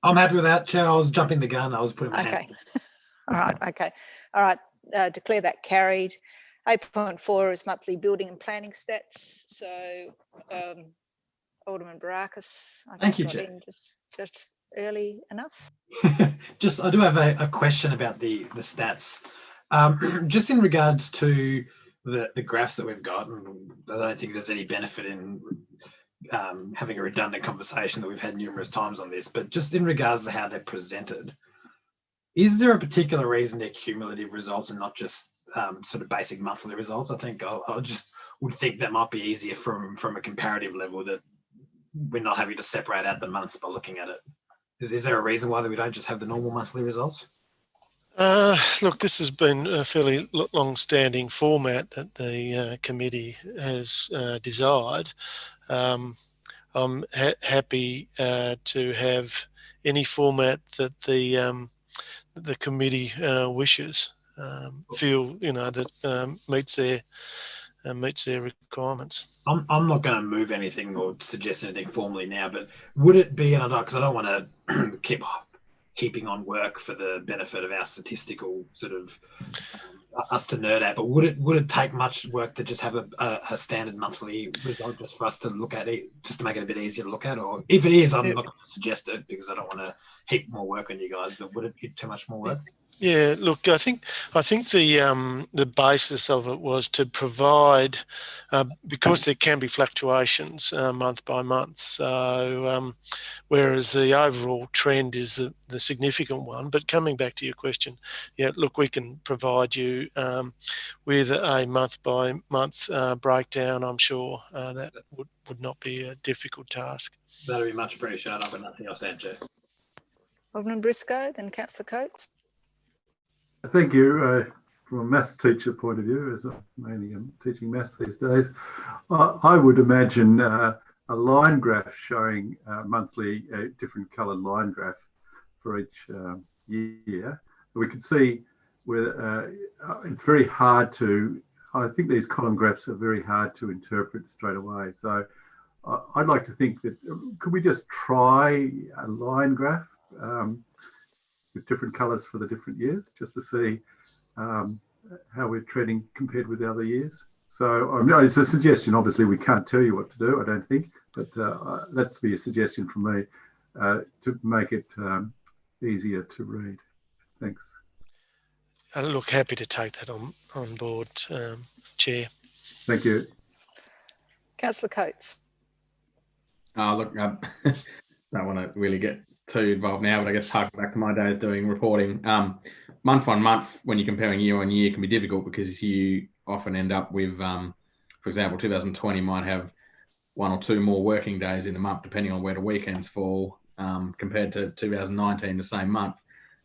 I'm happy with that, Chair. I was jumping the gun. I was putting my hand. All right. Okay. All right. Declare that carried. 8.4 is monthly building and planning stats. So, Alderman Barakas, I Thank you, got Chair. in just early enough. I do have a question about the stats. Just in regards to the graphs that we've got, and I don't think there's any benefit in having a redundant conversation that we've had numerous times on this, but just in regards to how they're presented, is there a particular reason they're cumulative results and not just sort of basic monthly results? I think I just would think that might be easier from a comparative level, that we're not having to separate out the months by looking at it. Is there a reason why we don't just have the normal monthly results? Look, this has been a fairly long-standing format that the committee has desired. I'm happy to have any format that the committee wishes. Feel that meets their requirements. I'm not going to move anything or suggest anything formally now, but would it be, and because I don't want to keep heaping on work for the benefit of our statistical sort of us to nerd at, but would it take much work to just have a standard monthly result just for us to look at it, just to make it a bit easier to look at? Or if it is, I'm not going to suggest it because I don't want to heap more work on you guys, but would it be too much more work? Yeah, look, I think the basis of it was to provide, because there can be fluctuations month by month. So, whereas the overall trend is the significant one. But coming back to your question, yeah, look, we can provide you with a month by month breakdown. I'm sure that would not be a difficult task. That'd be much appreciated. I've got nothing else to add, Chair. Alderman Briscoe, then Councillor Coates. Thank you. From a maths teacher point of view, as I'm mainly teaching maths these days, I would imagine a line graph showing monthly different coloured line graph for each year. We could see where it's very hard to, I think these column graphs are very hard to interpret straight away. So I'd like to think that, could we just try a line graph with different colours for the different years, just to see how we're trending compared with the other years. So it's a suggestion. Obviously, we can't tell you what to do, I don't think, but that's be a suggestion from me to make it easier to read. Thanks. I look, happy to take that on board, Chair. Thank you. Councillor Coates. Look, I don't want to really get too involved now, but I guess harking back to my days doing reporting, month on month, when you're comparing year on year, can be difficult because you often end up with, for example, 2020 might have 1 or 2 more working days in a month, depending on where the weekends fall, compared to 2019, the same month.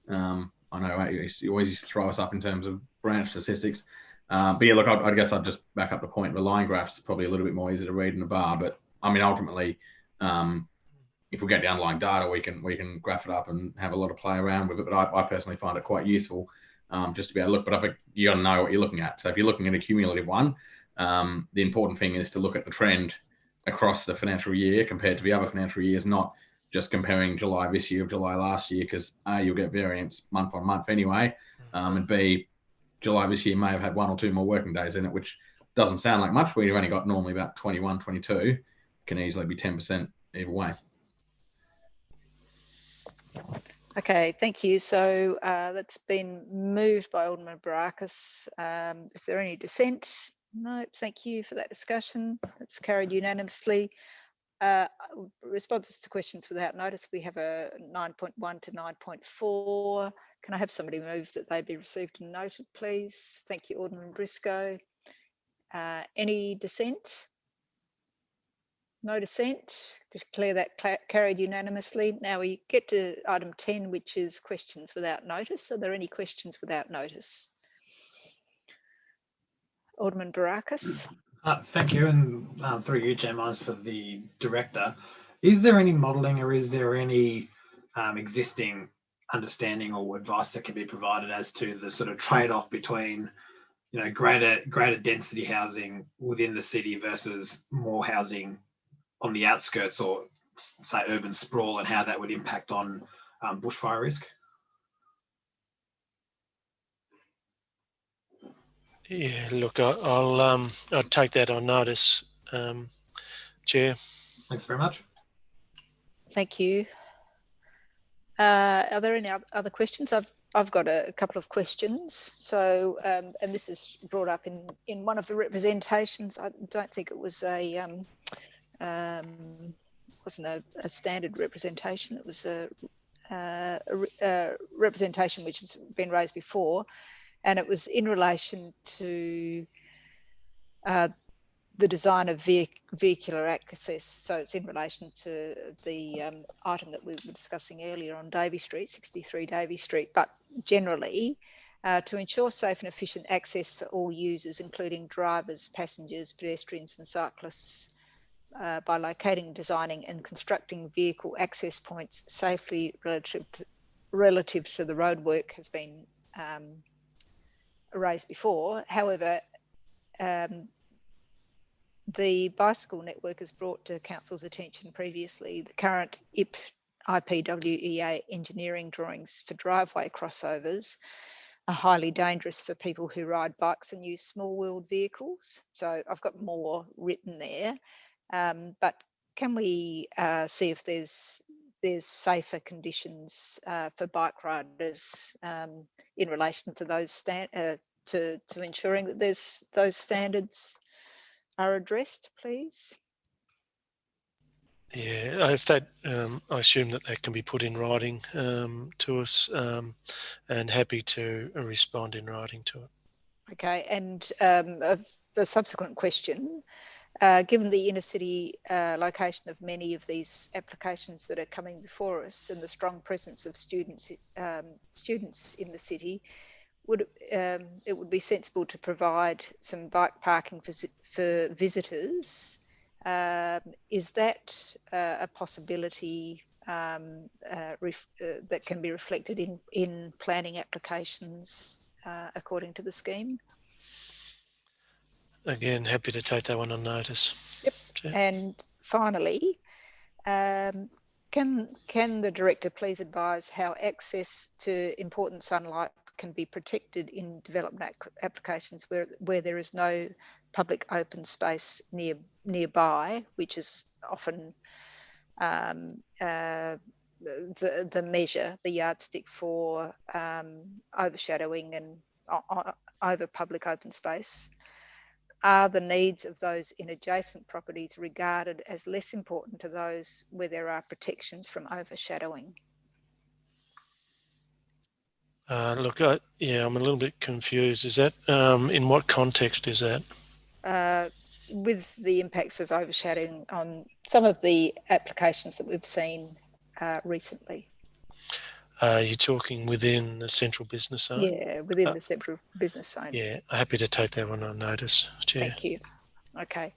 I know you always used to throw us up in terms of branch statistics. But yeah, look, I guess I'd just back up the point. The line graph's probably a little bit more easy to read in a bar, but I mean, ultimately, if we get the underlying data, we can graph it up and have a lot of play around with it. But I personally find it quite useful just to be able to look. But I think you got to know what you're looking at. So if you're looking at a cumulative one, the important thing is to look at the trend across the financial year compared to the other financial years, not just comparing July this year with July last year, because A, you'll get variance month on month anyway, and B, July this year may have had 1 or 2 more working days in it, which doesn't sound like much, where you've only got normally about 21, 22, can easily be 10% either way. Okay, thank you. So that's been moved by Alderman Barakas. Is there any dissent? No, thank you for that discussion. That's carried unanimously. Responses to questions without notice. We have a 9.1 to 9.4. Can I have somebody move that they be received and noted, please? Thank you, Alderman Briscoe. Any dissent? No dissent. Declare that carried unanimously. Now we get to item 10, which is questions without notice. Are there any questions without notice? Alderman Barakas. Thank you, and through you, Chair Mines, for the director. Is there any modelling or is there any existing understanding or advice that can be provided as to the sort of trade-off between, you know, greater density housing within the city versus more housing on the outskirts, or say urban sprawl, and how that would impact on bushfire risk? Yeah, look, I'll take that on notice, Chair. Thanks very much. Thank you. Are there any other questions? I've got a couple of questions. So, and this is brought up in one of the representations. I don't think it was wasn't a standard representation. It was a representation which has been raised before, and it was in relation to the design of vehicular access. So it's in relation to the item that we were discussing earlier on Davey Street, 63 Davey Street, but generally to ensure safe and efficient access for all users, including drivers, passengers, pedestrians and cyclists, by locating, designing and constructing vehicle access points safely relative to the roadwork has been raised before. However, the bicycle network has brought to Council's attention previously the current IPWEA engineering drawings for driveway crossovers are highly dangerous for people who ride bikes and use small-wheeled vehicles. So I've got more written there, but can we see if there's safer conditions for bike riders in relation to those to ensuring that those standards are addressed, please? Yeah, if that, I assume that can be put in writing to us, and happy to respond in writing to it. Okay, and a subsequent question. Given the inner city location of many of these applications that are coming before us and the strong presence of students in the city, it would be sensible to provide some bike parking for visitors. Is that a possibility that can be reflected in planning applications according to the scheme? Again, happy to take that one on notice. Yep. And finally, can the director please advise how access to important sunlight can be protected in development applications where there is no public open space nearby, which is often the measure, the yardstick for overshadowing and over public open space? Are the needs of those in adjacent properties regarded as less important to those where there are protections from overshadowing? Look, yeah, I'm a little bit confused. Is that, in what context is that? With the impacts of overshadowing on some of the applications that we've seen recently. You're talking within the central business zone? Yeah, within the central business zone. Yeah, happy to take that one on notice, Chair. Thank you. Okay.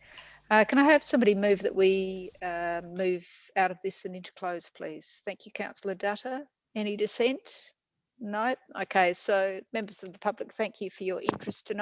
Can I have somebody move that we move out of this and into close, please? Thank you, Councillor Datta. Any dissent? No? Okay, so members of the public, thank you for your interest tonight.